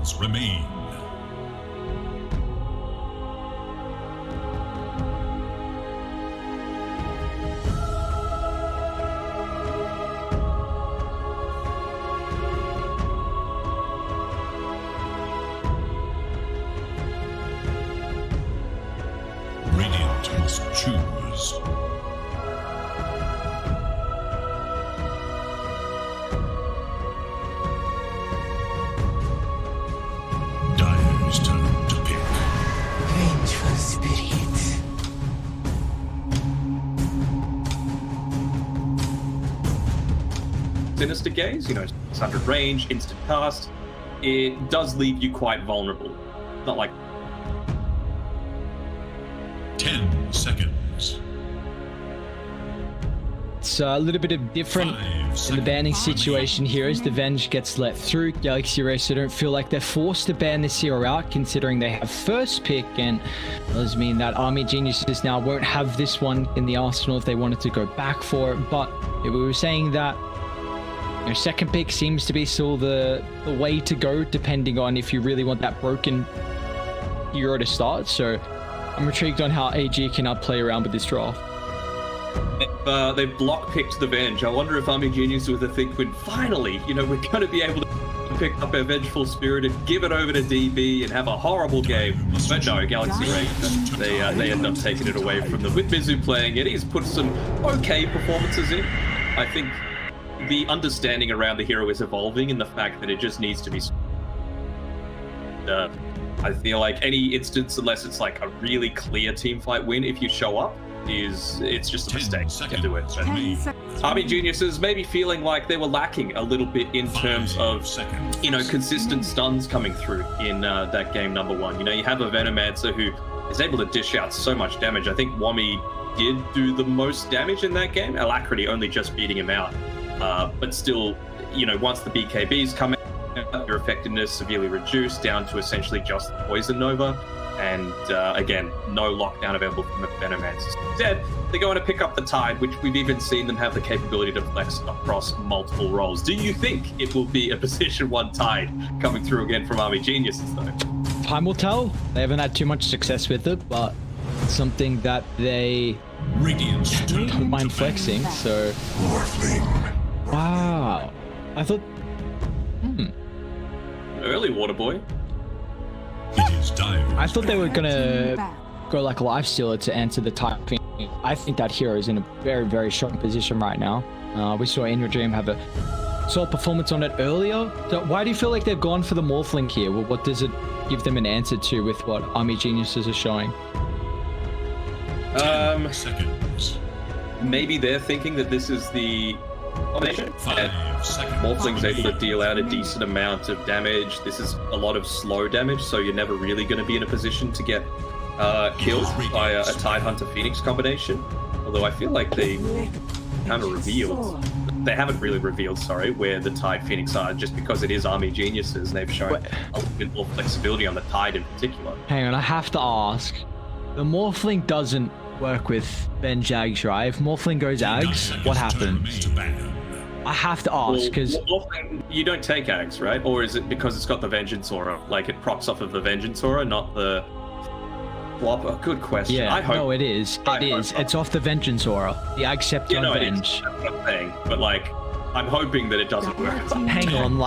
seconds remain. Radiant must choose. Dire's turn to pick. Vengeful spirit. Sinister Gaze, 600 range, instant cast, it does leave you quite vulnerable. Not like 10 seconds. It's a little bit of different in the banning situation here as the Venge gets let through. Galaxy Racer don't feel like they're forced to ban this hero out considering they have first pick, and does mean that Army Geniuses now won't have this one in the arsenal if they wanted to go back for it. But we were saying that second pick seems to be still the way to go, depending on if you really want that broken hero to start. So I'm intrigued on how AG can play around with this draft. They've block picked the Venge. I wonder if Army Genius with a think when finally, we're going to be able to pick up our Vengeful Spirit and give it over to DB and have a horrible game. But no, Galaxy Racer, they end up taking it away from them. With Mizu playing it, he's put some okay performances in. I think the understanding around the hero is evolving in the fact that it just needs to be... I feel like any instance, unless it's like a really clear team fight win, if you show up, it's just a mistake to do it. Army Geniuses maybe feeling like they were lacking a little bit in terms of, consistent stuns coming through in that game number one. You have a Venomancer who is able to dish out so much damage. I think Wami did do the most damage in that game. Alacrity only just beating him out. But still, once the BKBs come out, your effectiveness severely reduced down to essentially just the Poison Nova. And again, no lockdown available from the Venomancers. Instead, they're going to pick up the Tide, which we've even seen them have the capability to flex across multiple roles. Do you think it will be a position 1 Tide coming through again from Army Geniuses, though? Time will tell. They haven't had too much success with it, but it's something that they don't mind flexing, so... Wow. I thought... Early Water Boy. I thought they were gonna go like Lifestealer to answer the typing. I think that hero is in a very, very strong position right now. We saw Inner Dream have a solid performance on it earlier. So why do you feel like they've gone for the Morphling here? Well, what does it give them an answer to with what Army Geniuses are showing? Seconds. Maybe they're thinking that this is the combination. Morphling's able to deal out a decent amount of damage. This is a lot of slow damage, so you're never really going to be in a position to get killed by a Tide Hunter Phoenix combination. Although I feel like they kind of revealed. They haven't really revealed, where the Tide Phoenix are, just because it is Army Geniuses. They've shown a little bit more flexibility on the Tide in particular. Hang on, I have to ask. The Morphling doesn't work with Venge Ags, right? If Morphling goes Ags, what happens? I have to ask, because... You don't take Ags, right? Or is it because it's got the Vengeance Aura? Like, it procs off of the Vengeance Aura, not the... Flopper? Good question. Yeah, I hope. No, it is. It is. It's off the Vengeance Aura. The Agseption Venge. That's what I'm saying. But, I'm hoping that it doesn't work. Hang on,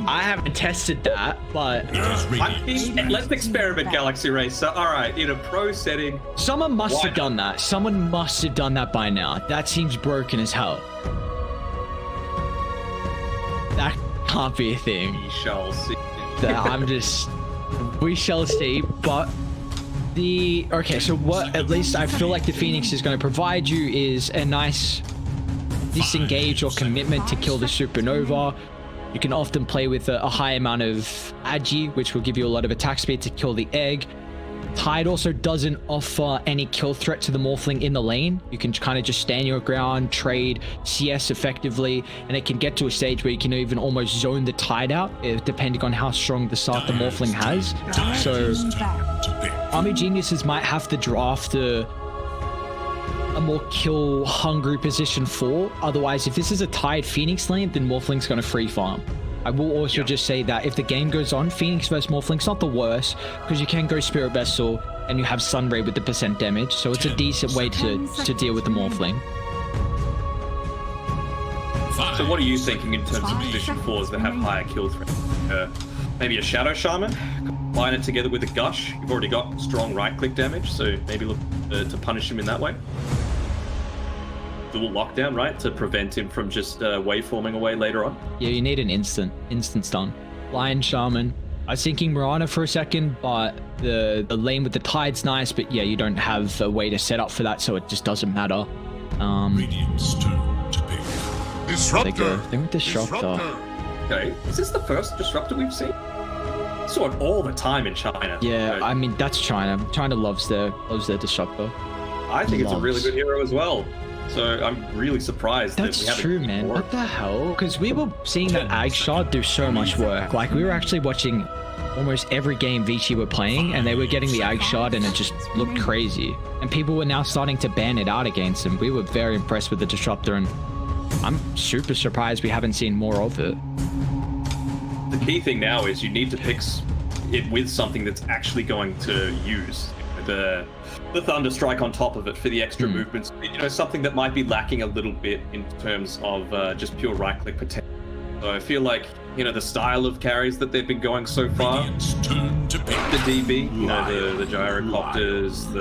I haven't tested that, but... Let's experiment, Galaxy Racer. Alright, in a pro setting... Someone must have done that. Someone must have done that by now. That seems broken as hell. That can't be a thing. We shall see. We shall see, but... Okay, so what at least I feel like the Phoenix is going to provide you is a nice disengage or commitment to kill the Supernova. You can often play with a high amount of Agi, which will give you a lot of attack speed to kill the egg. Tide also doesn't offer any kill threat to the Morphling in the lane. You can kind of just stand your ground, trade, CS effectively, and it can get to a stage where you can even almost zone the Tide out, depending on how strong the start the Morphling has. So Army Geniuses might have to draft a more kill-hungry position 4. Otherwise, if this is a Tide Phoenix lane, then Morphling's going to free farm. I will also just say that if the game goes on, Phoenix versus Morphling's not the worst, because you can go Spirit Vessel and you have Sunray with the % damage, so it's a decent way to deal with the Morphling. So what are you thinking in terms of position 4s that have higher kill threat? Maybe a Shadow Shaman, combine it together with a Gush. You've already got strong right-click damage, so maybe look to punish him in that way. Dual lockdown, right, to prevent him from just waveforming away later on. Yeah, you need an instant stun. Lion Shaman. I was thinking Mirana for a second, but the lane with the Tide's nice, but yeah, you don't have a way to set up for that, so it just doesn't matter. Radiant's turn to pick. Disruptor. They went Disruptor. Okay, is this the first Disruptor we've seen? I saw it all the time in China. Yeah, I mean, that's China. China loves their Disruptor. I think it's a really good hero as well. So I'm really surprised That's that we haven't true, man. before. What the hell? Because we were seeing that Ag Shard do so much work. Like, we were actually watching almost every game Vici were playing, and they were getting the Ag Shard, and it just looked crazy. And people were now starting to ban it out against them. We were very impressed with the Disruptor, and I'm super surprised we haven't seen more of it. The key thing now is you need to pick it with something that's actually going to use the Thunder Strike on top of it for the extra movements. You know, something that might be lacking a little bit in terms of just pure right-click potential. So I feel like, you know, the style of carries that they've been going so far, the DB, you know, the gyrocopters,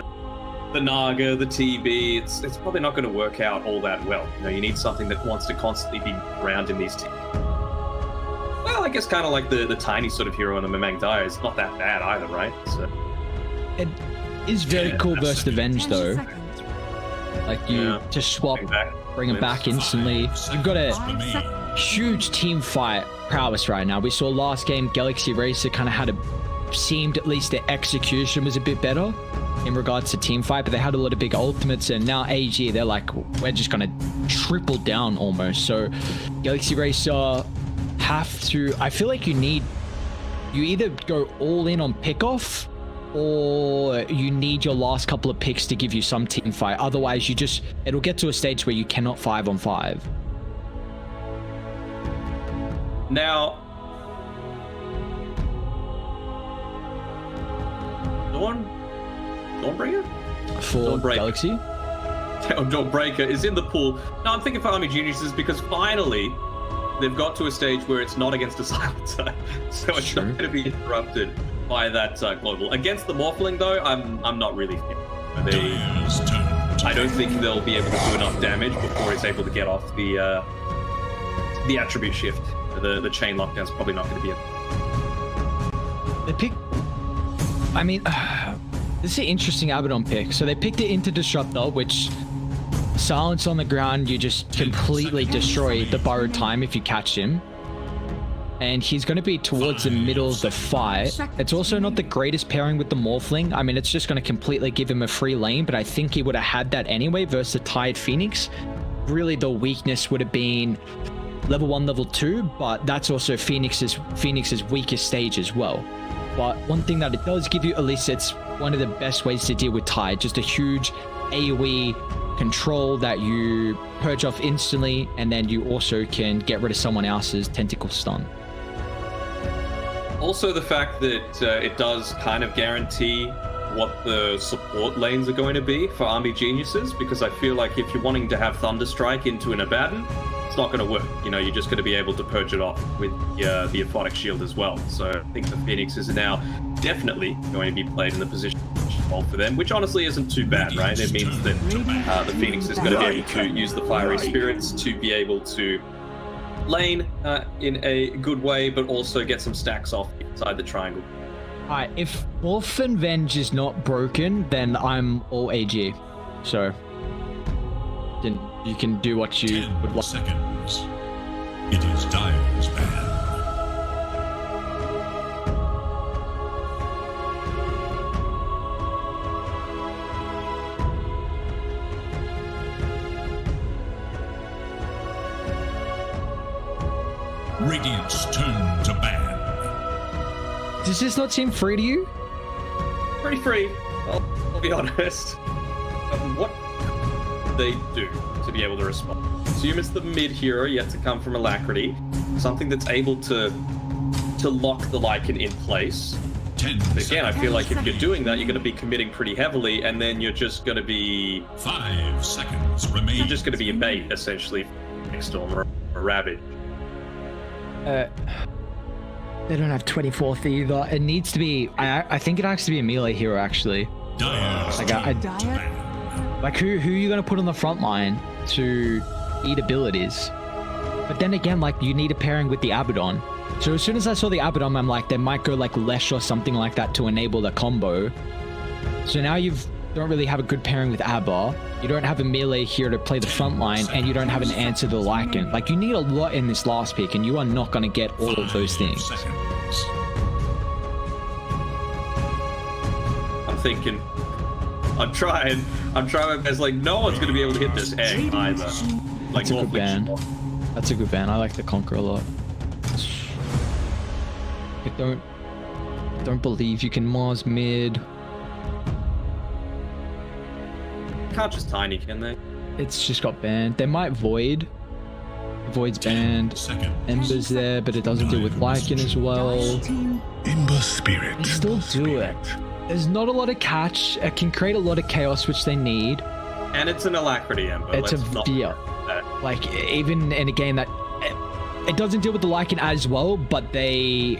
the Naga, the TB, it's probably not going to work out all that well. You know, you need something that wants to constantly be around in these teams. Well, I guess kind of like the tiny sort of hero in the Mamang Dai is not that bad either, right? So It is very cool versus Avenge, though. Like, you just swap, bring it back instantly. You've got a huge team fight prowess right now. We saw last game, Galaxy Racer kind of had seemed at least their execution was a bit better in regards to team fight, but they had a lot of big ultimates, and now AG, they're like, we're just gonna triple down almost. So Galaxy Racer have to, I feel like you either go all in on pick-off, or you need your last couple of picks to give you some team fight. Otherwise, it'll get to a stage where you cannot 5-on-5. now, Dawnbreaker? For Dawnbreaker. Galaxy? Dawnbreaker is in the pool. No, I'm thinking for Army Geniuses because finally they've got to a stage where it's not against a silencer, so it's not going to be interrupted by that global. Against the Morphling, though, I'm not really. I don't think they'll be able to do enough damage before it's able to get off the attribute shift. The chain lockdown's probably not going to be it. They picked. I mean, this is an interesting Abaddon pick. So they picked it into Disruptor, which silence on the ground, you just completely destroy the borrowed time if you catch him. And he's going to be towards the middle of the fight. It's also not the greatest pairing with the Morphling. I mean, it's just going to completely give him a free lane, but I think he would have had that anyway versus the Tide Phoenix. Really, the weakness would have been level 1, level 2, but that's also Phoenix's weakest stage as well. But one thing that it does give you, at least it's one of the best ways to deal with Tide, just a huge AoE control that you purge off instantly, and then you also can get rid of someone else's tentacle stun. Also, the fact that it does kind of guarantee what the support lanes are going to be for Army Geniuses, because I feel like if you're wanting to have Thunderstrike into an Abaddon, it's not going to work. You know, you're just going to be able to purge it off with the Aphotic Shield as well. So I think the Phoenixes are now definitely going to be played in the position for them, which honestly isn't too bad, right? It means that the Phoenix is going to be able to use the Fiery Spirits to be able to lane in a good way, but also get some stacks off inside the triangle. Alright, if Orphan Venge is not broken, then I'm all AG. So then you can do what you would like. 10 seconds. It is Dire's ban. Radiant's turn to ban. Does this not seem free to you? Pretty free, I'll be honest. What they do to be able to respond? Assume it's the mid hero yet to come from Alacrity. something that's able to lock the Lycan in place. 10 But again, I feel like if you're seconds. doing that, you're going to be committing pretty heavily, and then you're just going to be 5 seconds remain. you're just going to be a bait essentially, next Storm or Ravage. They don't have 24th either. It needs to be. I think it has to be a melee hero actually. Dire's Like, turn to Dire? ban. Like who are you gonna put on the front line to eat abilities? But then again, like you need a pairing with the Abaddon. So as soon as I saw the Abaddon, I'm like, they might go like Lesh or something like that to enable the combo. So now you don't really have a good pairing with Abba. You don't have a melee here to play the front line, and you don't have an answer to Lycan. Like you need a lot in this last pick, and you are not gonna get all of those 5 things. seconds. I'm thinking, I'm trying my best. Like no one's going to be able to hit this egg either. Like That's a good awfully ban. short. That's a good ban. I like the Conquer a lot. I don't believe you can Mars mid. Can't just tiny, can they? It's just got banned. They might Void. Void's 10 banned. seconds. Ember's there, but it doesn't deal with Lycan as well. Team Ember Spirit. They still do it. There's not a lot of catch. It can create a lot of chaos, which they need. And it's an Alacrity Ember. It's a let's not yeah. forget that. Like even in a game that it doesn't deal with the Lycan as well, but it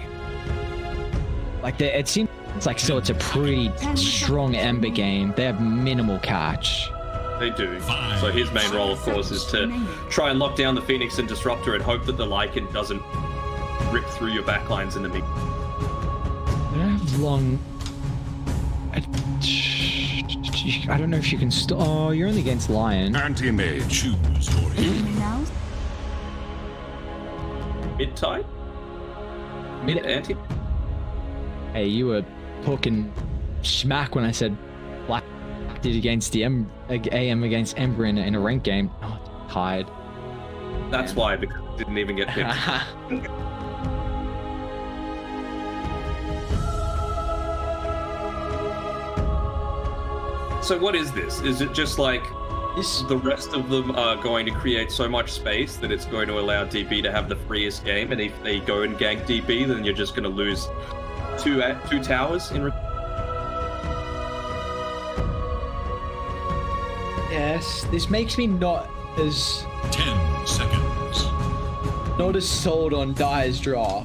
seems like still it's a pretty strong Ember game. They have minimal catch. They do. 5 So his main role, of course, is to try and lock down the Phoenix and Disruptor and hope that the Lycan doesn't rip through your backlines in the mid. They don't have long. I don't know if you can. Oh, you're only against Lion. Anti-mage. Choose your hero. now. Mid tie? Mid anti? Hey, you were talking smack when I said Black did against the AM against Ember in a ranked game. Oh, tied. That's why, because it didn't even get picked. So what is this? Is it just like the rest of them are going to create so much space that it's going to allow DB to have the freest game, and if they go and gank DB, then you're just going to lose two towers in return? Yes, this makes me not as 10 seconds. sold on Dire's draw.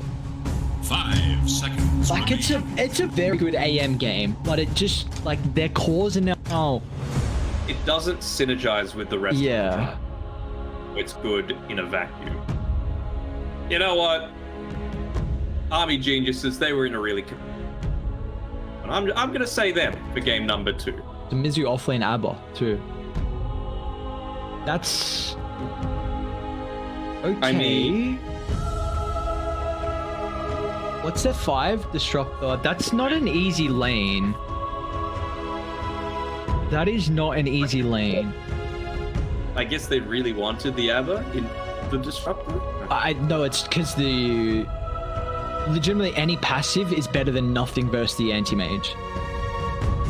5 seconds. Like it's a very good AM game, but it just like their cores are now. It doesn't synergize with the rest Yeah. of the team. It's good in a vacuum. You know what? Army Geniuses, they were in a really... And I'm going to say them for game number 2. The Mizu offlane Abba too. That's okay. I mean- What's their 5 Disruptor? That's not an easy lane. That is not an easy lane. I guess they really wanted the Abba in the Disruptor. I no, it's because the legitimately any passive is better than nothing versus the anti-mage.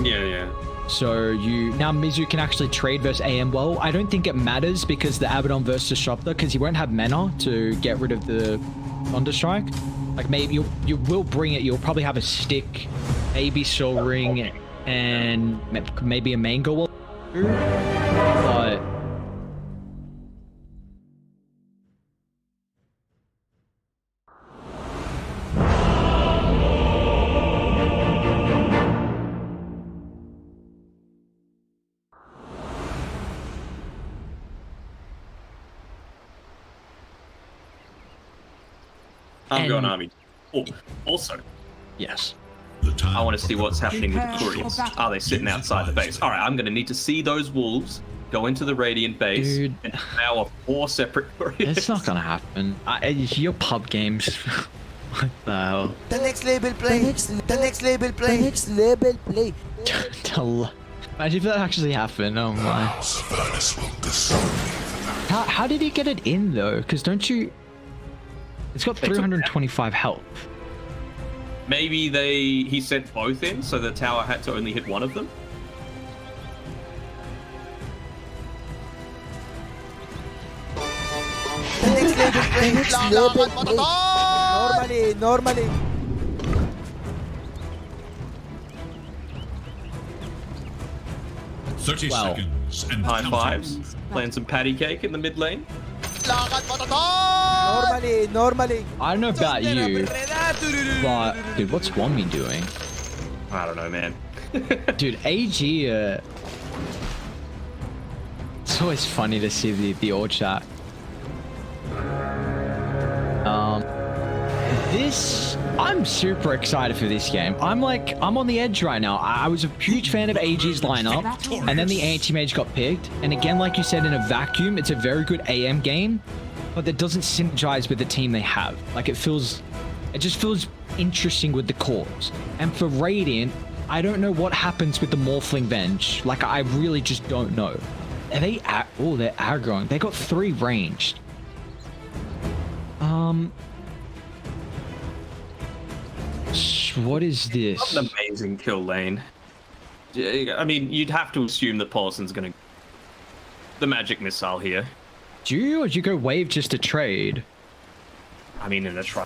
Yeah. So now Mizu can actually trade versus AM well. I don't think it matters because the Abaddon versus Disruptor, because you won't have mana to get rid of the Thunderstrike. Like maybe you will bring it. You'll probably have a stick, maybe Soul Ring, and maybe a Mango. But I'm And- going Army. Oh, also, yes. The time I want to see what's happening with the Prepare Couriers. for battle. Are they sitting outside the base? All right, I'm going to need to see those wolves go into the Radiant base. Dude. And now are 4 separate Couriers. It's not gonna happen. Your pub games. What the hell? The next label play. The next label play. The next label play. Imagine if that actually happened. Oh my. How did he get it in though? Because don't you? It's got 325 health. Maybe he sent both in, so the tower had to only hit one of them. The next label play. next level play. Normally. 30 Wow. seconds and High counting. fives. Playing some patty cake in the mid lane. Normally. I don't know about you, but dude, what's Wami doing? I don't know, man. Dude, AG, it's always funny to see the old chat. I'm super excited for this game. I'm on the edge right now. I was a huge fan of AG's lineup, and then the anti-mage got picked. And again, like you said, in a vacuum, it's a very good AM game, but that doesn't synergize with the team they have. Like it just feels interesting with the cores. And for Radiant, I don't know what happens with the Morphling Venge. Like I really just don't know. Are they they're aggroing. They got 3 ranged. What is this? An amazing kill lane. I mean, you'd have to assume that Paulison's gonna the magic missile here. Do you, or do you go wave just to trade? I mean, in a try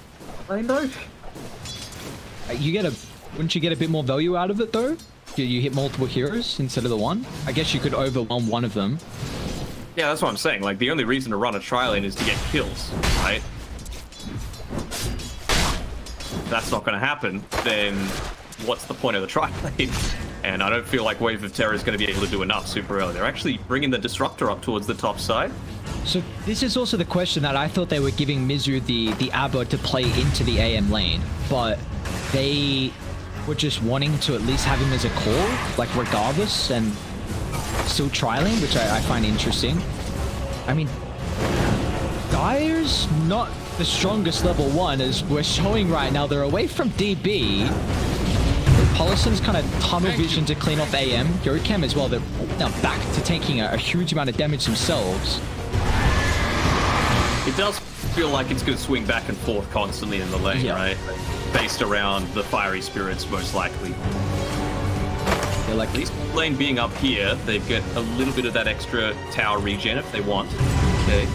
lane though. Wouldn't you get a bit more value out of it though? Do you hit multiple heroes instead of the one? I guess you could overwhelm one of them. Yeah, that's what I'm saying. Like the only reason to run a tri lane is to get kills, right? If that's not going to happen, then what's the point of the tri lane? And I don't feel like Wave of Terror is going to be able to do enough super early. They're actually bringing the Disruptor up towards the top side. So this is also the question that I thought they were giving Mizu the ABBA to play into the AM lane, but they were just wanting to at least have him as a core, like regardless, and still trialing, which I find interesting. I mean, Dire's not the strongest level 1, as we're showing right now. They're away from DB. Polison's kind of tunnel vision to clean off AM. Yoricam as well, they're now back to taking a huge amount of damage themselves. It does feel like it's going to swing back and forth constantly in the lane, right? Based around the fiery spirits, most likely. They're like, at least lane being up here, they get a little bit of that extra tower regen if they want. Okay.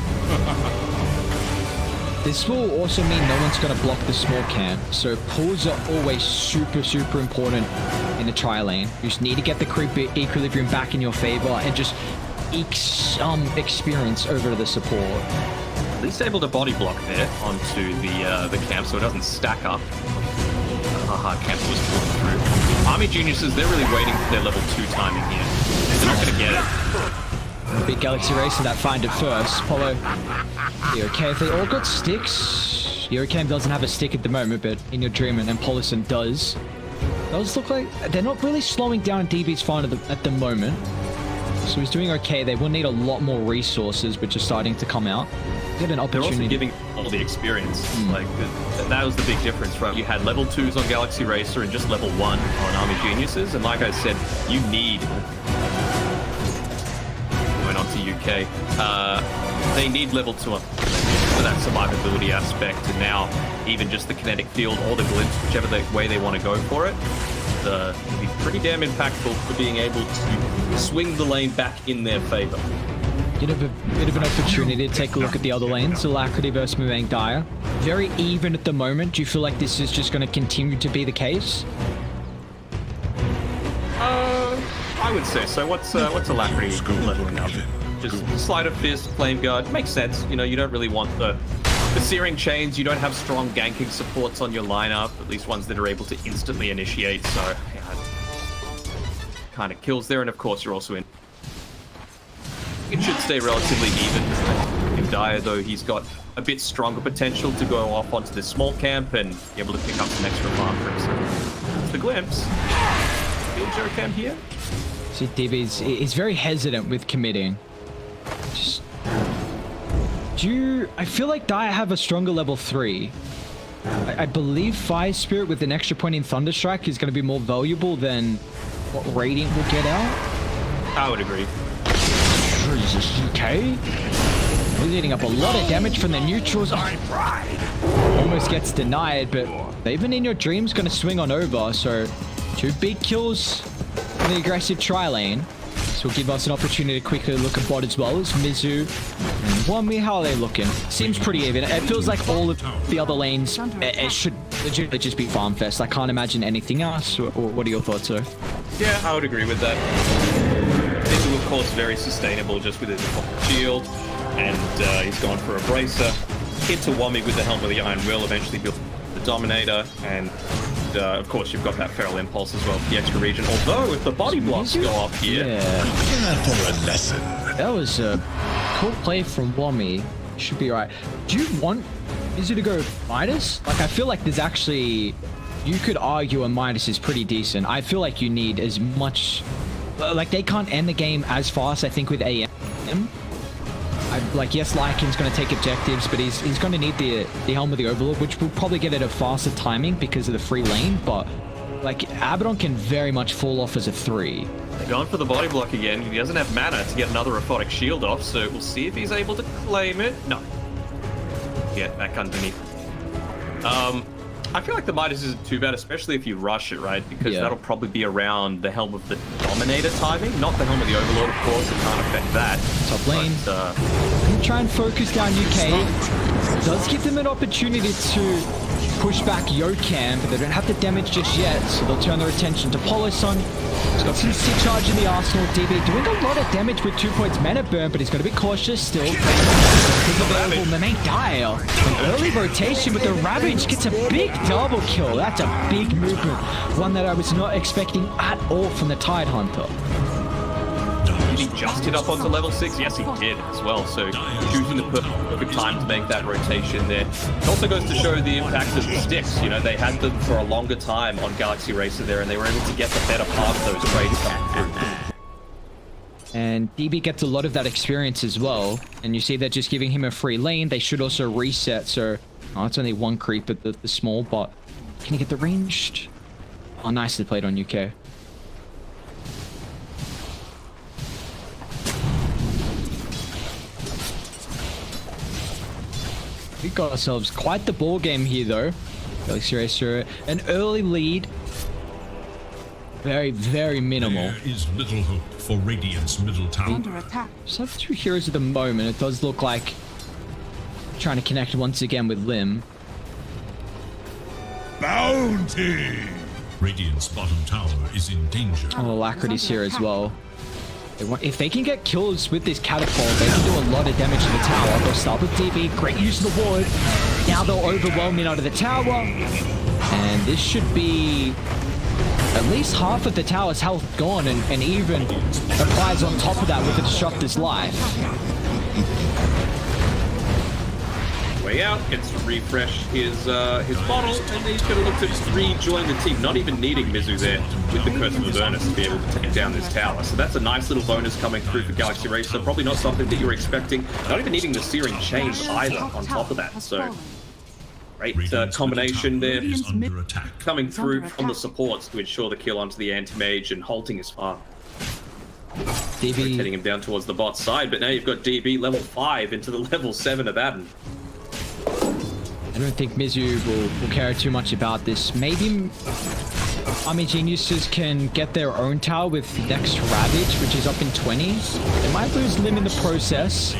This will also mean no one's going to block the small camp, so pulls are always super important in the tri lane. You just need to get the creep equilibrium back in your favor and just eke some experience over to the support. At least able to body block there onto the camp so it doesn't stack up. Camp was pulling through. Army Geniuses, they're really waiting for their level 2 timing here. They're not going to get it. Big Galaxy Racer that find it first. Polo. Okay, if they all got sticks. Eurocam doesn't have a stick at the moment, but in your dream and Polison does. Those look like they're not really slowing down DB's find at the moment. So he's doing okay. They will need a lot more resources, which are starting to come out. Get an opportunity. They're also giving all the experience. Like that was the big difference, right? You had level 2s on Galaxy Racer and just level 1 on Army Geniuses, and like I said, you need going on to UK. They need level 2 for that survivability aspect, and now even just the kinetic field or the glimpse, whichever way they want to go for it, it'll be pretty damn impactful for being able to swing the lane back in their favor. Bit of an opportunity to take a look at the other lanes. Alacrity versus Mumang Dire. Very even at the moment. Do you feel like this is just going to continue to be the case? I would say so. What's Alacrity leveling up? Just Sleight of Fist, Flame Guard. Makes sense. You know, you don't really want the Searing Chains. You don't have strong ganking supports on your lineup. At least ones that are able to instantly initiate. So, kind of kills there. And of course, you're also in. It should stay relatively even. In Dire, though, he's got a bit stronger potential to go off onto this small camp and be able to pick up some extra farm for himself. The glimpse. Field Jero camp here. See, DB's is very hesitant with committing. Just I feel like Dire have a stronger level 3. I believe Fire Spirit with an extra point in Thunderstrike is going to be more valuable than what Radiant will get out. I would agree. Jesus, okay. We're eating up a lot of damage from the neutrals. Almost gets denied, but even in your dreams going to swing on over. So 2 big kills in the aggressive tri lane. This will give us an opportunity to quickly look at bot as well as Mizu and Wami. How are they looking? Seems pretty even. It feels like all of the other lanes, it should legitimately just be Farm Fest. I can't imagine anything else. Or what are your thoughts, sir? Yeah, I would agree with that. Mizu, of course, very sustainable just with his shield, and he's gone for a bracer. Into Wami with the Helm of the Iron Will, eventually built the Dominator, and of course you've got that Feral Impulse as well for the extra region. Although if the body blocks go up here, For a lesson. That was a cool play from Wami. Should be right. Do you want Mizu to go Midas? Like, I feel like there's actually, you could argue a Midas is pretty decent. I feel like you need as much, like they can't end the game as fast, I think, with AM. Like, yes, Lycan's going to take objectives, but he's going to need the Helm of the Overlord, which will probably get at a faster timing because of the free lane, but like Abaddon can very much fall off as a 3. they're going for the body block again. He doesn't have mana to get another Aphotic Shield off, so we'll see if he's able to claim it. No. Get back underneath. I feel like the Midas isn't too bad, especially if you rush it, right? Because that'll probably be around the Helm of the Dominator timing, not the Helm of the Overlord, of course. It can't affect that. Top lane. But, try and focus down UK. Does give them an opportunity to push back Yokam, but they don't have the damage just yet, so they'll turn their attention to Polaris. He's got some sick charge in the arsenal. DB doing a lot of damage with 2 points mana burn, but he's got to be cautious still. He's available. The main dial. An early rotation with the Ravage gets a big double kill. That's a big movement. One that I was not expecting at all from the Tide Hunter. Did he just hit up onto level 6? Yes, he did as well. So choosing the perfect time to make that rotation there. It also goes to show the impact of the sticks. You know, they had them for a longer time on Galaxy Racer there, and they were able to get the better part of those trades coming through. And DB gets a lot of that experience as well. And you see they're just giving him a free lane. They should also reset. So, it's only one creep at the small bot. Can he get the ranged? Oh, nicely played on UK. We got ourselves quite the ball game here, though. Galaxy Racer, an early lead. Very, very minimal. There is little hope for Radiant's middle tower. Under attack. Just have 2 heroes at the moment. It does look like trying to connect once again with Lim. Bounty! Radiant's bottom tower is in danger. Oh, Alacrity's here as well. If they can get kills with this catapult, they can do a lot of damage to the tower. They'll start with DB, great use of the ward. Now they'll overwhelm it out of the tower. And this should be at least half of the tower's health gone, and even applies on top of that with the Disruptor's life. Way out, gets to refresh his bottle, and then he's going to look to rejoin the team, not even needing Mizu there with the Curse of Avernus to be able to take down this tower. So that's a nice little bonus coming through for Galaxy Racer. Probably not something that you were expecting. Not even needing the Searing Chains either on top of that. So great combination there Under attack. coming through from the supports to ensure the kill onto the Anti-Mage and halting his farm. DB Heading him down towards the bot side, but now you've got DB level 5 into the level 7 of Abaddon. I don't think Mizu will care too much about this. Maybe Army Geniuses can get their own tower with next Ravage, which is up in 20. They might lose Lim in the process.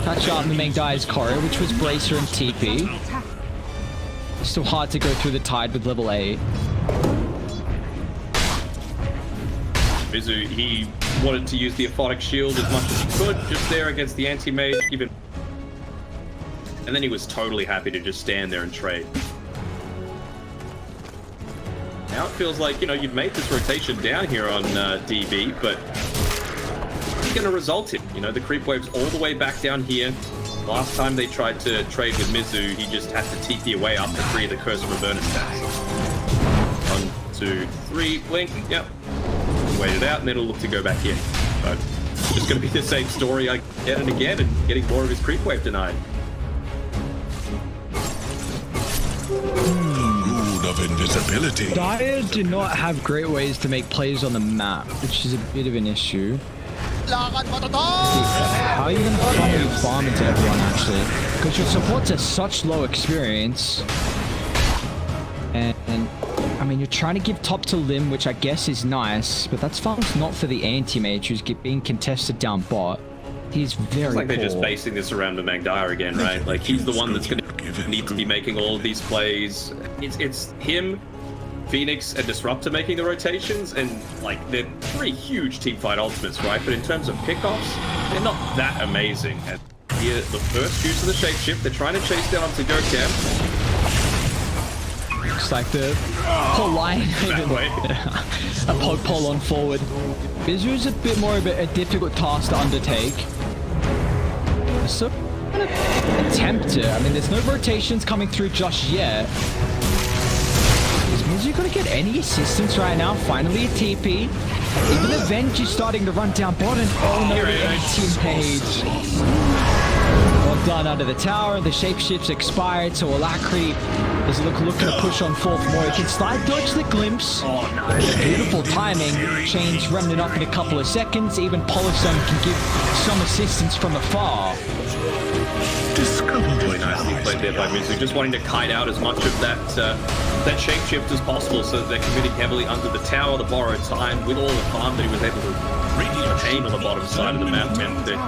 Touch out in the main guy's Courier, which was Bracer and TP. Still hard to go through the Tide with level 8. Mizu, he wanted to use the Aphotic Shield as much as he could, just there against the Anti-Mage, even. And then he was totally happy to just stand there and trade. Now it feels like, you know, you've made this rotation down here on DB, but it's going to result in, you know, the creep wave's all the way back down here. Last time they tried to trade with Mizu, he just had to TP away up to free the Curse of Avernus stacks. 1, 2, 3, blink, yep. Wait it out, and then it'll look to go back in. But it's just going to be the same story again and again, and getting more of his creep wave denied. Rune of invisibility. Dire do not have great ways to make plays on the map, which is a bit of an issue. How are you going to funnel farm into everyone, actually? Because your supports are such low experience. And I mean, you're trying to give top to Lim, which I guess is nice, but that's fine. It's not for the anti-mage who's being contested down bot. He's very It's like poor. they're just basing this around the Magdire again, right? Like, he's the one that's going to need to be making all of these plays. It's him, Phoenix, and Disruptor making the rotations, and, like, they're three huge teamfight ultimates, right? But in terms of pickoffs, they're not that amazing. And here, the first use of the shapeshift, they're trying to chase down onto Gokam. Looks like the whole line. A poke pole on forward. Bizu's a bit more of a difficult task to undertake. So, kind of attempt it. I mean, there's no rotations coming through just yet. Is Mizu gonna get any assistance right now? Finally a TP. Even Avenge is starting to run down bottom. Oh no, the anti-mage. Well done under the tower. The shapeshift's expired, so Alacrity is looking to push on fourth more. He can slide dodge the glimpse. Oh, nice. Beautiful timing. Change Remnant up in a couple of seconds. Even Polison can give some assistance from afar. Really nicely played there by Mizu, just wanting to kite out as much of that shapeshift as possible so that they're committing heavily under the tower, the borrowed time, with all the farm that he was able to retain on the bottom side of the map, and it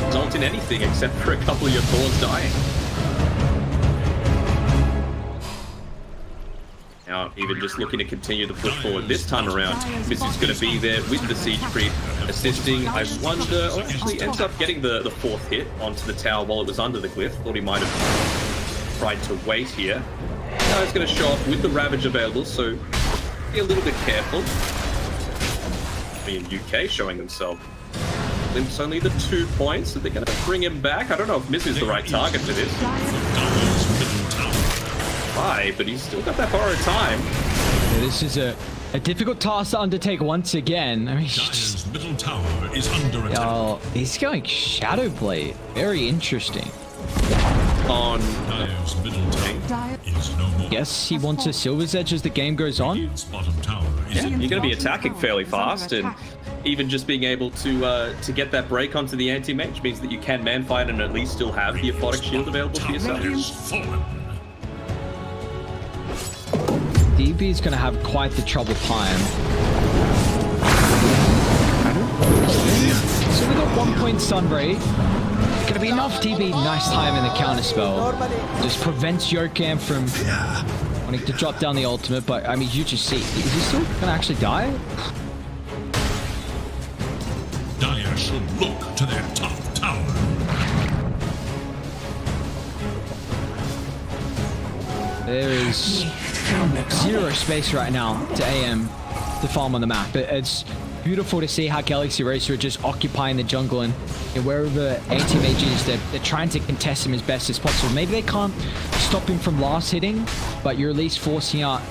result in anything except for a couple of your Thors dying. Now, even just looking to continue the push forward this time around, Mizu's going to be there with the siege creep assisting. I wonder, actually ends up getting the fourth hit onto the tower while it was under the glyph. Thought he might have tried to wait here. Now he's going to show up with the Ravage available, so be a little bit careful. Me and UK showing themselves. Limp's only the 2 points, so they're going to bring him back. I don't know if Mizu's the right target for this. But he's still got that borrowed time. Yeah, this is a difficult task to undertake once again. I mean, Dire's middle tower is under attack. oh, he's going Shadow Blade. Very interesting. On Dire's middle tower is no more. Guess he wants a Silver's Edge as the game goes on. Radiant's bottom tower is yeah, in you're going to be attacking fairly fast, and even just being able to get that break onto the anti-mage means that you can man fight and at least still have the aphotic shield available for yourself. Dire's fallen. DB is going to have quite the trouble time. So we got 1 point Sunray. Going to be enough DB. Nice time in the counter spell. Just prevents Yokam from wanting to drop down the ultimate, but I mean, you just see, is he still going to actually die? Dire should look to their top tower. There is zero space right now to AM to farm on the map. It's beautiful to see how Galaxy Racer are just occupying the jungle, and wherever anti-mage is, they're trying to contest him as best as possible. Maybe they can't stop him from last hitting, but you're at least forcing out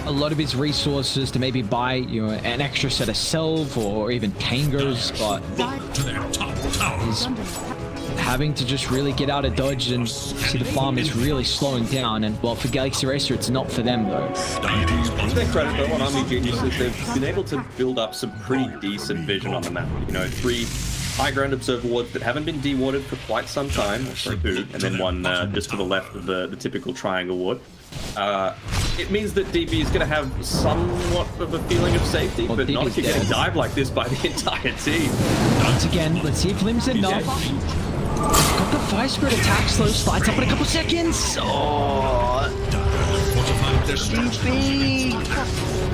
a lot of his resources to maybe buy, you know, an extra set of Selv or even Tangos, but Look to their top tower. he's having to just really get out of dodge, and see the farm is really slowing down. And well, for Galaxy Racer, it's not for them though. Dire's To bottom their credit though, on Army Geniuses, they've been able to build up some pretty decent vision on the map. You know, 3 high ground observer wards that haven't been dewarded for quite some time, or sorry, 2, and then one just to the left of the typical triangle ward. It means that DB is going to have somewhat of a feeling of safety, Well, but not DB's if you're getting dead. dived like this by the entire team. Once again, let's see if Lim's enough. Got the Fire Spirit attack, slow slides up in a couple seconds. Oh, fortified their structure. DB,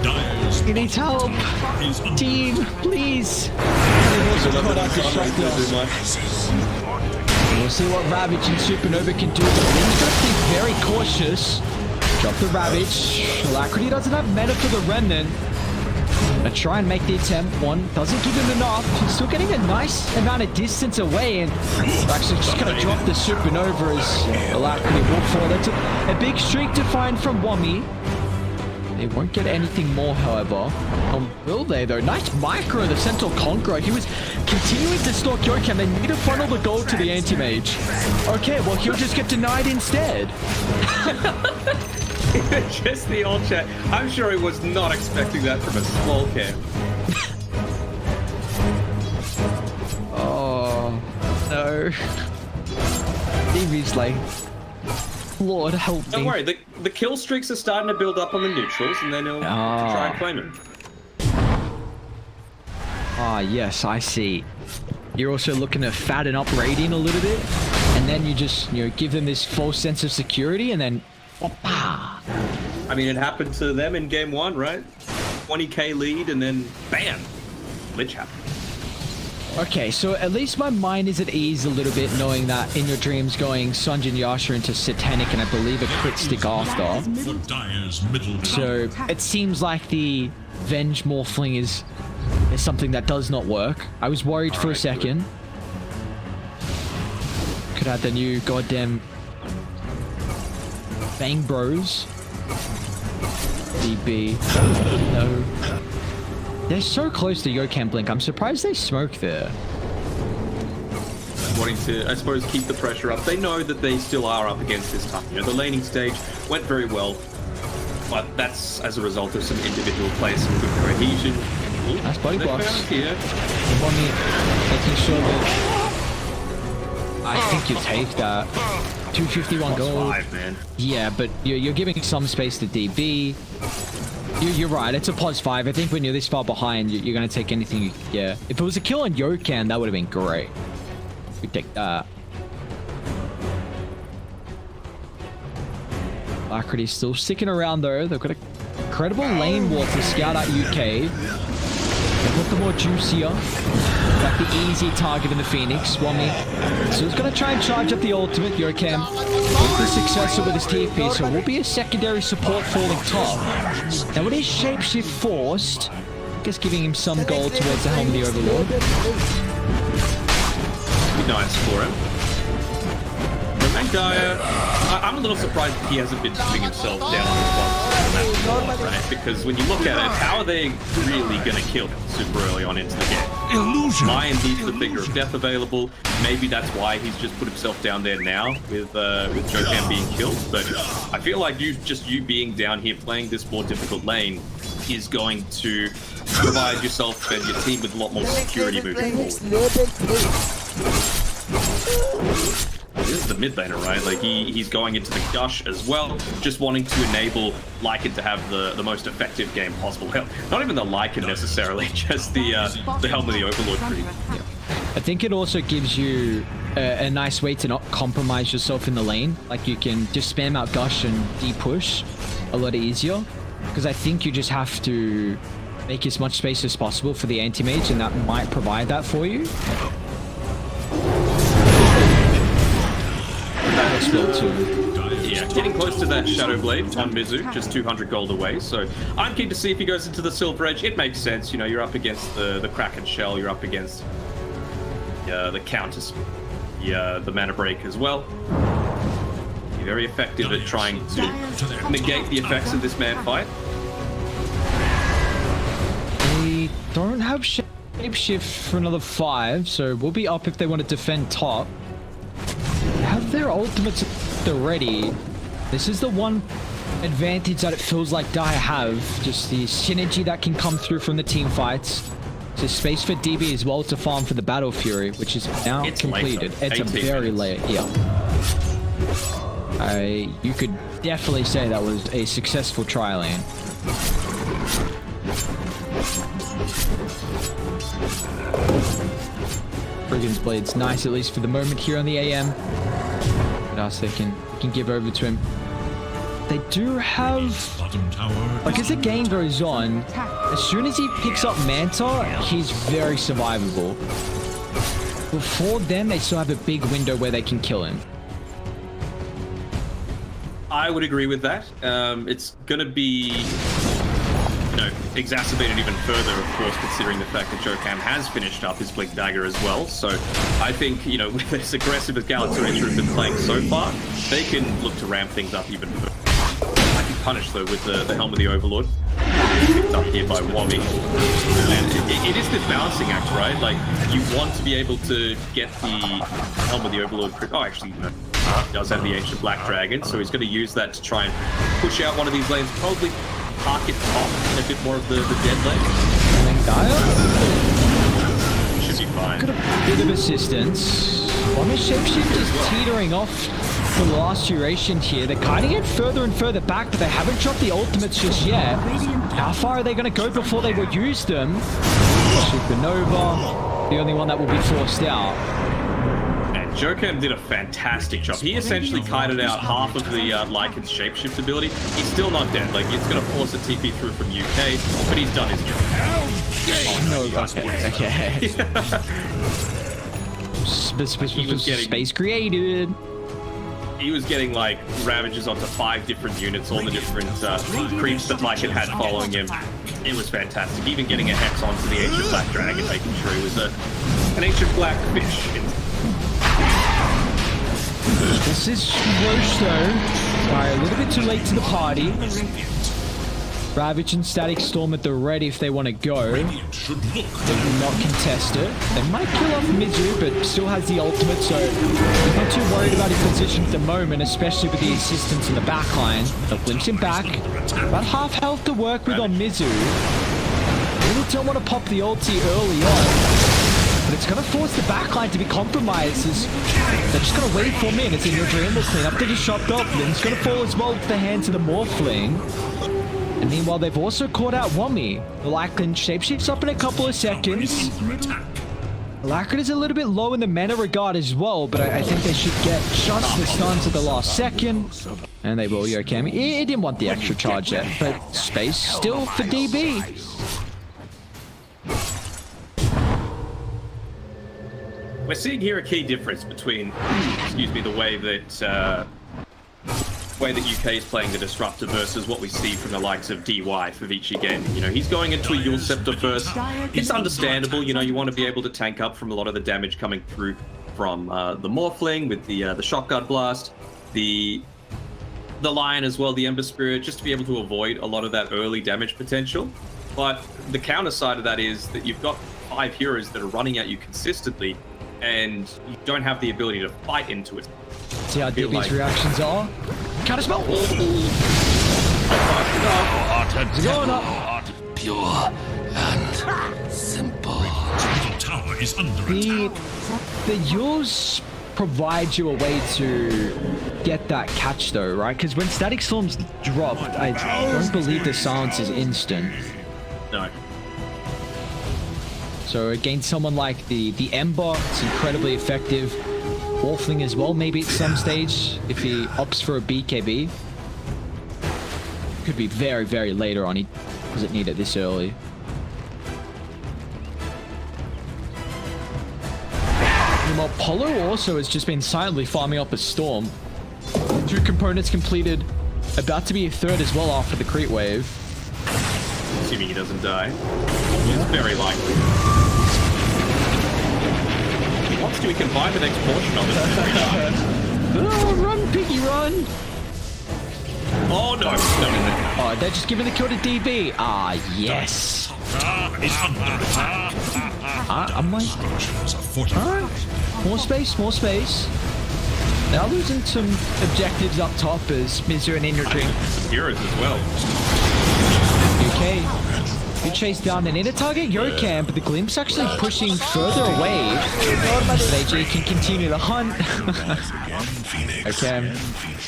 Dire's he needs help. is under Team, please. We'll see what Ravage and Supernova can do. But Lim's got to be very cautious. Drop the Ravage. Alacrity doesn't have mana for the Remnant. Gonna try and make the attempt. One doesn't give him enough. He's still getting a nice amount of distance away, and actually just gonna drop the Supernova as Alacrity walk forward. That's a big streak to find from Wami. They won't get anything more, however. Will they, though? Nice micro, the Sentinel Conqueror. He was continuing to stalk Yokam. They need to funnel the gold to the anti-mage. Okay, well, he'll just get denied instead. Just the old chat. I'm sure he was not expecting that from a small camp. Oh, no. DB's like, Lord help me. Don't worry, the kill streaks are starting to build up on the neutrals, and then he'll try and claim him. Ah, yes, I see. You're also looking to fatten up Radiant a little bit, and then you just, give them this false sense of security, and then, oppa. I mean, it happened to them in game 1, right? 20k lead, and then bam, glitch happened. Okay, so at least my mind is at ease a little bit, knowing that in your dreams going Sanjin Yasha into Satanic, and I believe a crit stick after. So it seems like the Venge Morphling is something that does not work. I was worried for a second. Could have the new goddamn Bang Bros. DB. No. They're so close to Yokam Blink. I'm surprised they smoke there. Wanting to, I suppose, keep the pressure up. They know that they still are up against this time. The laning stage went very well, but that's as a result of some individual play, some good cohesion. Nice body blocks. Here. Making sure that I think you take that. 251 gold. Man. Yeah, but you're giving some space to DB. You're right, it's a +5. I think when you're this far behind, you're going to take anything you can get. If it was a kill on Yokan, that would have been great. We'd take that. Alacrity's still sticking around though. They've got an incredible lane war to scout out UK. They've got the more juicier. Like the easy target in the Phoenix, Swami. So he's going to try and charge up the ultimate. Yokan will be successful with his TP, so will be a secondary support falling top. Now with his shapeshift forced, just giving him some gold towards the Helm of the Overlord. Be nice for him. Mangaya, I'm a little surprised that he hasn't been putting himself down on his box, right? Because when you look at it, how are they really going to kill him super early on into the game? Illusion. Lion needs the Figure of Death available. Maybe that's why he's just put himself down there now with Jokan being killed. But I feel like you being down here playing this more difficult lane is going to provide yourself and your team with a lot more security moving forward. This is the mid laner, right? Like he's going into the Gush as well, just wanting to enable Lycan to have the most effective game possible. Hell, not even the Lycan necessarily, just the Helm of the Overlord creep. Yeah. I think it also gives you a nice way to not compromise yourself in the lane. Like you can just spam out Gush and D-push a lot easier. Because I think you just have to make as much space as possible for the anti-mage, and that might provide that for you. Yeah, getting close to that Shadow Blade on Mizu, just 200 gold away. So I'm keen to see if he goes into the Silver Edge. It makes sense, you're up against the Kraken Shell, you're up against the Countess, the Mana Break as well. You're very effective at trying to negate the effects of this man fight. They don't have shapeshift for another 5, so we'll be up if they want to defend top. Have their ultimates already. This is the one advantage that it feels like Dire have. Just the synergy that can come through from the team fights. So space for DB as well to farm for the Battle Fury, which is now completed. It's a very late, yeah. You could definitely say that was a successful tri lane. Brigand's Blade's nice, at least for the moment here on the AM. What else they can give over to him? They do have, like, as the game goes on, as soon as he picks up Manta, he's very survivable. Before then, they still have a big window where they can kill him. I would agree with that. It's going to be, exacerbated even further, of course, considering the fact that Jokan has finished up his Blink Dagger as well. So I think, with as aggressive as Galatasaray have been playing so far, they can look to ramp things up even further. I can punish, though, with the Helm of the Overlord. Picked up here by Wobby. And it is this balancing act, right? Like, you want to be able to get the Helm of the Overlord. Oh, actually, he does have the Ancient Black Dragon, so he's going to use that to try and push out one of these lanes, probably park it top and a bit more of the dead lane. Should be fine. Got a bit of assistance. One shapeshift is teetering off. for the last duration here. They're kind of getting further and further back, but they haven't dropped the ultimates just yet. How far are they going to go before they will use them? Supernova, the only one that will be forced out. And Jokem did a fantastic job. He essentially kited out half of the Lycan's shapeshift ability. He's still not dead. Like, it's going to force a TP through from UK, but he's done his job. Oh, no, okay. He was getting space created. He was getting like ravages onto 5 different units, all the different creeps that Lycan had following him. It was fantastic. Even getting a hex onto the ancient black dragon, making sure he was an ancient black fish. This is Roche though. Alright, a little bit too late to the party. Ravage and Static Storm at the ready if they want to go. They will not contest it. They might kill off Mizu, but still has the ultimate, so not too worried about his position at the moment, especially with the assistance in the back line. They'll glimpse him back. About half health to work with on Mizu. Really don't want to pop the ulti early on, but it's going to force the back line to be compromised. They're just going to wait 4 minutes and your dream will clean up. They just chopped up. Then it's going to fall as well to the hands of the Morphling. And meanwhile, they've also caught out Wummy. The Lycan shapeshifts up in a couple of seconds. Lycan is a little bit low in the mana regard as well, but I think they should get just the stuns at the last second. And they will, Yokami. He didn't want the extra charge yet, but space still for DB. We're seeing here a key difference between, excuse me, the way that UK is playing the Disruptor versus what we see from the likes of DY for Vici again. You know, he's going into a Yule Scepter first. It's understandable, you know, you want to be able to tank up from a lot of the damage coming through from the Morphling with the Shotgun Blast, the Lion as well, the Ember Spirit, just to be able to avoid a lot of that early damage potential. But the counter side of that is that you've got 5 heroes that are running at you consistently, and you don't have the ability to fight into it. See how DB's reactions are. Counter spell. Going up. Pure and simple. The tower is under attack. The Yules provide you a way to get that catch though, right? Because when Static Storm's dropped, I don't believe the silence is instant. No. So against someone like the Ember, it's incredibly effective. Morphling as well, maybe at some stage, if he opts for a BKB. Could be very, very later on. He doesn't need it this early. Meanwhile, Polo also has just been silently farming up a Storm. 2 components completed. About to be a 3rd as well after the creep wave. Assuming he doesn't die. It's very likely. Wants to combine the next portion of it. Oh, run, piggy, run! Oh, no. Oh, they're just giving the kill to DB. Ah, yes. Is under attack. I'm like... Alright. More space, more space. They are losing some objectives up top as Mizu and Indra Heroes as well. UK. Good chase down and in a target Yokam, but the Glimpse actually pushing further away. AG can continue the hunt. Okay.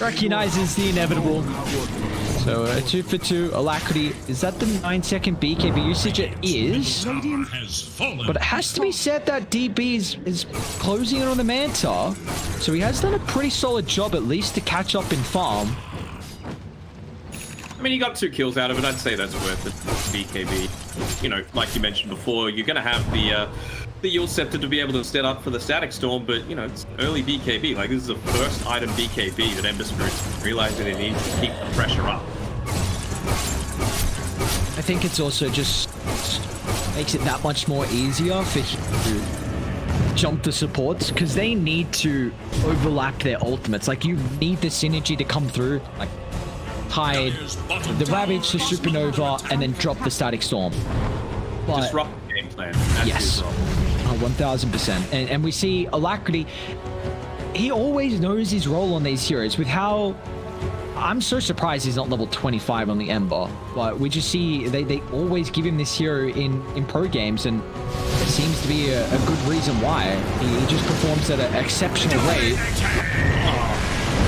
Recognizes the inevitable. So a 2 for 2 Alacrity. Is that the 9-second BKB usage? It is. But it has to be said that DB is closing in on the Manta. So he has done a pretty solid job at least to catch up in farm. I mean, he got 2 kills out of it. I'd say that's worth it. BKB. You know, like you mentioned before, you're going to have the Yule Scepter to be able to set up for the Static Storm, but, you know, it's early BKB. Like, this is the first item BKB that Ember Spirit's realized that it needs to keep the pressure up. I think it's also just makes it that much more easier for him to jump the supports, because they need to overlap their ultimates. Like, you need the synergy to come through. Like, Tide, the Ravage to Supernova, and then drop the Static Storm. But, disrupt the game plan. That's yes, 1000%. And we see Alacrity. He always knows his role on these heroes. With how I'm so surprised he's not level 25 on the Ember. But we just see they always give him this hero in pro games, and there seems to be a good reason why. He just performs at an exceptional rate.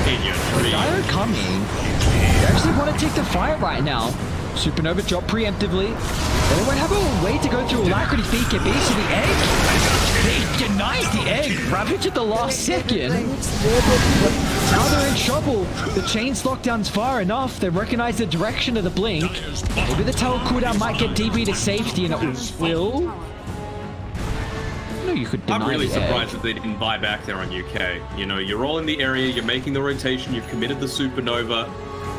In your tree. Dire coming. They actually want to take the fight right now. Supernova drop preemptively. They won't have a way to go through Alacrity's BKB, so the egg. They denied the egg. Ravage at the last second. Now they're in trouble. The chain's lockdown's far enough. They recognize the direction of the blink. Maybe the tower cooldown might get DB to safety, and it will. No, you could deny I'm really the surprised egg. that they didn't buy back there on UK. You know, you're all in the area, you're making the rotation, you've committed the supernova,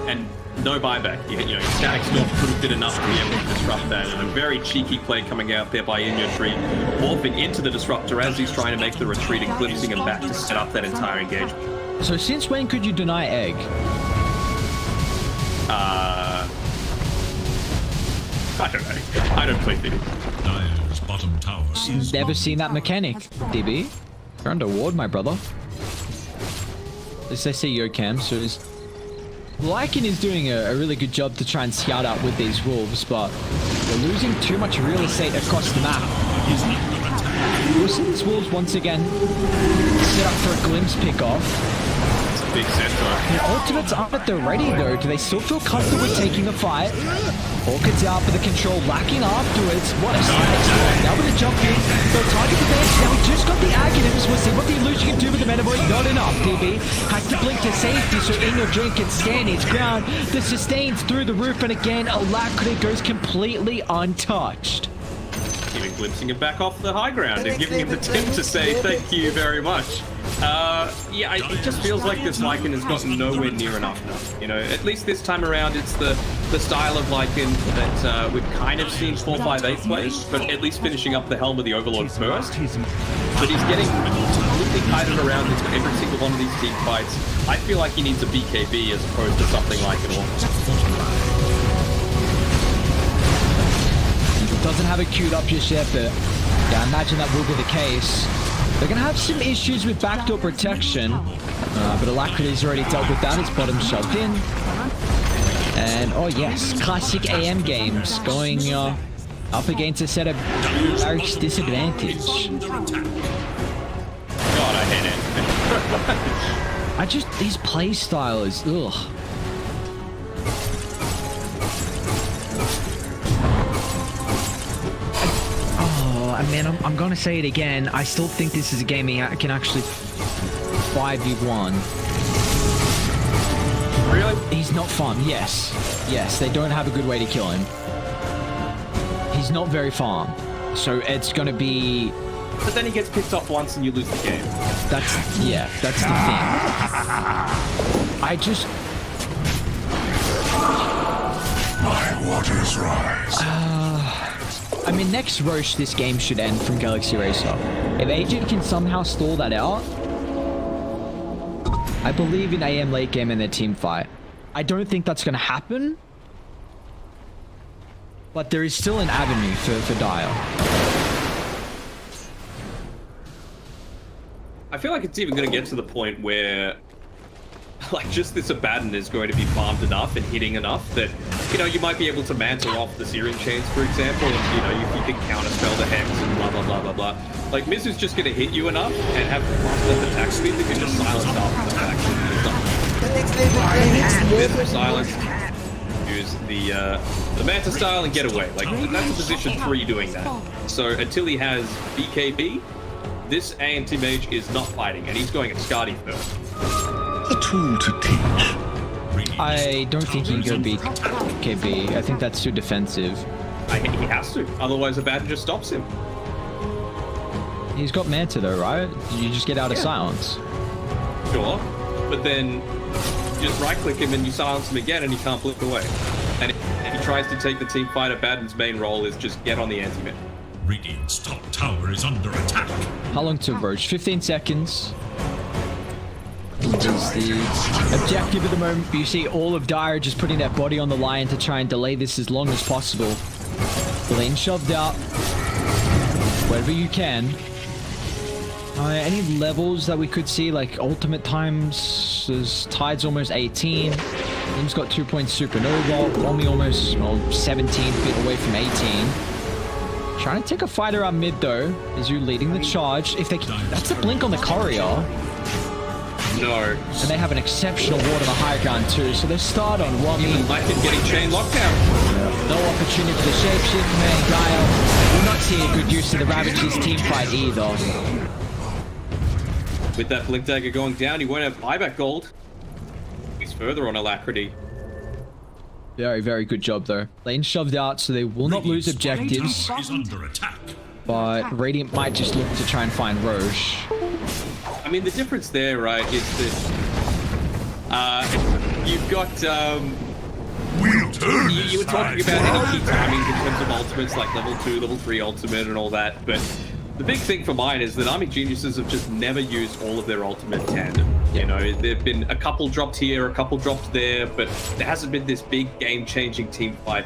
and no buyback. You know, your static storm could have been enough to be able to disrupt that. And a very cheeky play coming out there by In Your Tree, morphing into the disruptor as he's trying to make the retreat and glimpsing him back to set up that entire engagement. So since when could you deny egg? I don't know. I don't play Phoenix. Dire's bottom tower is Never seen that mechanic, DB. You're under ward, my brother. At least they say yo cam, so is Lycan is doing a really good job to try and scout out with these wolves, but they're losing too much real estate across the map. We'll see these wolves once again set up for a glimpse pick-off. It's a big set though. The ultimates aren't at the ready though. Do they still feel comfortable with taking the fight? Orchid's out for the control, lacking afterwards. What a sight. Now with the jump in, they'll target the bench. Now we just got the Aghanim's. We'll see what the illusion can do with the Metaboy. Not enough, DB. Has to blink to safety so In Your Drink can stand his ground. The sustains through the roof, and again, Alacrity goes completely untouched. Even glimpsing him back off the high ground and giving him the tip to say thank you very much. Yeah, it just feels like this Lycan has gotten nowhere near enough now. You know, at least this time around, it's the style of Lycan that we've kind of seen 4-5-8 plays, but at least finishing up the helm of the Overlord first. But he's getting completely kited around into every single one of these team fights. I feel like he needs a BKB as opposed to something like it all. Doesn't have it queued up just yet, but yeah, I imagine that will be the case. They're going to have some issues with backdoor protection, but Alacrity's already dealt with that. His bottom shoved in. And, oh yes, classic AM games going up against a set of Barrick's disadvantage. God, I hate it. These play styles, ugh. I mean, I'm going to say it again. I still think this is a game he can actually 5v1. Really? He's not fun. Yes. Yes, they don't have a good way to kill him. He's not very farm. So it's going to be... But then he gets picked off once and you lose the game. That's the thing. my waters rise. I mean, next Roche, this game should end from Galaxy Racer. If Agent can somehow stall that out, I believe in AM late game and their team fight. I don't think that's going to happen, but there is still an avenue for Dire. I feel like it's even going to get to the point where like just this Abaddon is going to be farmed enough and hitting enough that, you know, you might be able to mantle off the Searing Chains, for example, and, you know, you can counterspell the Hex and blah, blah, blah, blah, blah. Like, Miz is just going to hit you enough and have plus left attack speed that can just silence off the fact that there's nothing. Silence. Use the Manta style and get away. Like, that's a position 3 doing that. So until he has BKB, this anti-mage is not fighting, and he's going at Skadi first. A tool to teach. I don't think he can be KB. I think that's too defensive. He has to, otherwise Abaddon just stops him. He's got Manta though, right? You just get out of silence. Sure, but then just right-click him and you silence him again and he can't blink away. And if he tries to take the team fight, Abaddon's main role is just get on the anti-mid. Radiant's top tower is under attack. How long to Roach? 15 seconds. Which is the objective at the moment. You see all of Dire just putting their body on the line to try and delay this as long as possible. Lane shoved out. Wherever you can. Any levels that we could see, like ultimate times? There's Tide's almost 18. He's got 2 points Supernova. Romy almost 17, bit away from 18. Trying to take a fighter out mid though. Is you leading the charge? If they can, that's a blink on the courier. no. And they have an exceptional ward on the high ground too, so they start on one. Even like him getting chain lockdown. No opportunity for the shapeshift, man. Guile will not see a good use of the Ravager's team fight either. With that Blink Dagger going down, he won't have buyback gold. He's further on Alacrity. Very, very good job though. Lane shoved out, so they will not lose objectives. Is under attack. But Radiant might just look to try and find Roche. I mean, the difference there, right, is that you've got you were talking about any key timings in terms of ultimates, like level 2, level 3 ultimate and all that, but the big thing for mine is that Army Geniuses have just never used all of their ultimate tandem. You know, there've been a couple dropped here, a couple dropped there, but there hasn't been this big game-changing team fight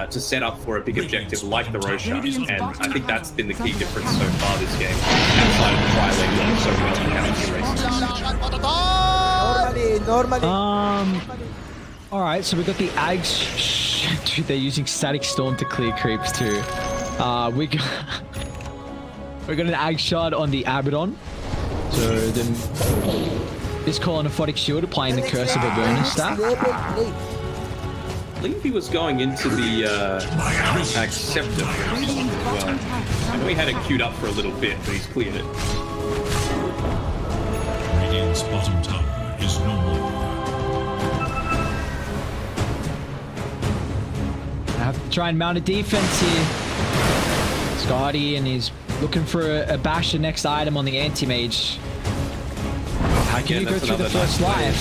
to set up for a big objective like the Roshan, and I think that's been the key difference so far this game, outside of the tri-lane working so well in counter races. Normally. Alright, so we got the Ags. Dude, they're using Static Storm to clear creeps too. We got an Ag shard on the Abaddon. So then this call on Aphotic Shield applying the Curse of a Burner stack. I believe he was going into the Acceptor as well. I know he had it queued up for a little bit, but he's cleared it. Radiant's bottom tower is no more. I have to try and mount a defense here. Scotty, and he's looking for a bash the next item on the anti-mage. How can you go through the first life?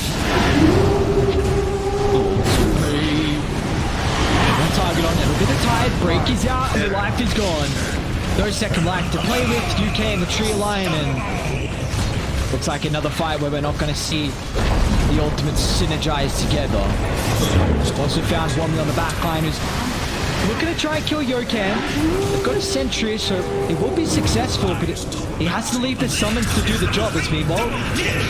One target on there. Look at the tide. Break is out and the life is gone. No second life to play with. UK and the tree line, and looks like another fight where we're not going to see the ultimates synergize together. Also found one on the back line who's looking to try and kill Yokan. They've got a sentry, so it will be successful, but he has to leave the summons to do the job. As meanwhile,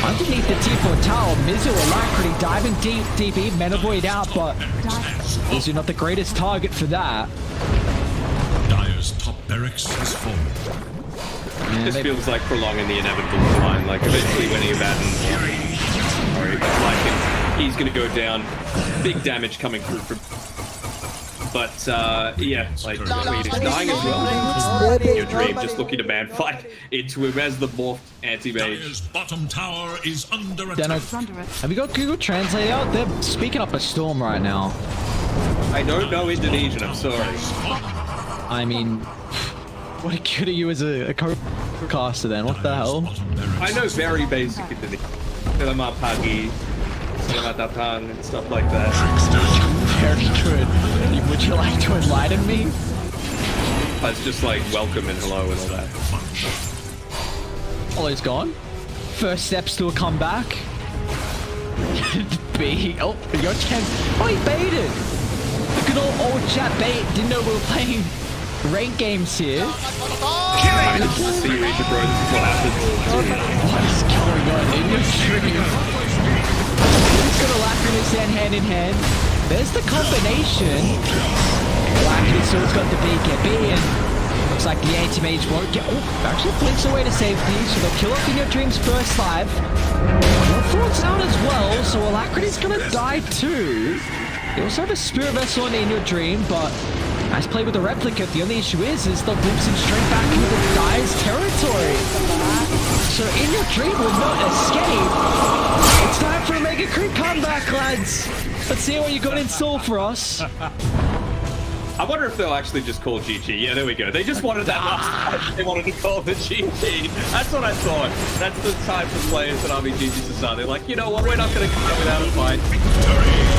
underneath the T4 tower, Mizzle Alacrity diving deep, Meta Void out, but also not the greatest target for that. Dire's top barracks has fallen. This feels like prolonging the inevitable line. Like eventually winning a battle, he's going to go down. Big damage coming through from. But yeah, like wait, he's dying as well. In your dream, just looking to man fight into him as the morphed anti-mage. Dire's bottom tower is under attack. Have you got Google Translate out? They're speaking up a storm right now. I don't know Indonesian, I'm sorry. I mean, what good are you as a co-caster then? What the hell? I know very basic Indonesian. Selamat pagi, selamat datang, and stuff like that. Very good. Would you like to enlighten me? It's just like welcome and hello and all that. Oh, he's gone. First steps to a comeback. B. Oh, your chance. Oh, he baited. The good old chat bait. Didn't know we were playing rank games here. I just see you read the bro. This is what happens. What is going on in your stream? He's got a Lacrinus hand in hand. There's the combination. Lacrinus still's got the BKB, and looks like the anti-mage won't get. Oh, actually flicks away to safety, so they'll kill off in your dreams first life. Your thoughts out as well, so Alacrity's gonna die too. They also have a Spirit Vessel on in your dream, but nice play with the replicate. The only issue is they'll glimpse him straight back into the Dire's territory. So in your dream will not escape. It's time for a mega creep comeback, lads. Let's see what you got in store for us. I wonder if they'll actually just call GG. Yeah, there we go. They just wanted that last time. They wanted to call the GG. That's what I thought. That's the time for players at RBG to start. They're like, you know what? We're not going to come without a fight. Victory!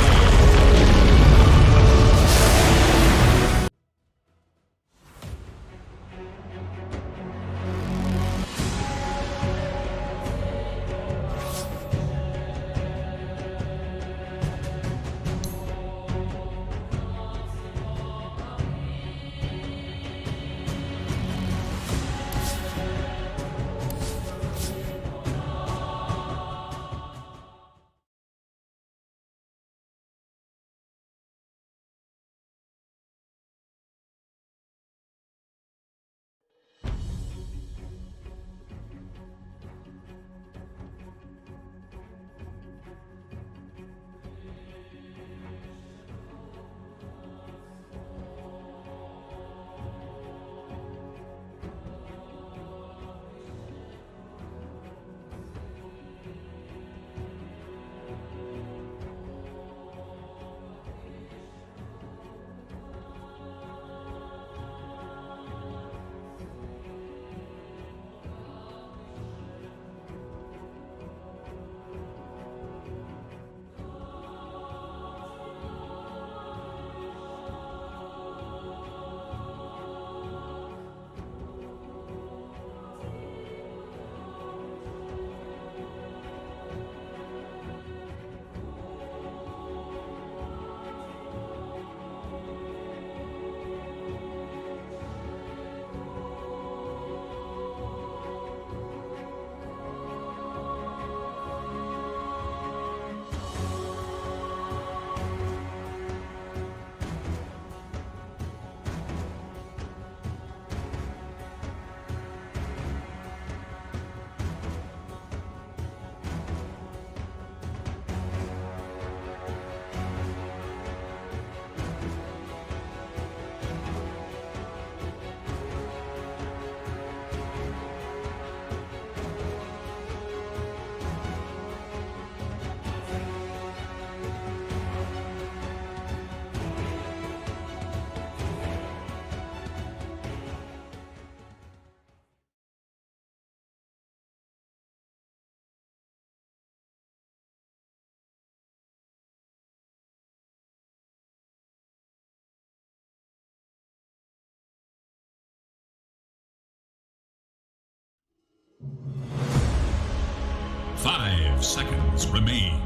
5 seconds remain.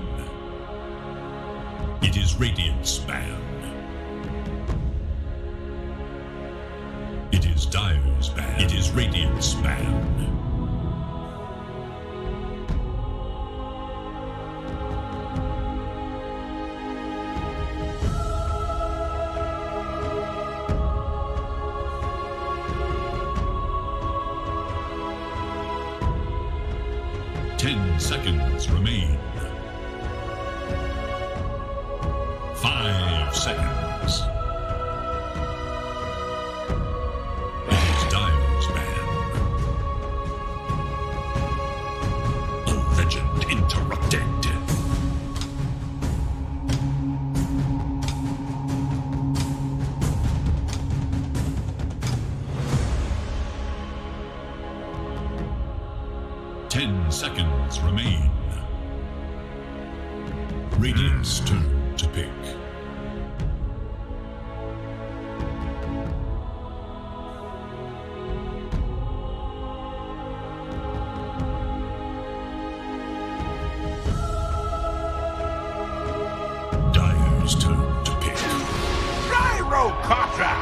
It is Radiant's ban. It is Dire's ban. It is Radiant's ban. Seconds remain. 5 seconds. It is Dire's ban. A legend interrupted. Seconds remain. Radiant's turn to pick. Dire's turn to pick. Gyrocopter!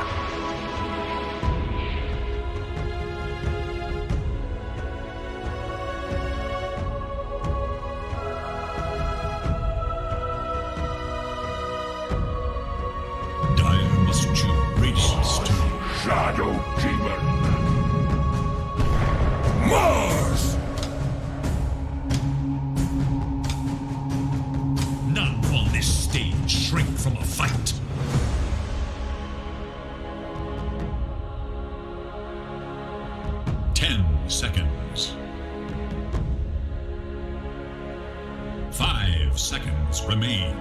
Shadow Demon! Mars! None on this stage shrink from a fight. Seconds. 5 seconds remain.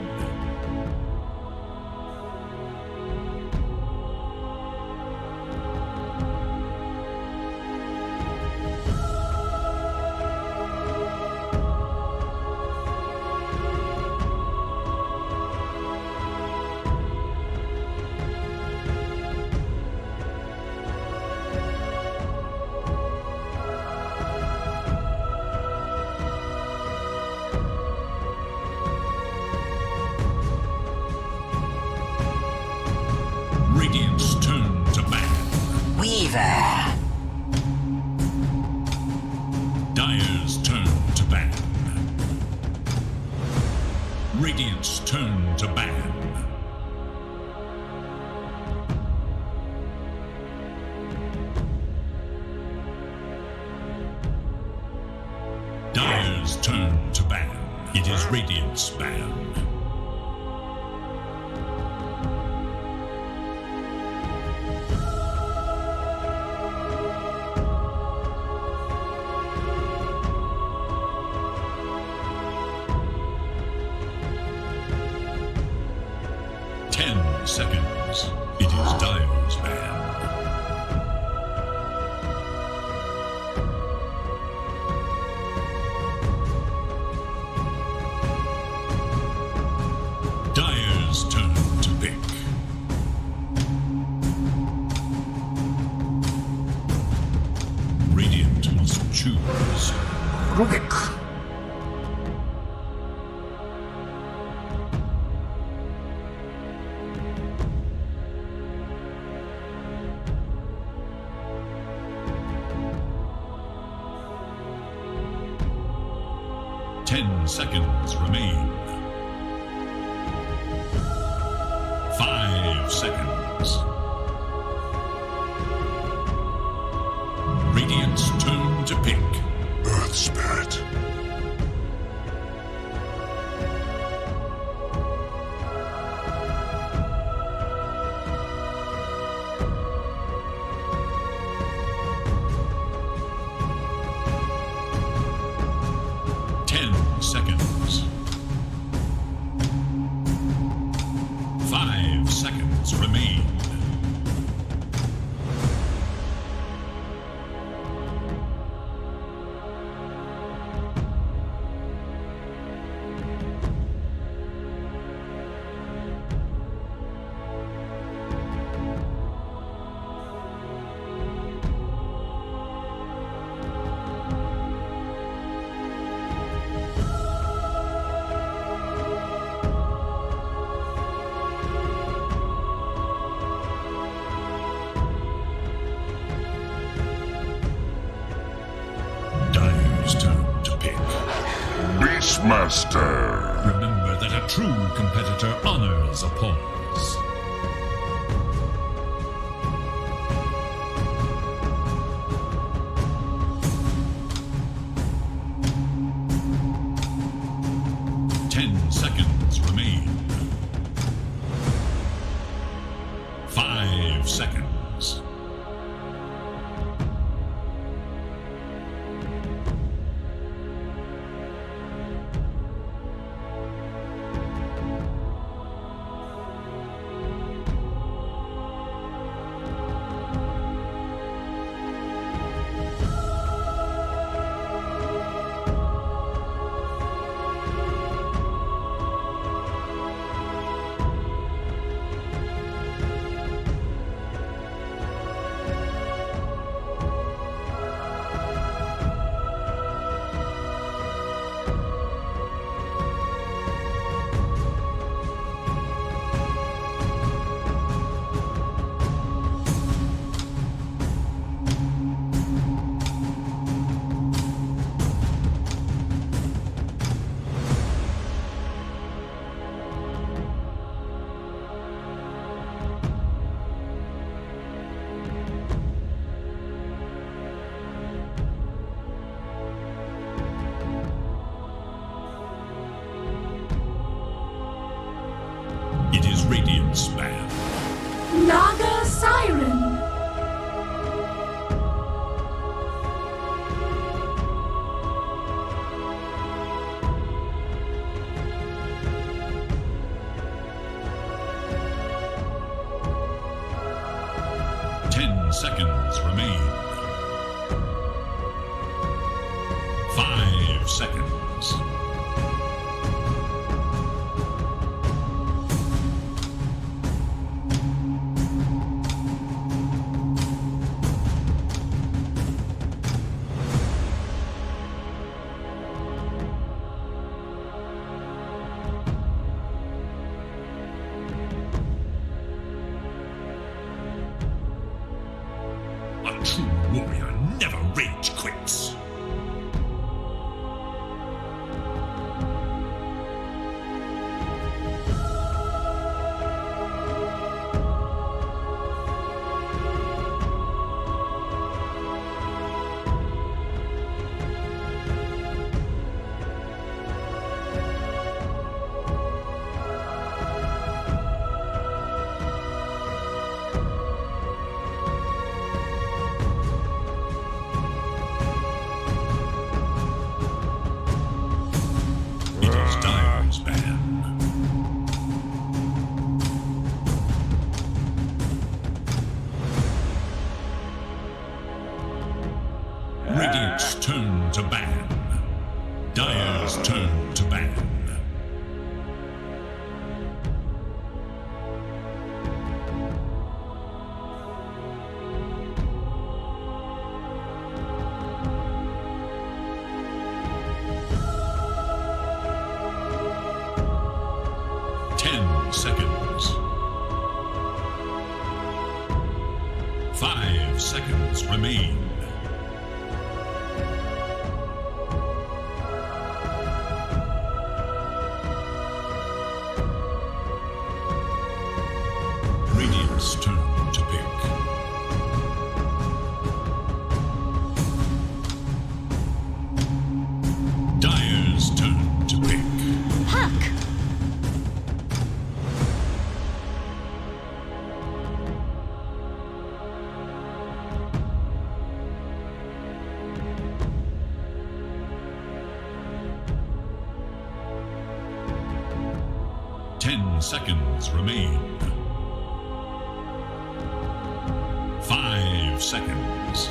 Radiant's turn to ban. Weaver. Dire's turn to ban. Radiant's turn to ban. Dire's turn to ban. It is Radiant's ban. Seconds. It is Dire's ban. Dire's turn to pick. Radiant must choose. Rubik! 10 seconds remain. 5 seconds. Radiant's turn to pick. Earth Spirit. Seconds. 5 seconds remain. Beastmaster. Remember that a true competitor honors a pause. Seconds remain. 5 seconds. It is Radiant's man. Naga Siren. Seconds remain. 5 seconds. A true warrior never rage quits. Radiant's turn to ban. Dire's turn to ban. Seconds. 5 seconds remain. Radiant's turn to pick. Dire's turn to pick. Huck. 10 seconds remain. 5 seconds.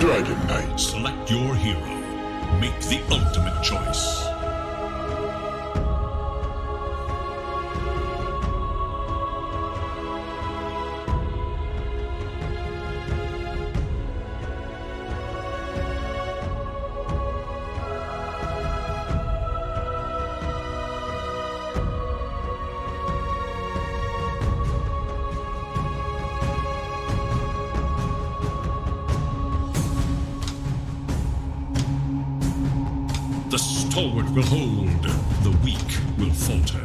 Dragon Knight. Select your hero. Make the ultimate choice. The stalwart will hold, the weak will falter.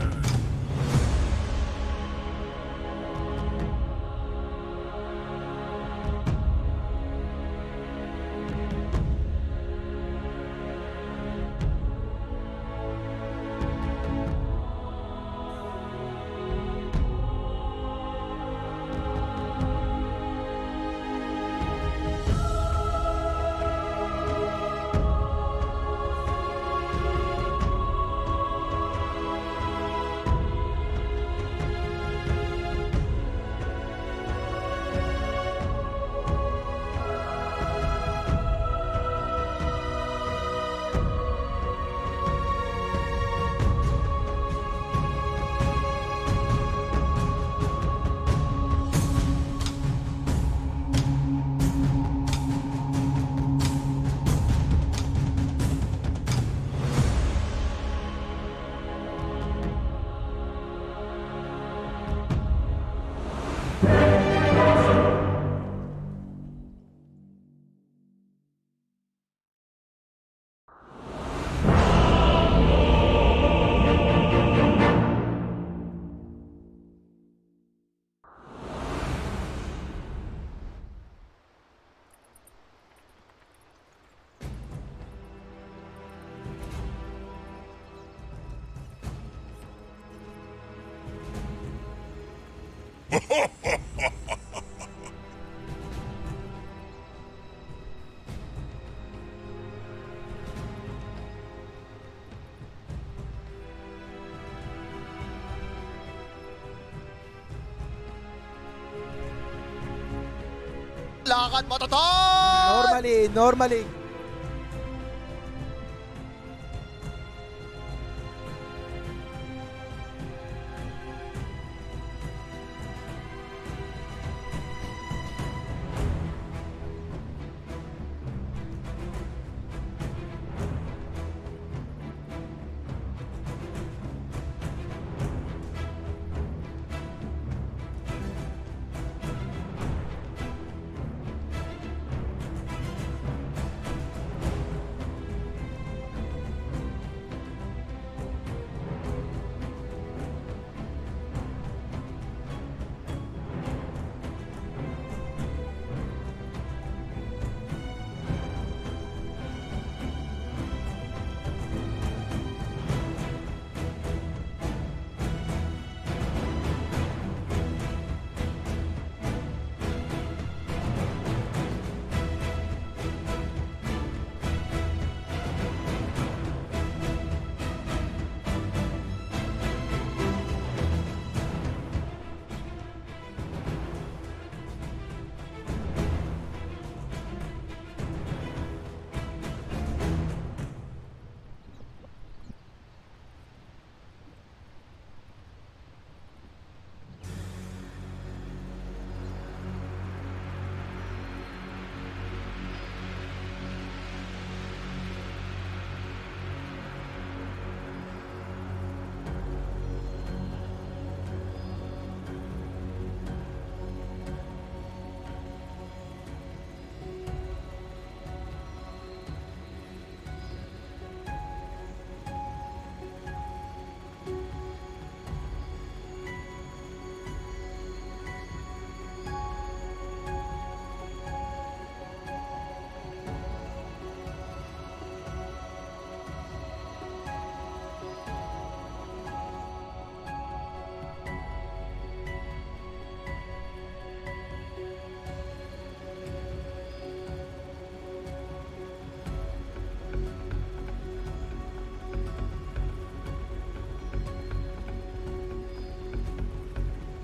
Lakad mo, Toton! Normally.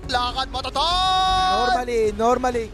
Lakad mo, Toton! Normally.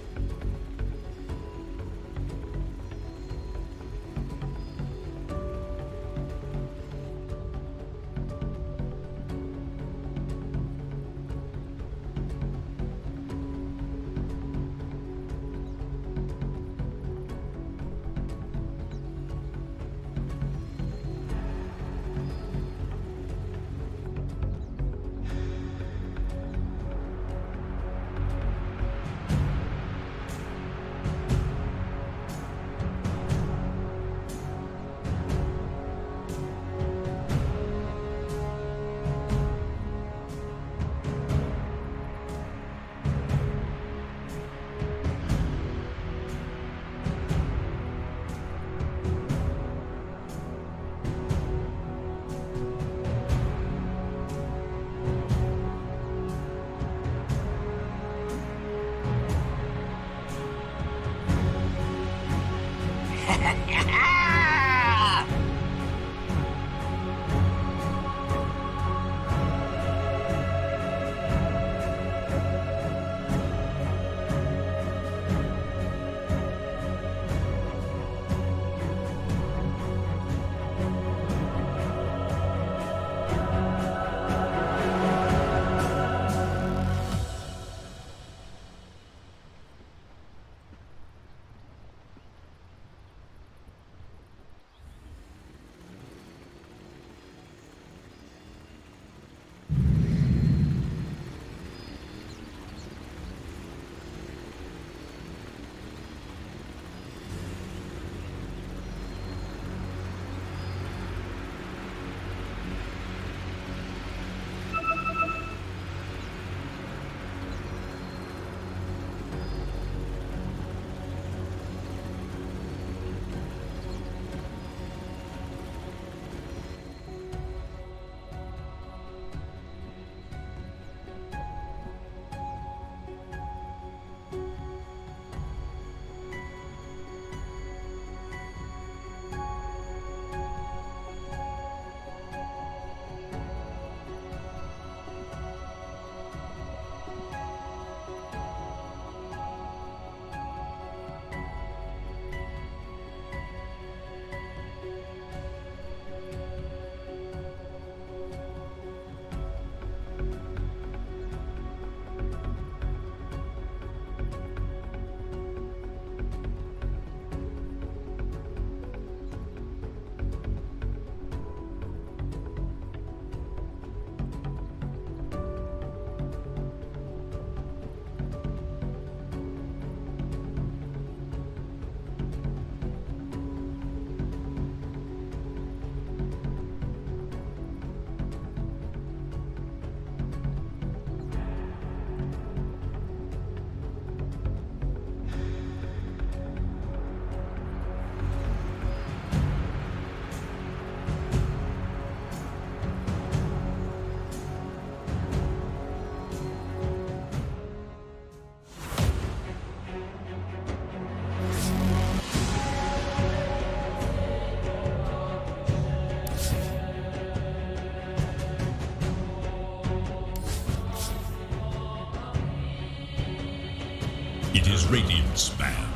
Radiant's ban.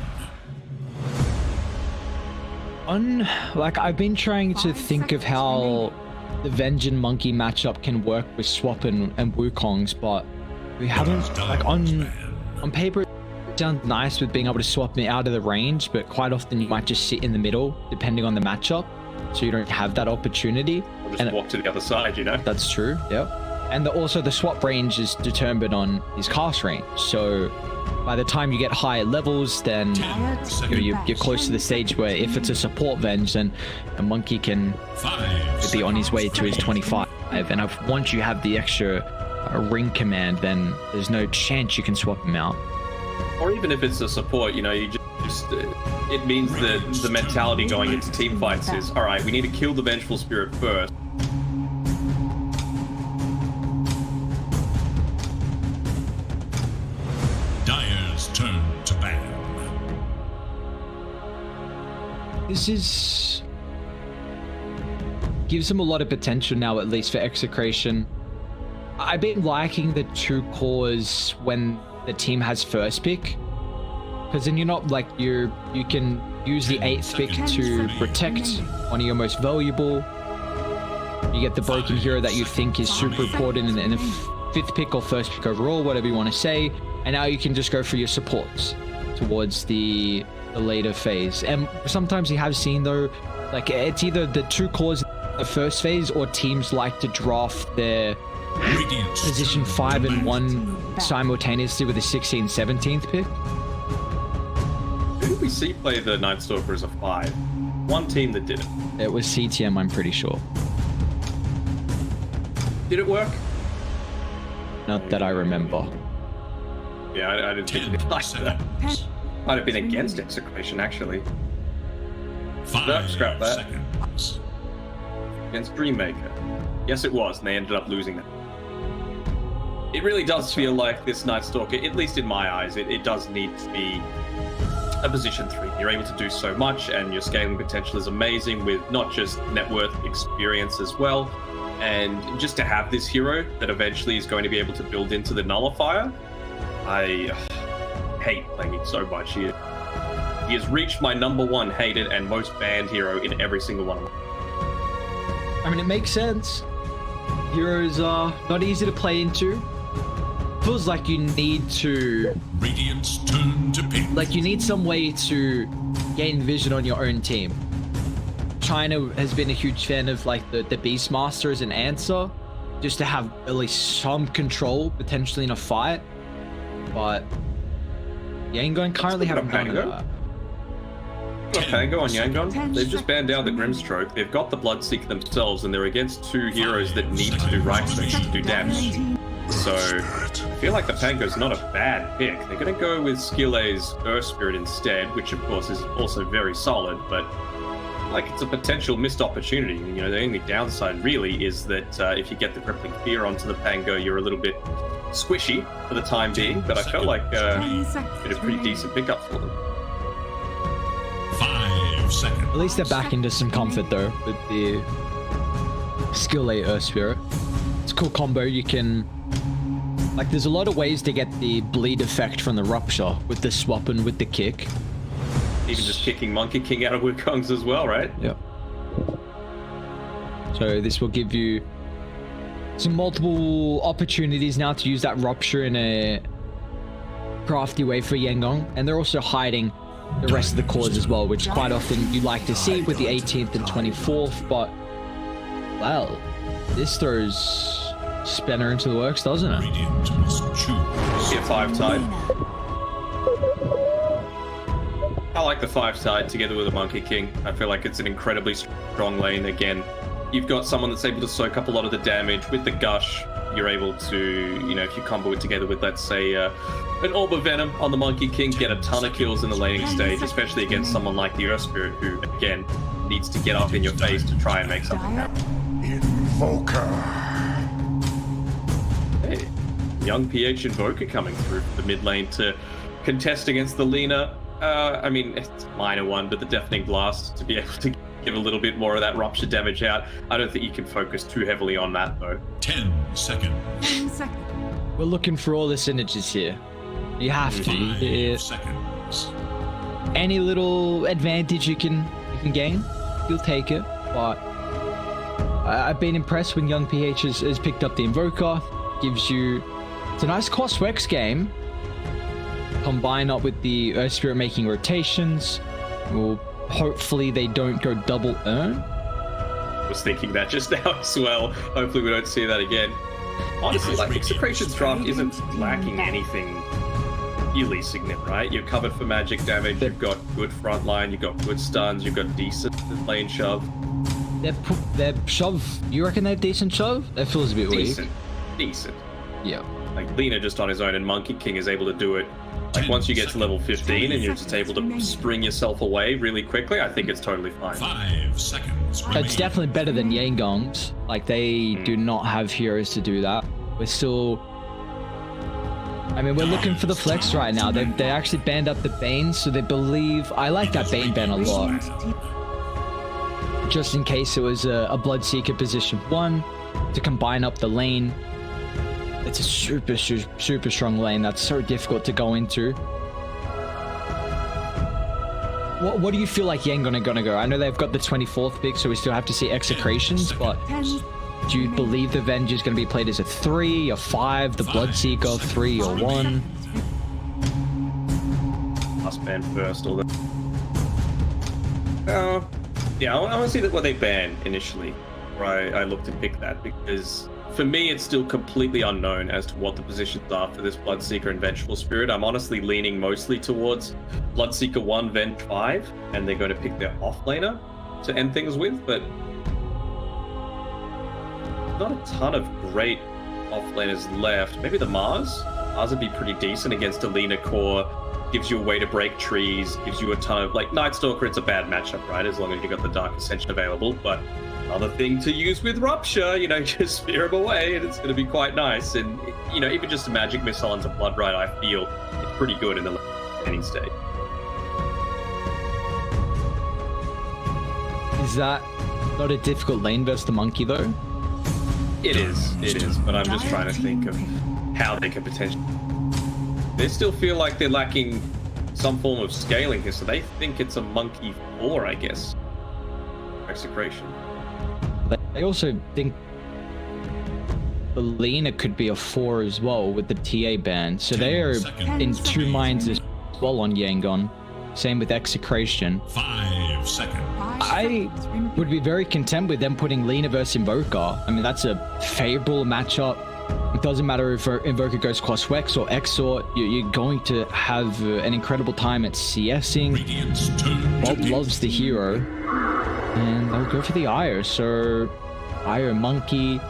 Like, I've been trying to think of how the Venge and Monkey matchup can work with Swap and Wukongs, but we haven't, like, on paper it sounds nice with being able to swap me out of the range, but quite often you might just sit in the middle depending on the matchup, so you don't have that opportunity. Or just walk to the other side, you know? That's true, yep. And also the swap range is determined on his cast range, so by the time you get higher levels, then you're close to the stage where if it's a support Venge, then a Monkey can be on his way to his 25. And once you have the extra ring command, then there's no chance you can swap him out. Or even if it's a support, you know, you just it means that the mentality going into team fights is, all right, we need to kill the Vengeful Spirit first. Turn to ban. This gives him a lot of potential now, at least for execration. I've been liking the 2 cores when the team has first pick, because then you're not like you can use the 8th pick to protect one of your most valuable. You get the broken hero that you think is super important in the 5th pick or first pick overall, whatever you want to say. And now you can just go for your supports towards the later phase. And sometimes you have seen, though, like, it's either the 2 cores in the first phase, or teams like to draft their position 5 and 1 simultaneously with a 16th, 17th pick. Who did we see play the Night Stalker as a 5? One team that did it. It was CTM, I'm pretty sure. Did it work? Not that I remember. Yeah, I didn't think it like that. Might have been against execration, actually. No, scrap that. Seconds. Against Dreammaker. Yes, it was, and they ended up losing that. It really does feel like this Night Stalker, at least in my eyes, it does need to be a position 3. You're able to do so much, and your scaling potential is amazing with not just net worth, experience as well. And just to have this hero that eventually is going to be able to build into the Nullifier, I hate playing it so much. He has reached my #1 hated and most banned hero in every single one of them. I mean, it makes sense. Heroes are not easy to play into. Feels like you need to... Radiant's turn to pick. Like, you need some way to gain vision on your own team. China has been a huge fan of, like, the Beastmaster as an answer, just to have at least some control, potentially, in a fight. But Yangon currently haven't done that. Got Pango on Yangon. They've just banned out the Grimstroke. They've got the Bloodseeker themselves, and they're against 2 heroes that need to do right clicks to do damage. So I feel like the Pango's not a bad pick. They're going to go with Skille's Earth Spirit instead, which of course is also very solid, but like, it's a potential missed opportunity. You know, the only downside really is that if you get the Crippling Fear onto the Pango, you're a little bit squishy for the time being, but I felt like it's been a pretty decent pickup for them. 5 seconds. At least they're back into some comfort, though, with the Skill 8 Earth Spirit. It's a cool combo. You can... Like, there's a lot of ways to get the bleed effect from the Rupture with the swap and with the kick. Even just kicking Monkey King out of Wukongs as well, right? Yep. So this will give you some multiple opportunities now to use that Rupture in a crafty way for Yangon. And they're also hiding the rest of the cores as well, which quite often you like to see with the 18th and 24th. But, well, this throws Spanner into the works, doesn't it? Radiant must choose. Get 5-tide. I like the 5-tide together with a Monkey King. I feel like it's an incredibly strong lane. Again, you've got someone that's able to soak up a lot of the damage. With the Gush, you're able to, you know, if you combo it together with, let's say, an Orb of Venom on the Monkey King, get a ton of kills in the laning stage, especially against someone like the Earth Spirit, who, again, needs to get up in your face to try and make something happen. Invoker. Hey, young PH Invoker coming through the mid lane to contest against the Lina. I mean, it's a minor one, but the Deafening Blast to be able to give a little bit more of that Rupture damage out. I don't think you can focus too heavily on that, though. 10 seconds. Ten seconds. We're looking for all the synergies here. You have to. 5 seconds. seconds. Any little advantage you can gain, you'll take it. But I've been impressed when young PH has picked up the Invoker. Gives you, it's a nice cost Wex game. Combine up with the Earth Spirit making rotations. Well, hopefully they don't go double earn. I was thinking that just now as well. Hopefully we don't see that again. Honestly, like Execration's draft isn't lacking anything really significant, right? You're covered for magic damage, you've got good frontline, you've got good stuns, you've got decent lane shove. Their shove, you reckon they have decent shove? That feels a bit weak. Decent. Yeah. Like Lina just on his own, and Monkey King is able to do it. Like once you get to level 15 and you're just able to spring yourself away really quickly, I think it's totally fine. 5 seconds remaining. It's definitely better than Yangong's. Like they do not have heroes to do that. We're still, I mean, we're looking for the flex right now. They actually banned up the Bane, so they believe, I like that Bane ban a lot. Just in case it was a Bloodseeker position 1 to combine up the lane. It's a super strong lane that's so difficult to go into. What do you feel like Yang gonna go? I know they've got the 24th pick, so we still have to see Execrations, but do you believe the Venge is going to be played as a 3, a 5, the Bloodseeker 3 or 1? Must ban first, or the... yeah, I want to see what they ban initially, where I look to pick that, because for me it's still completely unknown as to what the positions are for this Bloodseeker and Vengeful Spirit. I'm honestly leaning mostly towards Bloodseeker 1, Venge 5, and they're going to pick their offlaner to end things with, but not a ton of great offlaners left. Maybe the Mars would be pretty decent against a Lina core. Gives you a way to break trees, gives you a ton of, like, Night Stalker, it's a bad matchup, right? As long as you got the Dark Ascension available, but another thing to use with Rupture, you know, just spear him away and it's going to be quite nice. And, you know, even just a Magic Missile into Blood Rite, I feel it's pretty good in the laning state. Is that not a difficult lane versus the Monkey, though? It is, but I'm just trying to think of how they could potentially... They still feel like they're lacking some form of scaling here, so they think it's a Monkey 4, I guess. Execration. They also think the Lina could be a 4 as well with the TA ban, so they are in 2 minds as well on Yangon. Same with Execration. 5 seconds. I would be very content with them putting Lina versus Invoker. I mean, that's a favorable matchup. It doesn't matter if Invoker goes cross Wex or Exort, you're going to have an incredible time at CSing. Bob loves the hero. And they'll go for the Io. So, Io Monkey.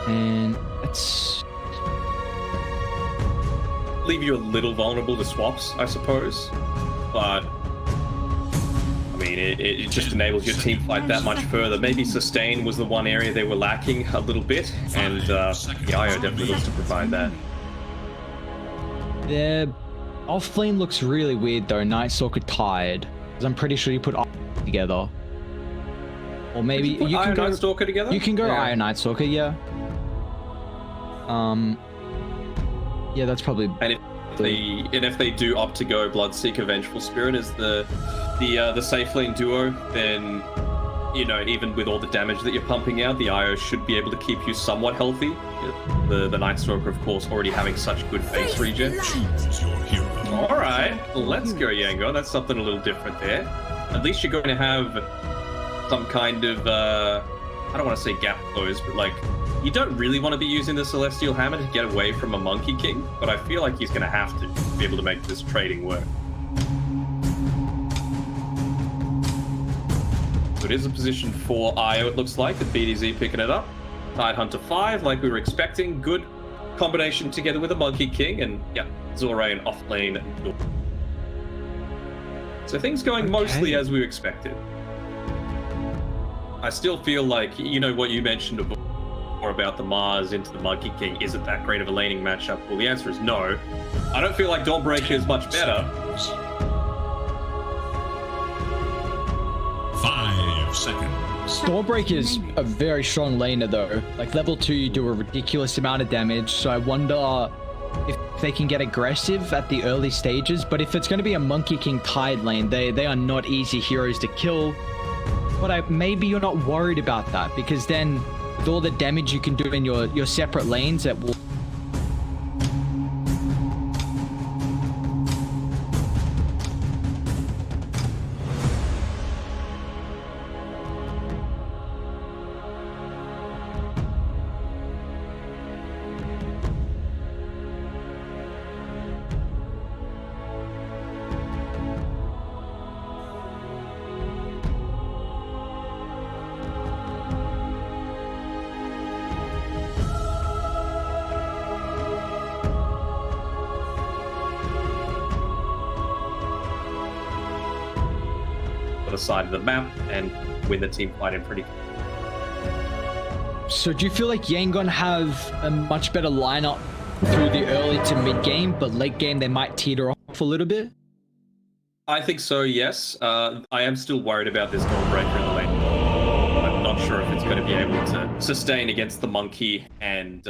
And it's... leave you a little vulnerable to swaps, I suppose. But... I mean, it just enables your team fight that much further. Maybe sustain was the one area they were lacking a little bit, and the IO definitely looks to provide that. Their offlane looks really weird though. Night Stalker tied, because I'm pretty sure you put together, or maybe you can go Night Stalker together. You can go Iron Night Stalker, yeah. Yeah, that's probably. And if they do opt to go Bloodseeker Vengeful Spirit as the safe lane duo, then, you know, even with all the damage that you're pumping out, the IO should be able to keep you somewhat healthy. The Night Stalker, of course, already having such good base regen. Alright, let's go Yangon. That's something a little different there. At least you're going to have some kind of, I don't want to say gap close, but like, you don't really want to be using the Celestial Hammer to get away from a Monkey King, but I feel like he's going to have to be able to make this trading work. So it is a position for IO, it looks like, with BDZ picking it up. Tidehunter 5, like we were expecting. Good combination together with a Monkey King, and yeah, Zorayan off lane. So things going mostly as we expected. I still feel like, you know what you mentioned before about the Mars into the Monkey King, isn't that great of a laning matchup? Well, the answer is no. I don't feel like Dawnbreaker is much better. 5 seconds. Dawnbreaker is a very strong laner though. Like level 2 you do a ridiculous amount of damage, so I wonder if they can get aggressive at the early stages, but if it's going to be a Monkey King Tide lane, they are not easy heroes to kill. But maybe you're not worried about that, because then with all the damage you can do in your separate lanes, that will the side of the map and win the team fight in pretty. So do you feel like Yangon have a much better lineup through the early to mid game, but late game they might teeter off a little bit? I think so, yes. I am still worried about this Dawnbreaker in the lane. I'm not sure if it's going to be able to sustain against the Monkey and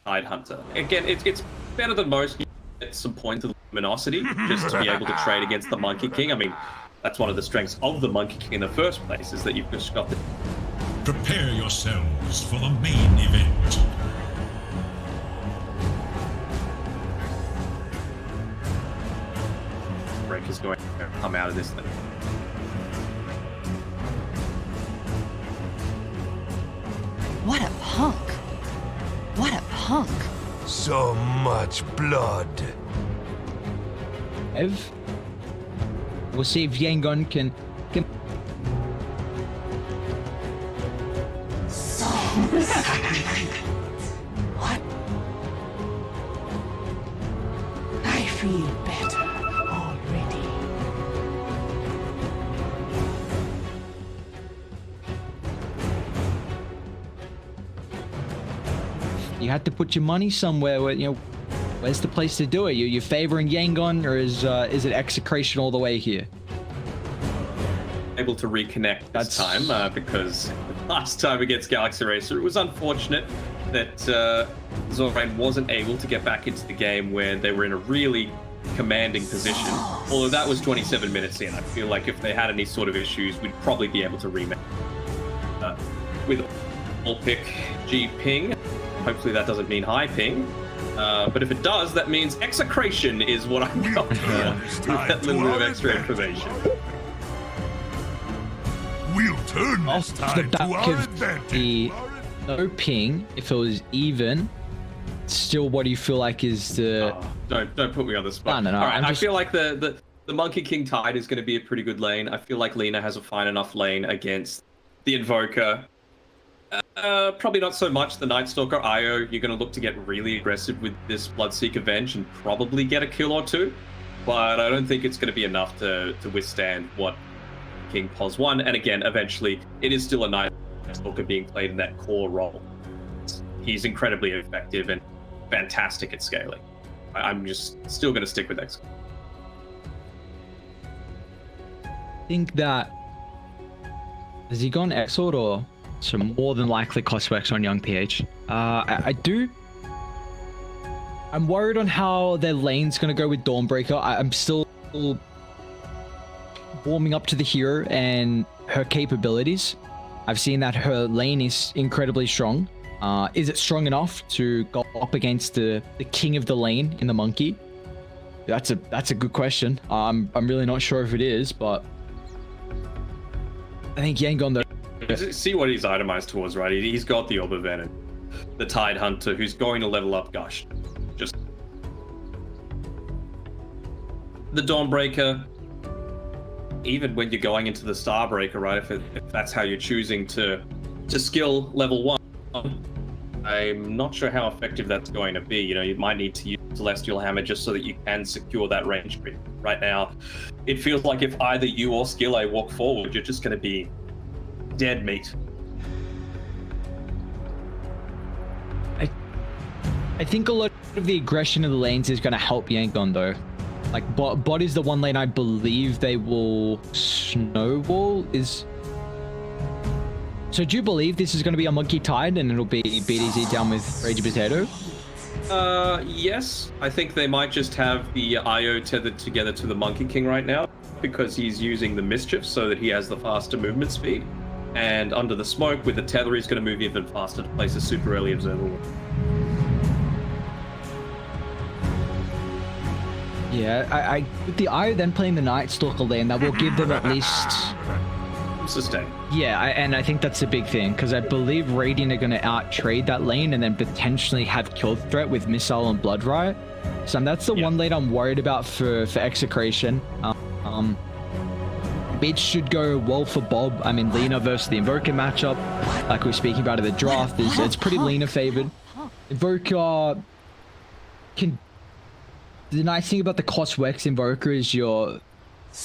Tide Hunter. Again, it's better than most. You get some points of luminosity just to be able to trade against the Monkey King. I mean, that's one of the strengths of the Monkey King in the first place, is that you've just got the... Prepare yourselves for the main event. Breaker's going to come out of this thing. What a punk. What a punk. So much blood. Ev? We'll see if Yangon can What? I feel better already. you have to put your money somewhere where, you know, where's the place to do it? You favoring Yangon, or is it execration all the way here? Able to reconnect this time because last time against Galaxy Racer, it was unfortunate that Zorain wasn't able to get back into the game where they were in a really commanding position. Although that was 27 minutes in, I feel like if they had any sort of issues, we'd probably be able to rematch with all pick G ping. Hopefully that doesn't mean high ping. But if it does, that means execration is what I'm going for with that little bit of extra information. We'll turn this Off the time to back our of advantage. the no ping, if it was even, still, what do you feel like is the... Don't put me on the spot. No, All right, I I feel like the Monkey King Tide is going to be a pretty good lane. I feel like Lina has a fine enough lane against the Invoker. Probably not so much the Night Stalker. Io, you're going to look to get really aggressive with this Bloodseeker Venge and probably get a kill or two. But I don't think it's going to be enough to withstand what King Pos 1. And again, eventually, it is still a Night Stalker being played in that core role. He's incredibly effective and fantastic at scaling. I'm just still going to stick with X. I think that... Has he gone Exort or... So more than likely Coswex on Young PH. I do... I'm worried on how their lane's going to go with Dawnbreaker. I'm still warming up to the hero and her capabilities. I've seen that her lane is incredibly strong. Is it strong enough to go up against the king of the lane in the Monkey? That's a good question. I'm really not sure if it is, but I think Yangon though. See what he's itemized towards, right? He's got the Orb of Venom, the Tide Hunter, who's going to level up Gush. Just the Dawnbreaker. Even when you're going into the Starbreaker, right? If that's how you're choosing to skill level 1, I'm not sure how effective that's going to be. You know, you might need to use Celestial Hammer just so that you can secure that range creep. Right now, it feels like if either you or Skill A walk forward, you're just going to be dead meat. I think a lot of the aggression of the lanes is going to help Yangon though. Like bot is the one lane I believe they will snowball. So do you believe this is going to be a Monkey Tide and it'll be BDZ down with Ragey Potato? Yes. I think they might just have the IO tethered together to the Monkey King right now because he's using the Mischief so that he has the faster movement speed. And under the smoke with the tether, he's going to move even faster to place a super early observer. Yeah, I with the IO then playing the Night Stalker lane, that will give them at least sustain. Yeah, and I think that's a big thing because I believe Radiant are going to out-trade that lane and then potentially have kill threat with Missile and Blood Riot. So that's the one lane I'm worried about for Execration. Mid should go well for Bob. I mean, Lina versus the Invoker matchup, like we were speaking about in the draft, it's pretty Lina favored. Invoker can... The nice thing about the cost Wex Invoker is you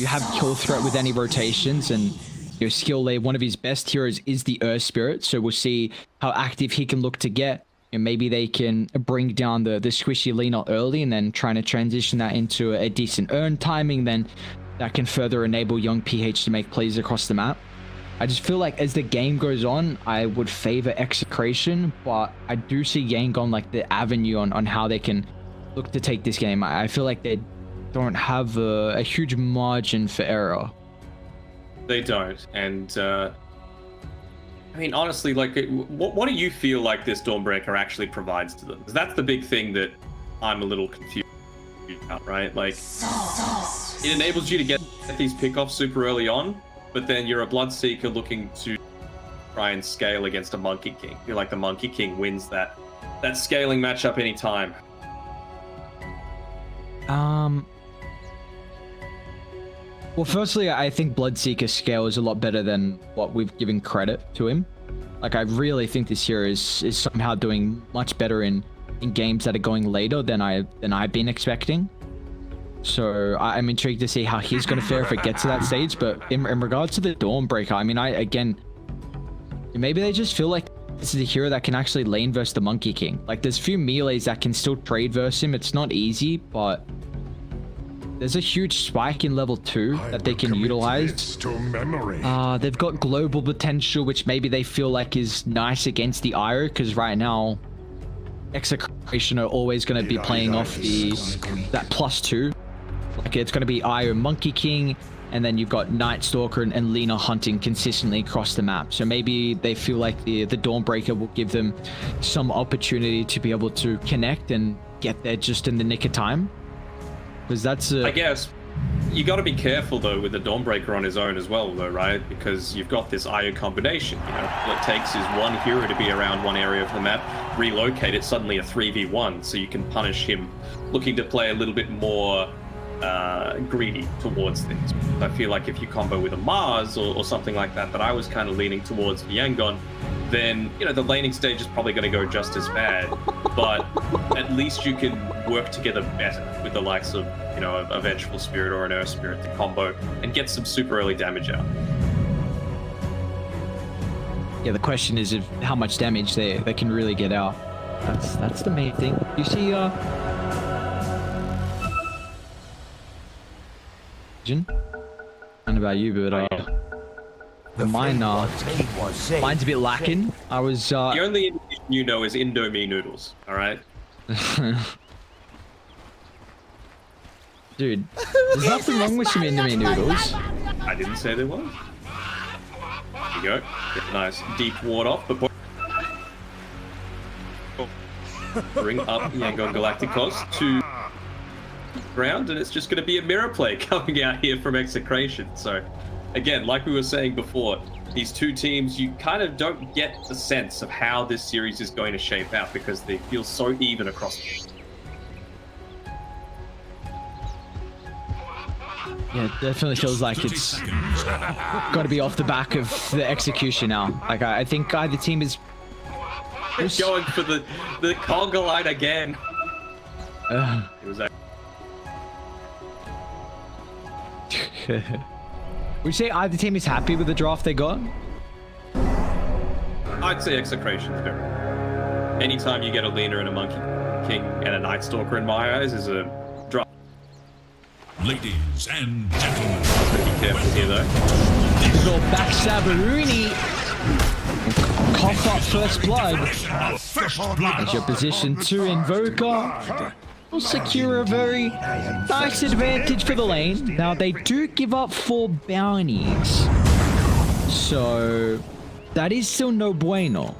have kill threat with any rotations, and your skill layer, one of his best heroes is the Earth Spirit, so we'll see how active he can look to get, and maybe they can bring down the squishy Lina early and then trying to transition that into a decent earn timing, then that can further enable young PH to make plays across the map. I just feel like as the game goes on, I would favor Execration, but I do see Yangon like the avenue on how they can look to take this game. I feel like they don't have a huge margin for error. They don't, and I mean, honestly, like, what do you feel like this Dawnbreaker actually provides to them? Because that's the big thing that I'm a little confused about, right? Like, it enables you to get these pickoffs super early on, but then you're a Bloodseeker looking to try and scale against a Monkey King. You're like the Monkey King wins that scaling matchup anytime. Well, firstly, I think Bloodseeker scale is a lot better than what we've given credit to him. Like, I really think this hero is somehow doing much better in games that are going later than I've been expecting. So I'm intrigued to see how he's going to fare if it gets to that stage. But in regards to the Dawnbreaker, I mean, again, maybe they just feel like this is a hero that can actually lane versus the Monkey King. Like, there's few melees that can still trade versus him. It's not easy, but there's a huge spike in level 2 that they can utilize. They've got global potential, which maybe they feel like is nice against the IO, because right now Execration are always going to be playing off that +2. Like, it's going to be IO Monkey King, and then you've got Night Stalker and Lina hunting consistently across the map. So maybe they feel like the Dawnbreaker will give them some opportunity to be able to connect and get there just in the nick of time. Because that's I guess you got to be careful though with the Dawnbreaker on his own as well, though, right? Because you've got this IO combination. You know, all it takes is one hero to be around one area of the map, relocate it, suddenly a 3v1, so you can punish him looking to play a little bit more greedy towards things. I feel like if you combo with a Mars or something like that, but I was kind of leaning towards Yangon, then, you know, the laning stage is probably going to go just as bad, but at least you can work together better with the likes of, you know, a Vengeful Spirit or an Earth Spirit to combo and get some super early damage out. Yeah, the question is how much damage they can really get out. That's the main thing. You see, I don't know about you, but mine's a bit lacking. I was the only you know is Indomie noodles, all right? Dude, there's nothing wrong with some Indomie noodles. I didn't say there was. There you go. Get a nice deep ward off, but bring up Yangon Galacticos to ground, and it's just going to be a mirror play coming out here from Execration. So again, like we were saying before, these two teams, you kind of don't get the sense of how this series is going to shape out because they feel so even across the board. Yeah, it definitely feels like it's got to be off the back of the execution now. Like, I think either team is going for the conga line again. It was Would you say either team is happy with the draft they got? I'd say Execration's better. Anytime you get a Lina and a Monkey King and a Night Stalker in my eyes is a draft. Ladies and gentlemen, Be careful here though. Little backstabberoonie. cough up first blood. First blood. As your position 2 Invoker will secure a very nice advantage for the lane. Now, they do give up 4 bounties. So, that is still no bueno.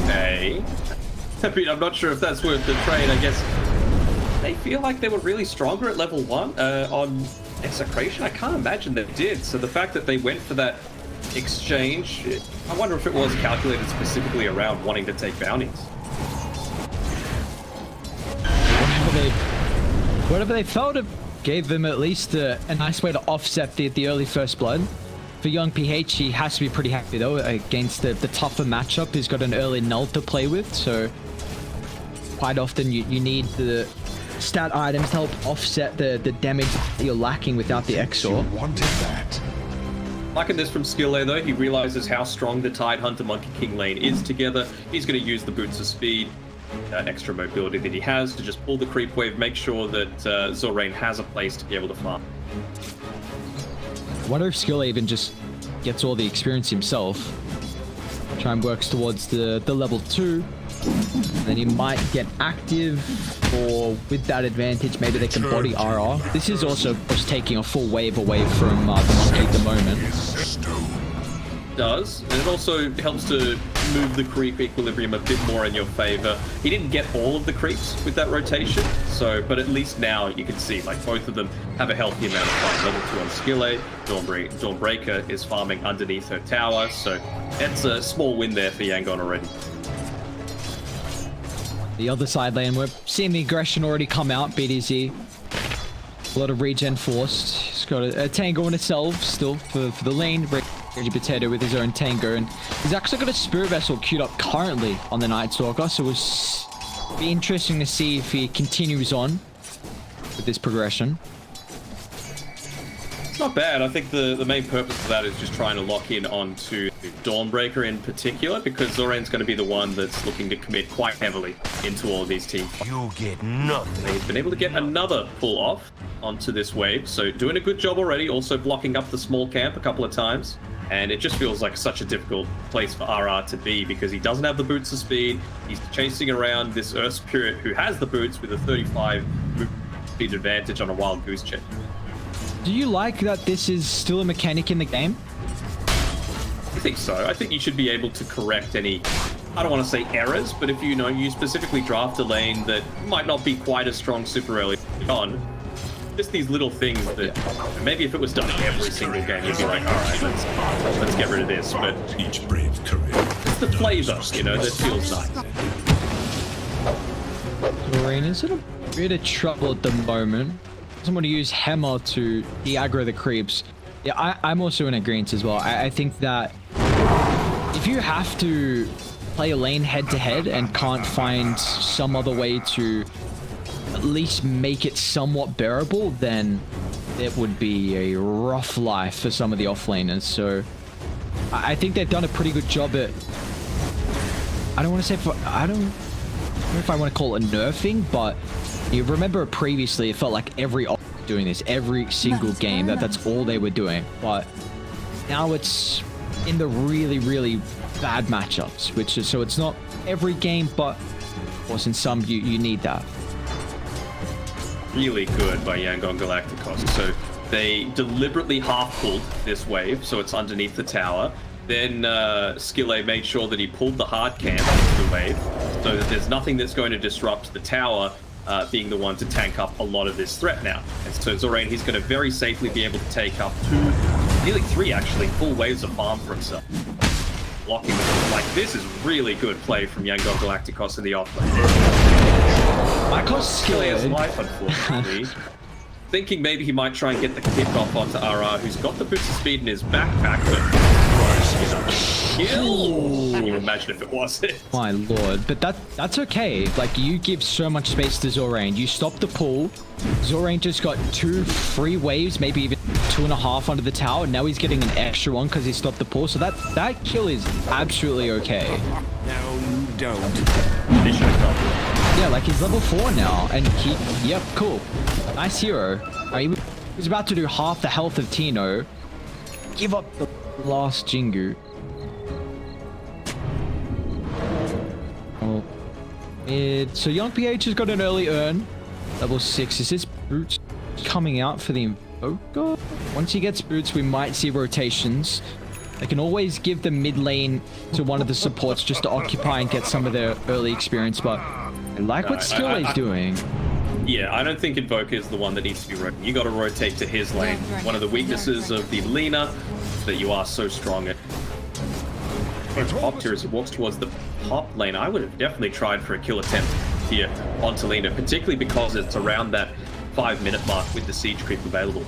Okay. I mean, I'm not sure if that's worth the trade. I guess they feel like they were really stronger at level 1 on Execration. I can't imagine they did. So the fact that they went for that exchange, I wonder if it was calculated specifically around wanting to take bounties. Whatever they felt it gave them at least a nice way to offset the early first blood. For young PH, he has to be pretty happy though against the tougher matchup. He's got an early null to play with, so quite often you need the stat items to help offset the damage that you're lacking without the XOR. Wanted that. Liking this from Skillay though, he realizes how strong the Tidehunter Monkey King lane is together. He's going to use the Boots of Speed, that extra mobility that he has, to just pull the creep wave, make sure that Zorain has a place to be able to farm. I wonder if Skillay even just gets all the experience himself. Try and works towards the level 2. Then he might get active, or with that advantage, maybe they can body RR. This is also just taking a full wave away from the monkey at the moment. Does, and it also helps to move the creep equilibrium a bit more in your favor. He didn't get all of the creeps with that rotation, so, but at least now you can see, like, both of them have a healthy amount of farm. Level 2 on Skillay, Dawnbreaker is farming underneath her tower, so that's a small win there for Yangon already. The other side lane, we're seeing the aggression already come out. BDZ, a lot of regen forced. He's got a tango in itself still for the lane. Potato with his own tango, and he's actually got a Spirit Vessel queued up currently on the Night Stalker, so it'll be interesting to see if he continues on with this progression. It's not bad. I think the main purpose of that is just trying to lock in onto Dawnbreaker in particular, because Zorain's going to be the one that's looking to commit quite heavily into all of these teams. You get nothing. He's been able to get another pull off onto this wave, so doing a good job already, also blocking up the small camp a couple of times. And it just feels like such a difficult place for RR to be, because he doesn't have the Boots of Speed. He's chasing around this Earth Spirit who has the boots with a 35 speed advantage on a Wild Goose Chase. Do you like that this is still a mechanic in the game? I think so. I think you should be able to correct any, I don't want to say errors, but if you specifically draft a lane that might not be quite as strong super early on, just these little things that maybe if it was done every single game, you'd be like, all right, let's get rid of this. But Each brave career. it's the flavor, that feels nice. Zorain is in a bit of trouble at the moment. Doesn't want to use Hammer to de-aggro the creeps. Yeah, I'm also in agreement as well. I think that if you have to play a lane head-to-head and can't find some other way to at least make it somewhat bearable, then it would be a rough life for some of the offlaners. So I think they've done a pretty good job at, I don't know if I want to call it nerfing, but you remember previously it felt like every off doing this every single game, that's all they were doing. But now it's in the really, really bad matchups, which is, so it's not every game, but of course in some you need that. Really good by Yangon Galacticos. So they deliberately half-pulled this wave, so it's underneath the tower. Then Skillay made sure that he pulled the hard camp into the wave, so that there's nothing that's going to disrupt the tower being the one to tank up a lot of this threat now. And so Zorain, he's going to very safely be able to take up 2, nearly 3 actually, full waves of farm for himself. Blocking them. Like, this is really good play from Yangon Galacticos in the offlane. I cost Skillay's life, unfortunately. Thinking maybe he might try and get the kickoff onto RR, who's got the Boots of Speed in his backpack, but kill! Can you imagine if it was it? My lord, but that's okay. Like, you give so much space to Zorain. You stop the pull. Zorain just got 2 free waves, maybe even 2.5 under the tower. Now he's getting an extra one because he stopped the pull. So that kill is absolutely okay. No, you don't. Yeah, like he's level 4 now, and yep, cool. Nice hero. He was about to do half the health of Tino. give up the last Jingu. Oh. So Young PH has got an early earn. Level 6. Is this Boots coming out for the Invoker? Once he gets Boots, we might see rotations. They can always give the mid lane to one of the supports just to occupy and get some of their early experience, but I like what Skille's doing. Yeah, I don't think Invoker is the one that needs to be rotating. You got to rotate to his lane. One of the weaknesses of the Lina that you are so strong at. Top tier as he walks towards the top lane. I would have definitely tried for a kill attempt here onto Lina, particularly because it's around that 5-minute mark with the siege creep available.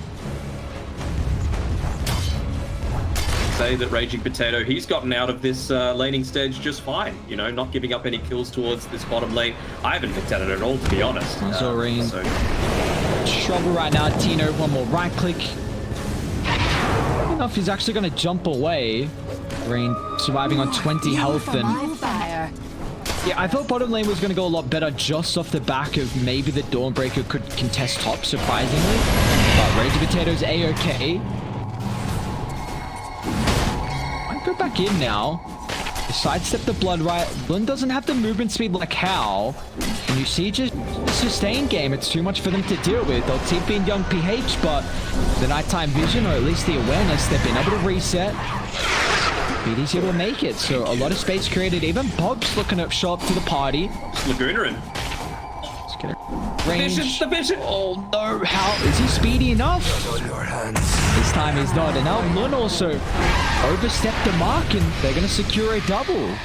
Say that Raging Potato, he's gotten out of this laning stage just fine, you know, not giving up any kills towards this bottom lane. I haven't looked at it at all, to be honest. Trouble right now. Tino, one more right click. I don't know if he's actually going to jump away. Rain surviving on 20 health, and yeah, I thought bottom lane was going to go a lot better just off the back of maybe the Dawnbreaker could contest top, surprisingly. But Raging Potato's A-okay. Might go back in now. Sidestep the Blood right. Blund doesn't have the movement speed like Hal. And you see just the sustain game, it's too much for them to deal with. They'll TP in Young PH, but the nighttime vision, or at least the awareness, they've been able to reset. BDC will make it, so a lot of space created. Even Bob's looking to show up to the party. Laguna in. Let's get it. Range. The vision. Oh no, how is he speedy enough? This time he's not, and now Lun also overstepped the mark, and they're going to secure a double.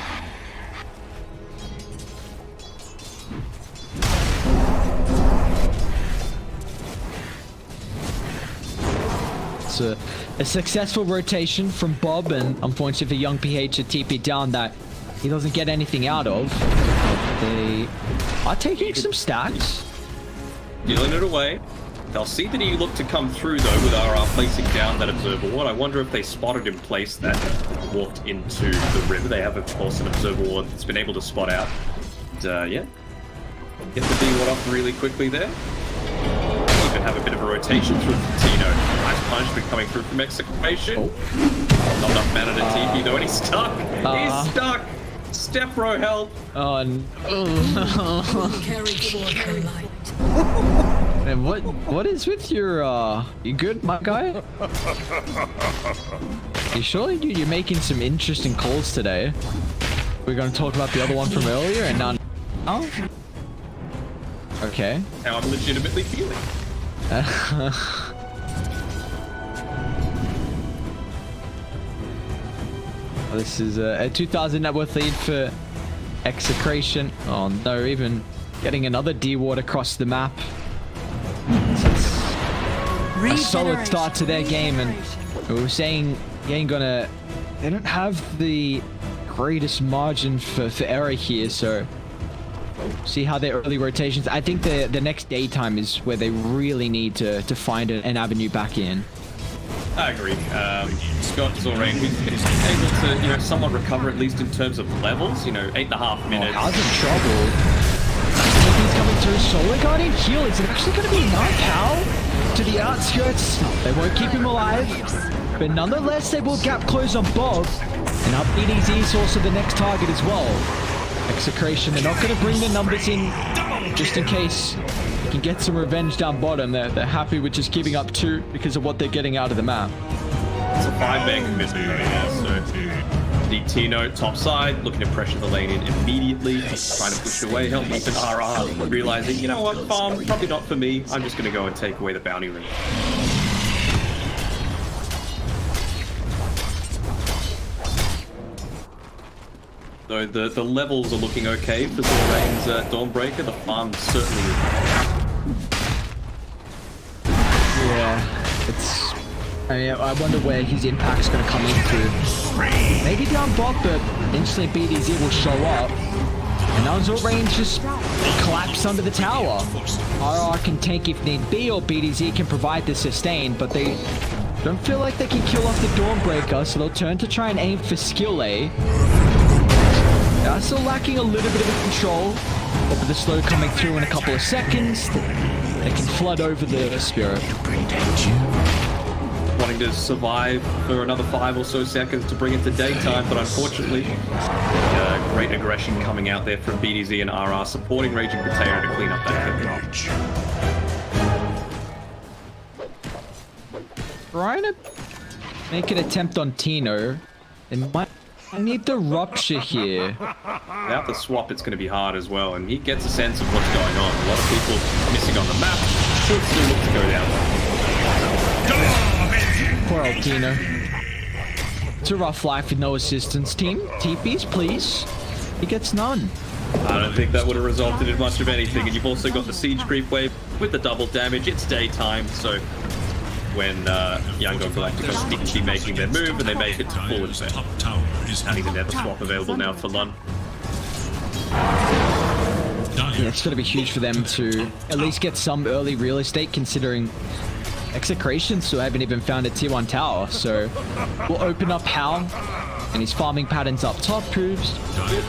It's a successful rotation from Bob, and unfortunately for Young PH, a TP down that he doesn't get anything out of. They are taking some stacks. Dealing it away. They'll see that he looked to come through, though, with RR placing down that Observer Ward. I wonder if they spotted him place that walked into the river. They have, of course, an Observer Ward that's been able to spot out. And, yeah. Get the D Ward up really quickly there. Even have a bit of a rotation through Tino. Nice punishment coming through from Execration. Not enough mana to TP, though, and he's stuck. He's stuck. Step bro, help. Oh, no. Man, what is with your, you good, my guy? You sure you're making some interesting calls today? We're going to talk about the other one from earlier and none. Oh? Okay. How I'm legitimately feeling. This is a 2,000 net worth lead for Execration. Oh no, even getting another D-Ward across the map. A solid start to their game, and we were saying they don't have the greatest margin for error here, so see how their early rotations. I think the next daytime is where they really need to find an avenue back in. I agree. Scott Zorain, he's able to, you know, somewhat recover at least in terms of levels. You know, 8.5 minutes. Oh, how's in trouble? He's coming through. Solar Guardian heal. Is it actually going to be Night Cow to the outskirts? They won't keep him alive, but nonetheless, they will gap close on Bob. And up BDZ is also the next target as well. Execration, they're not going to bring the numbers in just in case they can get some revenge down bottom. They're happy with just giving up 2 because of what they're getting out of the map. It's a 5-man commitment right now, so the Tino top side looking to pressure the lane in immediately, trying to push it away, help even RR, realizing, you know what, farm, probably not for me, I'm just going to go and take away the bounty ring. So the levels are looking okay for Zorain's Dawnbreaker. The farm certainly is. Yeah, it's. I mean, I wonder where his impact's going to come in through. Maybe down bot, but instantly BDZ will show up. And now Zorain's just collapsed under the tower. RR can tank if need be, or BDZ can provide the sustain, but they don't feel like they can kill off the Dawnbreaker, so they'll turn to try and aim for skill A. They are still lacking a little bit of control, but with the slow coming through in a couple of seconds, they can flood over the Spirit. What wanting to survive for another 5 or so seconds to bring it to daytime, but unfortunately, great aggression coming out there from BDZ and RR supporting Raging Potato to clean up that kill. Trying to make an attempt on Tino. They might need the rupture here. Without the swap, it's going to be hard as well, and he gets a sense of what's going on. A lot of people missing on the map. Should still look to go down. Poor old Tino. It's a rough life with no assistance. Team, TPs, please. He gets none. I don't think that would have resulted in much of anything, and you've also got the siege creep wave with the double damage. It's daytime, so when Yango Galactica stingy making their move and they make it to full effect. Having the nether swap available now for Lun. Yeah, it's going to be huge for them to at least get some early real estate, considering Execration still haven't even found a tier 1 tower. So we'll open up Hal and his farming patterns up top proves.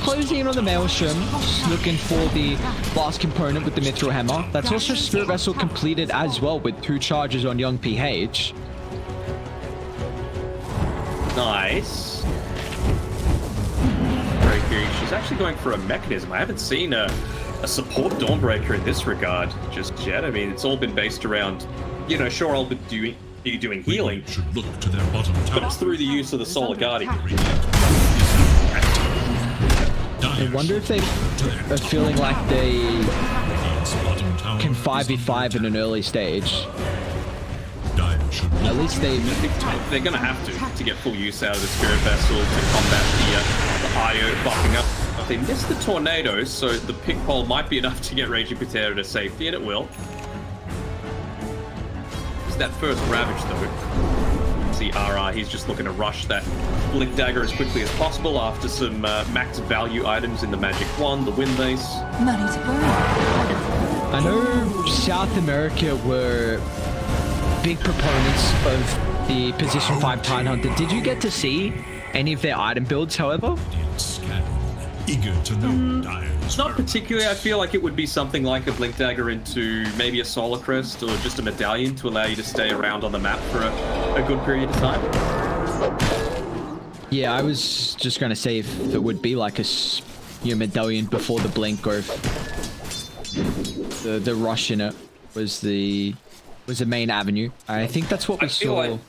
Closing in on the Maelstrom, just looking for the last component with the Mithril Hammer. That's also Spirit Vessel completed as well with 2 charges on Young PH. Nice. She's actually going for a mechanism. I haven't seen a support Dawnbreaker in this regard just yet. I mean, it's all been based around, you know, sure, I'll be doing healing, should look to their bottom tower. but it's through the use of the Solar Guardian. I wonder if they are feeling like they can 5v5 in an early stage. At least they're going to have to get full use out of the Spirit Vessel to combat the IO buffing up. They missed the tornado, so the pick pole might be enough to get Raging Potato to safety, and it will. It's that first Ravage, though. See RR, he's just looking to rush that Blink Dagger as quickly as possible after some max value items in the Magic Wand, the Wind Mace. Money to burn. I know South America were big proponents of the Position 5 Tidehunter. Did you get to see any of their item builds, however? Eager to know Dire's Not particularly. I feel like it would be something like a Blink Dagger into maybe a Solar Crest or just a Medallion to allow you to stay around on the map for a good period of time. Yeah, I was just going to say if it would be like a Medallion before the Blink, or if the rush in it was the main avenue. I think that's what we saw. Like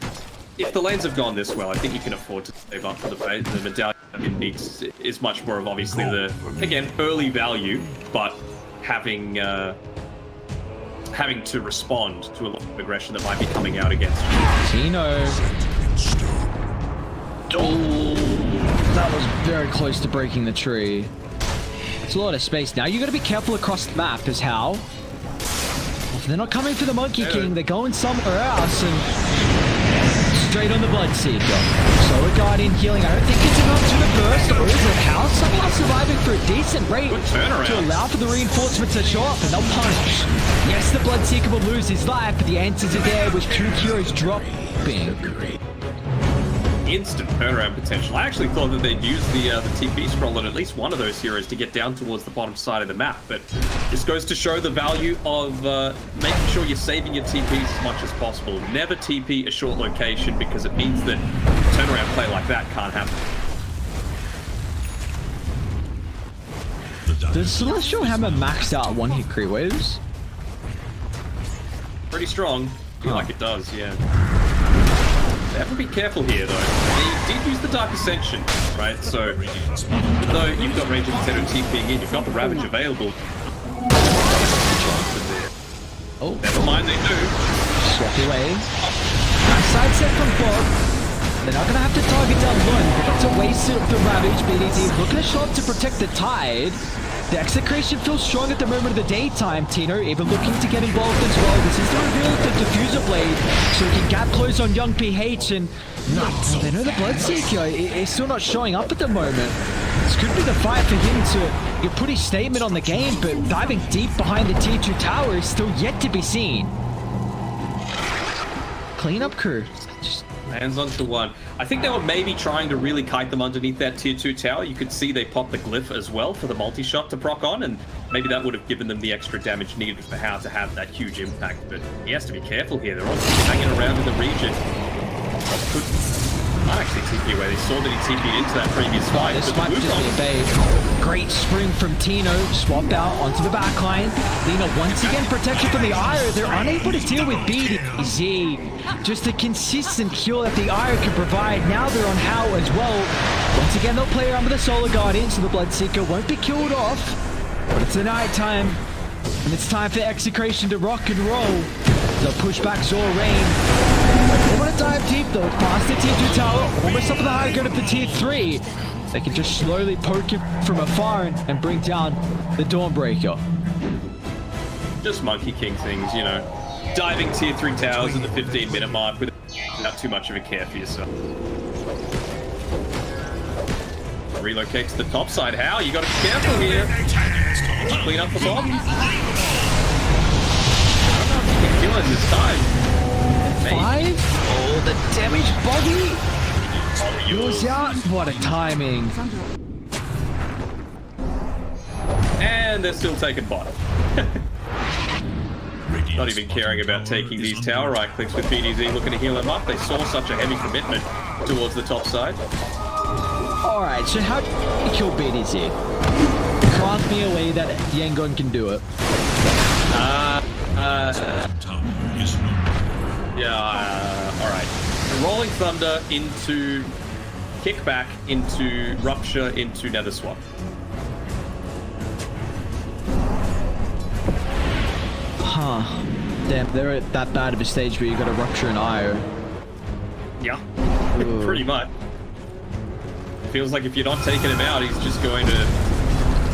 if the lanes have gone this well, I think you can afford to save up for the base. The Medallion needs is much more of obviously the, again, early value, but having to respond to a lot of aggression that might be coming out against you. Tino. Oh, that was very close to breaking the tree. It's a lot of space. Now you got to be careful across the map as how. If they're not coming for the Monkey King, they're going somewhere else and straight on the Bloodseeker. Solar Guardian healing. I don't think it's enough to reverse. Or is it how? Somehow surviving for a decent rate to allow for the reinforcements to show up, and they'll punish. Yes, the Bloodseeker will lose his life, but the answers are there with 2 heroes dropping. Instant turnaround potential. I actually thought that they'd use the TP scroll on at least one of those heroes to get down towards the bottom side of the map, but this goes to show the value of making sure you're saving your TPs as much as possible. Never TP a short location, because it means that turnaround play like that can't happen. Does Celestial Hammer max out 1-hit crit waves? Pretty strong. I feel like it does, yeah. They have to be careful here, though. They did use the Dark Ascension, right? So, though you've got Raging Potato TPing in, you've got the Ravage available. Oh, never mind, they do. Swap away. Nice side set from Bob. They're not gonna have to target down one, but that's a waste of the Ravage. BDZ looking to shot to protect the Tide. The Execration feels strong at the moment of the daytime. Tino even looking to get involved as well. This is the reveal of the Diffuser Blade, so he can gap close on Young PH, and they know the Bloodseeker is still not showing up at the moment. This could be the fight for him to put his statement on the game, but diving deep behind the Tier 2 tower is still yet to be seen. Cleanup crew. Just hands onto one. I think they were maybe trying to really kite them underneath that Tier 2 tower. You could see they popped the glyph as well for the multi-shot to proc on, and maybe that would have given them the extra damage needed for how to have that huge impact. But he has to be careful here. They're also hanging around in the region. Might actually TP away. They saw that he TP'd into that previous fight. This but might the just be a Wukong- bait. Great spring from Tino. Swapped out onto the backline. Lina once again protected from the Ire. They're unable to deal with BTZ. Just a consistent kill that the Ire can provide. Now they're on How as well. Once again, they'll play around with the Solar Guardian, so the Bloodseeker won't be killed off. But it's the night time, and it's time for Execration to rock and roll. They'll push back Zorain. They want to dive deep though, past the tier 2 tower, almost up to the high ground of the tier 3. They can just slowly poke him from afar and bring down the Dawnbreaker. Just Monkey King things, you know. Diving tier 3 towers at the 15-minute mark without too much of a care for yourself. Relocate to the top side. How? You got to be careful here. Clean up the bomb. I don't know if you can kill it this time. Maybe. 5? Oh, the damage body! Yours out. What a timing. And they're still taking bottom. Not even caring about taking these tower right clicks with BDZ looking to heal them up. They saw such a heavy commitment towards the top side. Alright, so how do you kill BDZ? Grant me a way that Yangon can do it. Yeah, alright. Rolling Thunder into Kickback, into Rupture, into Nether Swap. Huh. Damn, they're at that bad of a stage where you gotta Rupture an Io. Yeah, pretty much. Feels like if you're not taking him out, he's just going to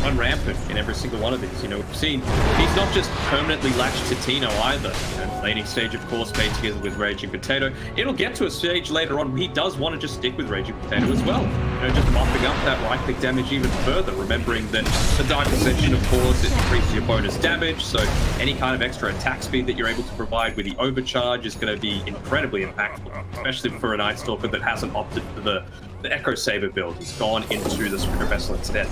run rampant in every single one of these. You know, we've seen he's not just permanently latched to Tino either. You know, laning stage, of course, played together with Raging Potato. It'll get to a stage later on where he does want to just stick with Raging Potato as well. You know, just mopping up that right click damage even further. Remembering that the Dark Ascension, of course, it increases your bonus damage. So any kind of extra attack speed that you're able to provide with the overcharge is going to be incredibly impactful, especially for a Night Stalker that hasn't opted for the Echo Saber build. He's gone into the Spirit Vessel instead.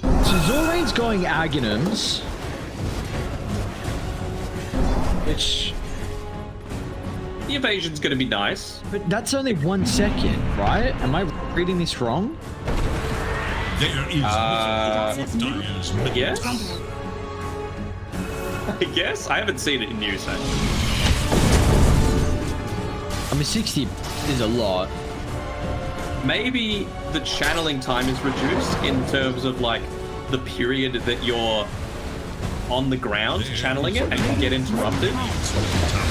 So Zorain's going Aghanims, which... The evasion's going to be nice. But that's only 1 second, right? Am I reading this wrong? There is Yes? I guess? I haven't seen it in use, actually. I mean, 60 is a lot. Maybe the channeling time is reduced in terms of, like, the period that you're on the ground channeling it and can get interrupted,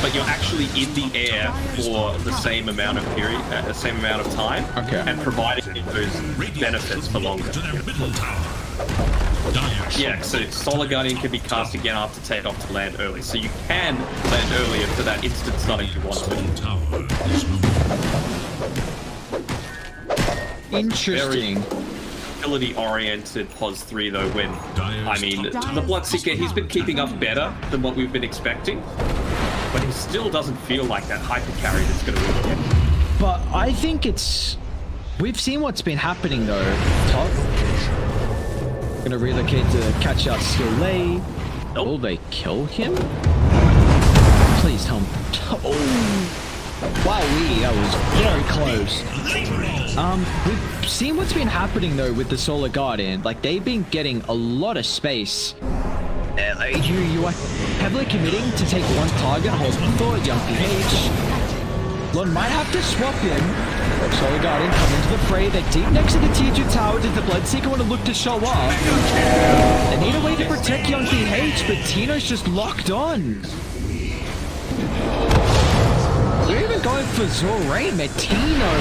but you're actually in the air for the same amount of period, the same amount of time, and providing those benefits for longer. Yeah, so Solar Guardian can be cast again after takeoff to land early, so you can land earlier for that instant stun if you want to. Interesting. Ability-oriented pos 3 though, when, I mean, the Bloodseeker, he's been keeping up better than what we've been expecting, but he still doesn't feel like that hyper carry that's going to win again. But I think it's... We've seen what's been happening though. Top. Gonna relocate to catch out Skillay. Nope. Will they kill him? Please help. Oh. Wowee, that was very close. We've seen what's been happening though with the Solar Guardian. Like, they've been getting a lot of space. You are heavily committing to take one target, hold thought, young PH. Lon might have to swap him. Solar Guardian come into the fray. They're deep next to the tier 2 tower. Does the Bloodseeker want to look to show up? They need a way to protect young PH, but Tino's just locked on. They're even going for Zorain, Tino.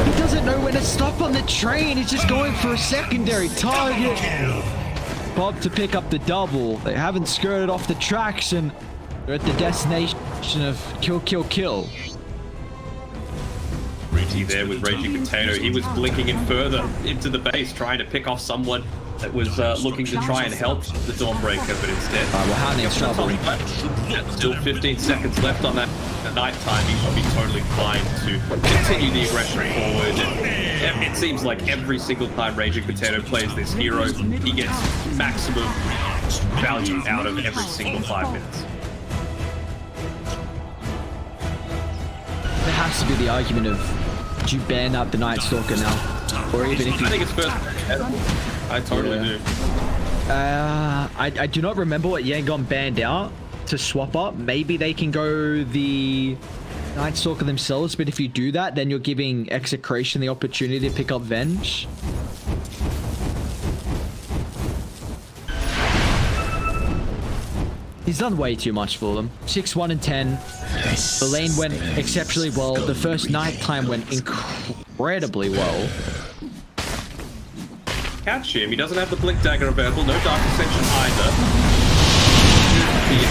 He doesn't know when to stop on the train. He's just going for a secondary target. Bob to pick up the double. They haven't skirted off the tracks and they're at the destination of kill, kill, kill. There with Raging Potato, he was blinking in further into the base, trying to pick off someone that was looking to try and help the Dawnbreaker, but instead... well, how near trouble? Still 15 seconds left on that night time. He should be totally fine to continue the aggression forward. And it seems like every single time Raging Potato plays this hero, he gets maximum value out of every single 5 minutes. has to be the argument of, do you ban out the Night Stalker now? Or even if you... I think it's first. I totally do. I do not remember what Yangon banned out to swap up. Maybe they can go the Night Stalker themselves, but if you do that, then you're giving Execration the opportunity to pick up Venge. He's done way too much for them. 6-1 and 10. The lane went exceptionally well. The first nighttime went incredibly well. Catch him. He doesn't have the Blink Dagger available. No Dark Ascension either. The easy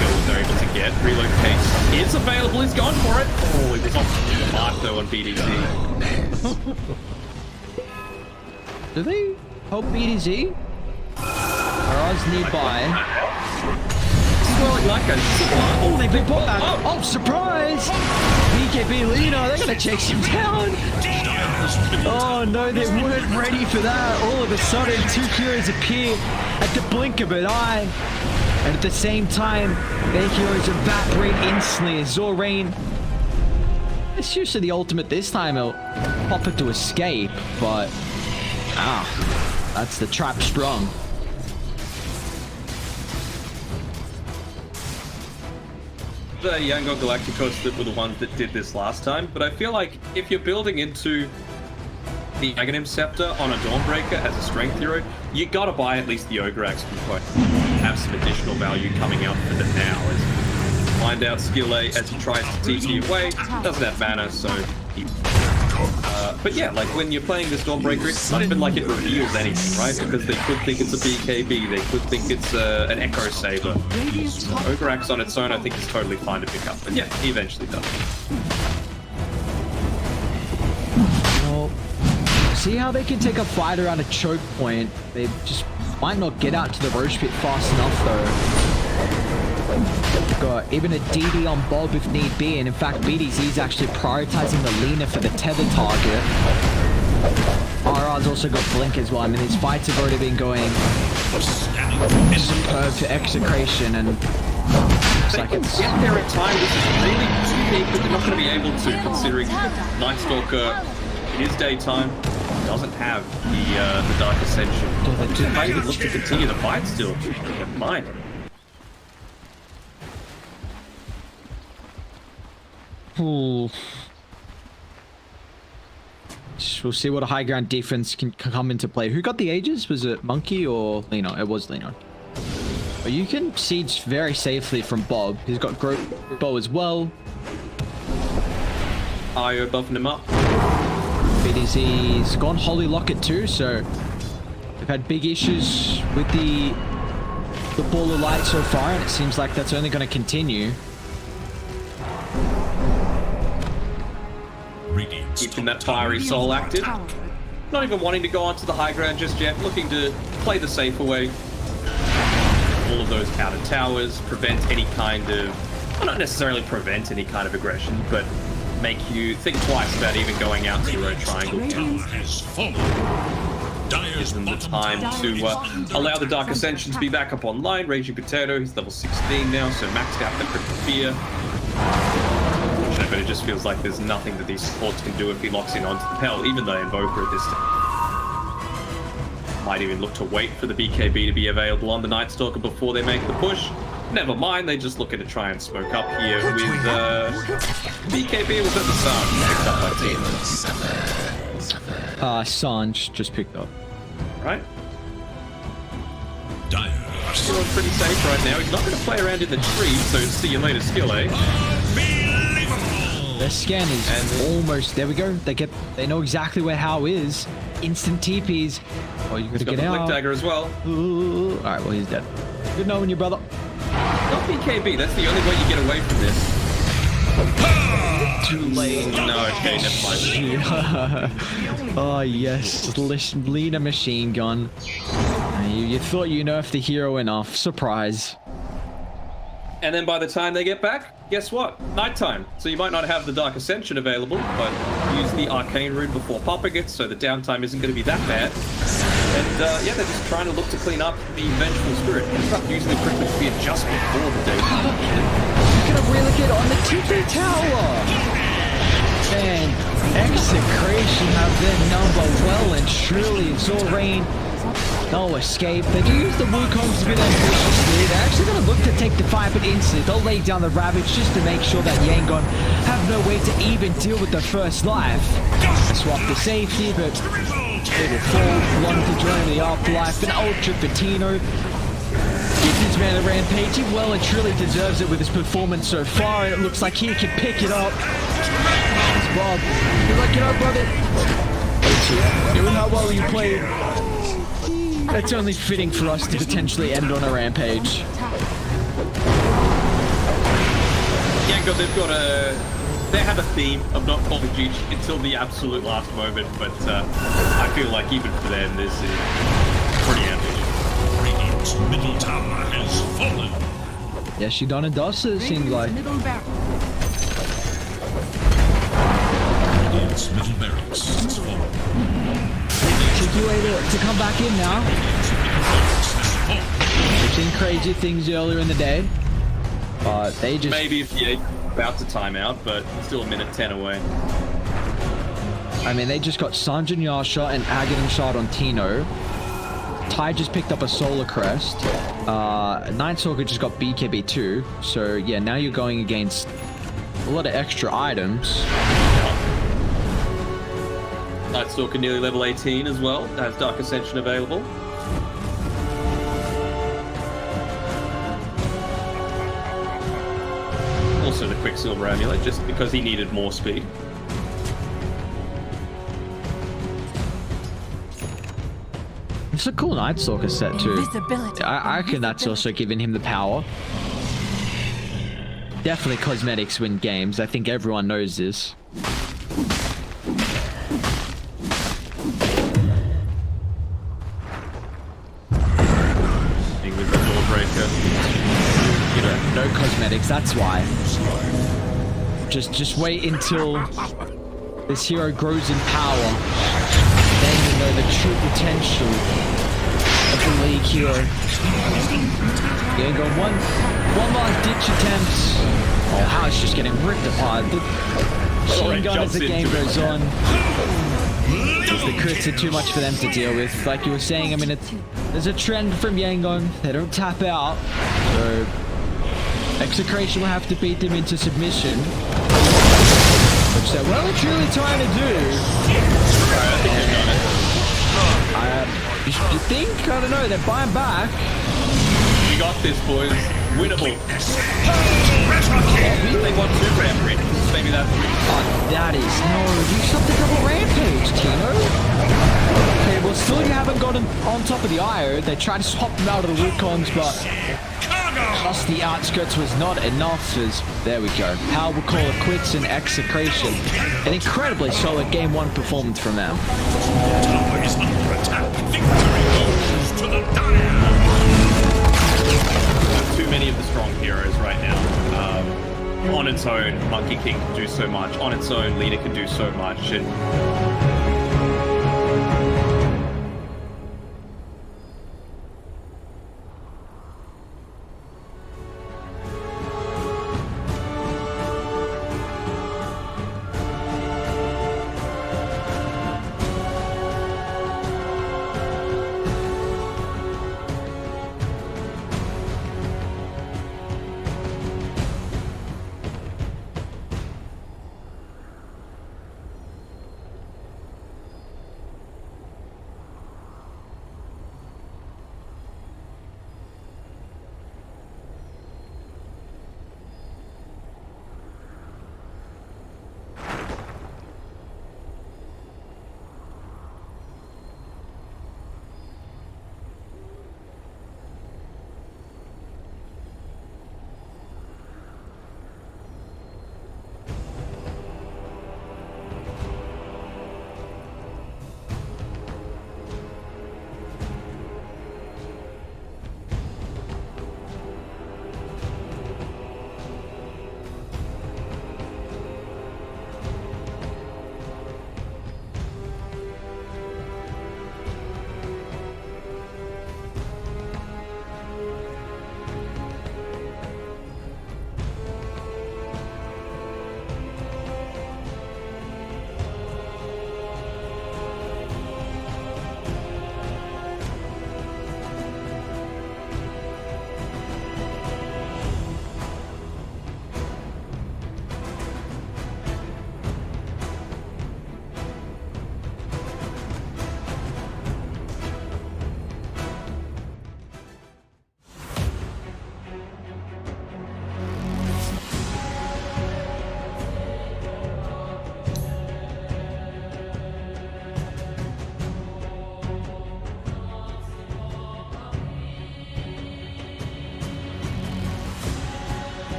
kills they're able to get. Relocate is available. He's gone for it. Oh, it was off the mark though on BDZ. Do they help BDZ? Araz nearby. Oh, they've been put back. Oh, surprise! BKB Lina, they're gonna chase him down. Oh no, they weren't ready for that. All of a sudden, two heroes appear at the blink of an eye. And at the same time, their heroes evaporate instantly as Zorain. It's usually the ultimate this time. He'll pop it to escape, but that's the trap sprung. The Yangon Galacticos that were the ones that did this last time, but I feel like if you're building into the Aghanim Scepter on a Dawnbreaker as a strength hero, you gotta buy at least the Ogre Axe Component. Have some additional value coming out for them now. As find out skill A as he tries to TP away, doesn't have mana, so he... but yeah, like when you're playing this Dawnbreaker, it's not even like it reveals anything, right? Because they could think it's a BKB, they could think it's an Echo Saber. Ogre Axe on its own, I think, is totally fine to pick up. But yeah, he eventually does. Well, see how they can take a fight around a choke point? They just might not get out to the Roche pit fast enough, though. Got even a DD on Bob if need be, and in fact BDZ is actually prioritizing the Lina for the tether target. RR's also got Blink as well. I mean, these fights have already been going superb to Execration, and looks like it's... Get there in time. This is really too big, but they're not going to be able to, considering Night Stalker, it is daytime, doesn't have the Dark Ascension. They might even look to continue the fight still. Never mind. We'll see what a high ground defense can come into play. Who got the ages? Was it Monkey or Lino? It was Lino. But you can siege very safely from Bob. He's got Bow as well. Io buffing him up. BDZ's gone Holy Locket too, so we've had big issues with the Ball of Light so far, and it seems like that's only going to continue. Keeping that fiery soul active. Not even wanting to go onto the high ground just yet. Looking to play the safer way. All of those outer towers, prevent any kind of... Well, not necessarily prevent any kind of aggression, but make you think twice about even going out to your own triangle. Gives them the time to allow the Dark Ascension to be back up online. Raging Potato, he's level 16 now, so maxed out the Cryptic Fear. But it just feels like there's nothing that these supports can do if he locks in onto the Pell, even though Invoker at this time. Might even look to wait for the BKB to be available on the Night Stalker before they make the push. Never mind, they just looking to try and smoke up here with BKB was at the start, picked up by team. Sanj just picked up. Right? Feeling pretty safe right now. He's not going to play around in the tree, so see you later, skill, eh? Their scan is almost... There we go. They know exactly where How is. Instant TPs. Oh, you gotta get out. Blink Dagger as well. Alright, well, he's dead. Good knowing you, brother. Not BKB. That's the only way you get away from this. Too late. No, okay, never mind. Oh, yes. Lina machine gun. You thought you nerfed the hero enough. Surprise. And then by the time they get back, guess what? Nighttime. So you might not have the Dark Ascension available, but use the Arcane Rune before popping it, so the downtime isn't going to be that bad. And yeah, they're just trying to look to clean up the Vengeful Spirit. It's not using the Cryptic Fear just before the day. You're going to relocate on the TP tower! Execration have their number well and truly. It's all rain. No escape. They do use the Wukongs a bit ambitiously. They're actually going to look to take the fight, but instantly they'll lay down the Ravage just to make sure that Yangon have no way to even deal with the first life. Swap the safety, but it will fall. One to join the afterlife. An ultra for Tino. Gives this man a rampage. He well and truly deserves it with his performance so far, and it looks like he can pick it up. It's Bob. You're like, brother. Doing how well you played. It's only fitting for us to potentially end on a rampage. Yango, they have a theme of not calling GG until the absolute last moment, but I feel like even for them, this is pretty ambitious. Radiant's middle tower has fallen. Yeah, she done and dusted, it seems like. Radiant's middle barracks has fallen. Tricky way to come back in now. We've seen crazy things earlier in the day, but they just... Maybe if you're about to time out, but still a minute 10 away. I mean, they just got Sanjin Yasha and Aghanim shot on Tino. Ty just picked up a Solar Crest. Night Stalker just got BKB too. So yeah, now you're going against a lot of extra items. Night Stalker nearly level 18 as well. Has Dark Ascension available. Also the Quicksilver Amulet, just because he needed more speed. It's a cool Night Stalker set too. Invisibility. I reckon that's also giving him the power. Definitely cosmetics win games. I think everyone knows this. With the Lawbreaker. You know, no cosmetics, that's why. Just wait until this hero grows in power. Then you know the true potential of the league hero. Yeah, got one last ditch attempt. Oh, how it's just getting ripped apart. The machine gun as the game goes on. The crits are too much for them to deal with. Like you were saying, I mean, there's a trend from Yangon. They don't tap out. So, Execration will have to beat them into submission. Which they're well and truly trying to do. You think? I don't know. They're buying back. We got this, boys. Winnable. They won 2 rampage. Maybe that's... Oh, that is... No, do something double rampage, Tino. Okay, well, still you haven't gotten on top of the IO. They tried to swap them out of the Wukongs, but... Just the outskirts was not enough as... There we go. How we'll call it quits in Execration. An incredibly solid Game 1 performance from them. Tower is under attack. Victory goes to the Dire. Too many of the strong heroes right now. On its own, Monkey King can do so much. On its own, Lina can do so much. And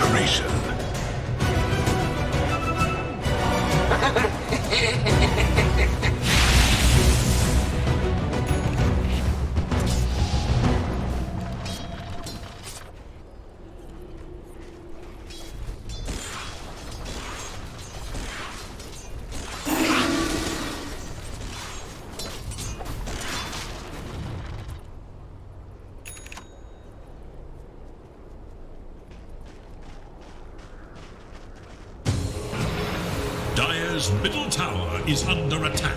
inspiration. Dire's middle tower is under attack.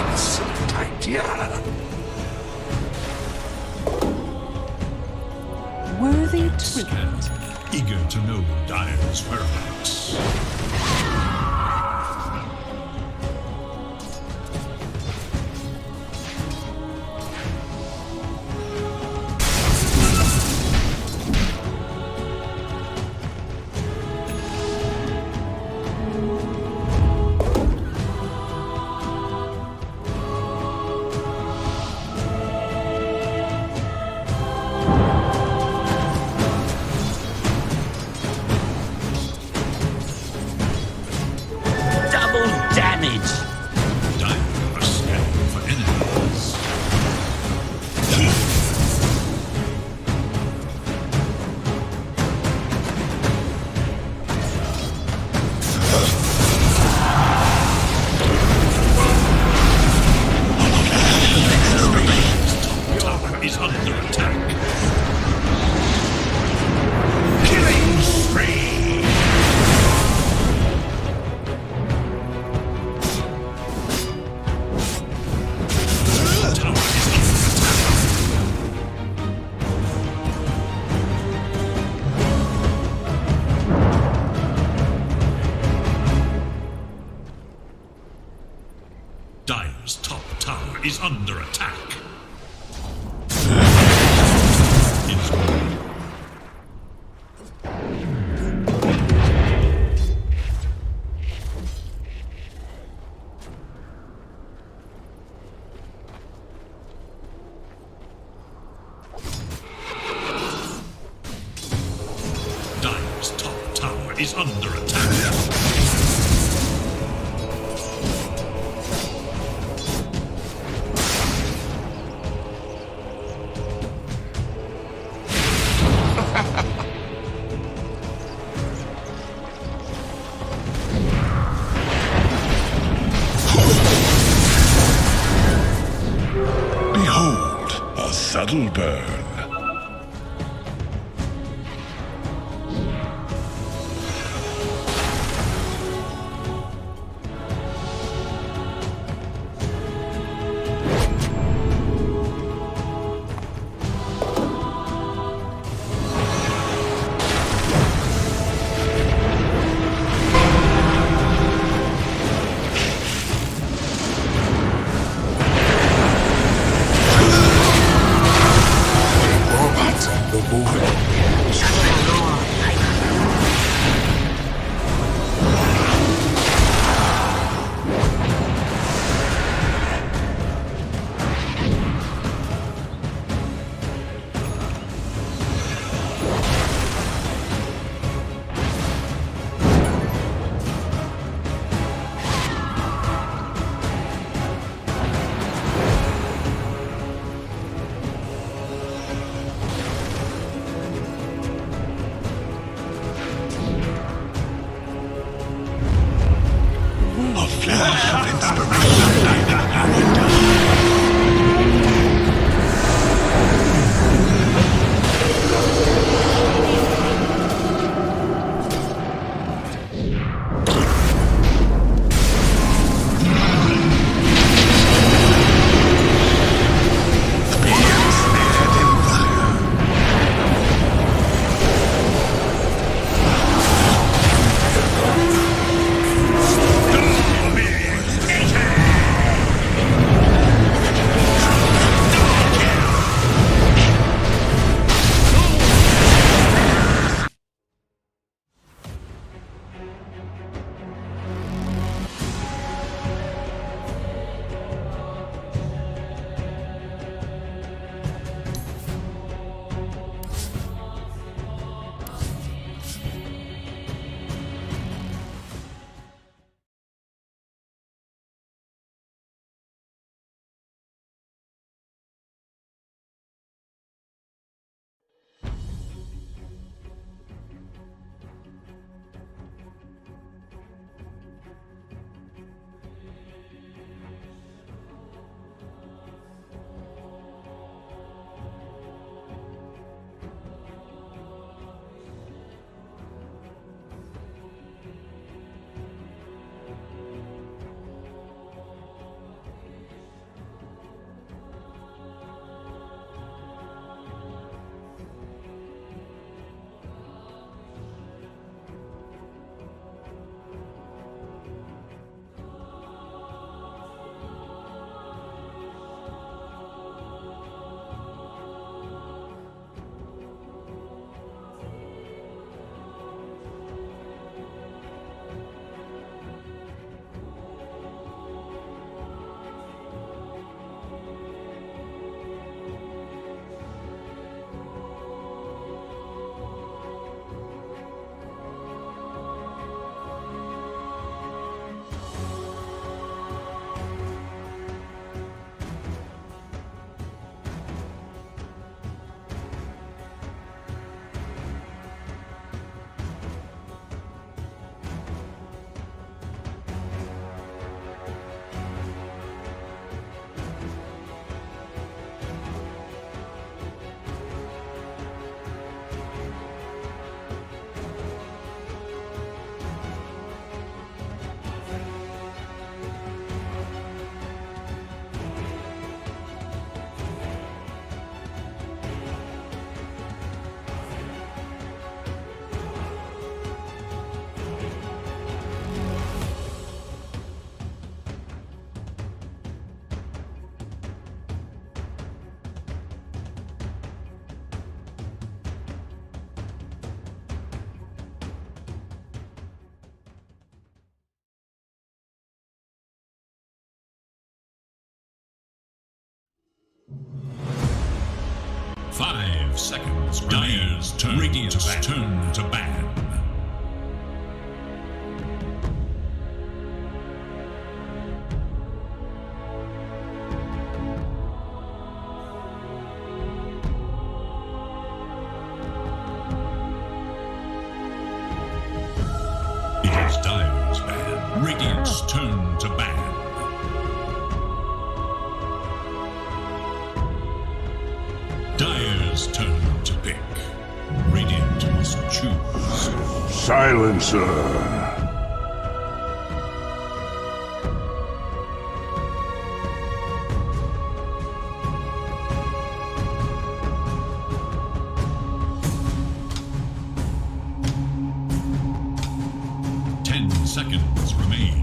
Excellent idea. Worthy tribute. Scared, eager to know Dire's whereabouts. Dire's top tower is under attack. Dire's top tower is under attack. Behold, a subtle burn. 5 seconds. Dire's turn. Radiant's turn to ban. It is Dire's ban. Radiant's turn to ban. Dire's turn to pick. Radiant must choose. Silencer. 10 seconds remain.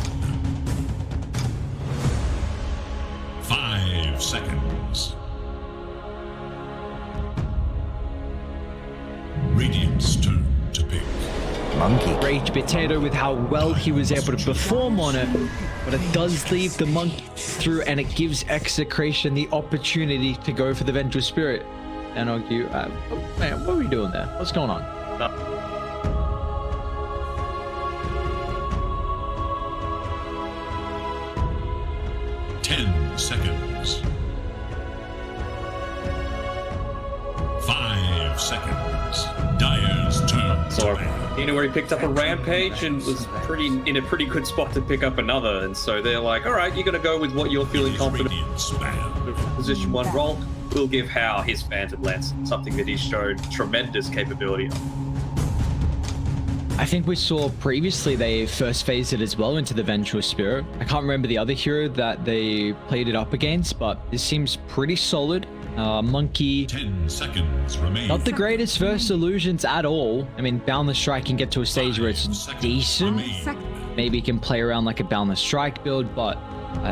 5 seconds. Radiant's turn to pick. Monkey. Rage Potato with how well he was able to perform on it, but it does leave the monkey through, and it gives Execration the opportunity to go for the Vengeful Spirit. And argue, man, what are we doing there? What's going on? 10 seconds. 5 seconds. Dire's turn. So, you know, where he picked up a rampage and was in a pretty good spot to pick up another, and so they're like, all right, you're gonna go with what you're feeling confident. Position 1 role. We'll give Hao his Phantom Lance, something that he's showed tremendous capability on. I think we saw previously they first phased it as well into the Vengeful Spirit. I can't remember the other hero that they played it up against, but this seems pretty solid. Monkey. 10 seconds remain. Not the greatest first illusions at all. I mean, Boundless Strike can get to a stage where it's decent. Maybe you can play around like a Boundless Strike build, but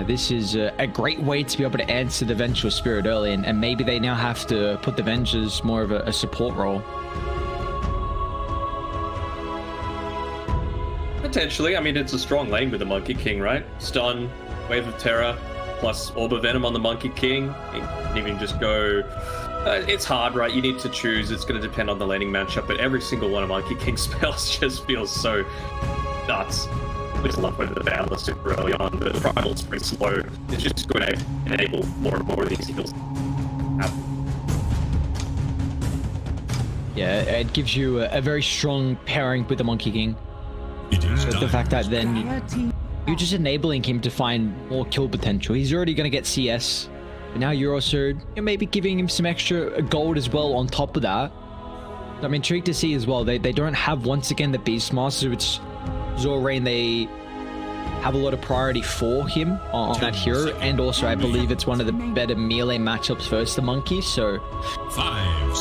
this is a great way to be able to answer the Vengeful Spirit early, and maybe they now have to put the Vengers more of a support role. Potentially. I mean, it's a strong lane with the Monkey King, right? Stun, Wave of Terror, plus Orb of Venom on the Monkey King. You can even just go... it's hard, right? You need to choose. It's going to depend on the laning matchup, but every single one of Monkey King's spells just feels so nuts. I just love when the Boundless super early on. The Primal's pretty slow. It's just going to enable more and more of these heals. Yeah, it gives you a very strong pairing with the Monkey King. The fact that then you're just enabling him to find more kill potential. He's already going to get CS, but now you're also maybe giving him some extra gold as well on top of that. I'm intrigued to see as well. They don't have, once again, the Beastmaster, which Zorain, they have a lot of priority for him on that hero, and also I believe it's one of the better melee matchups versus the Monkey, so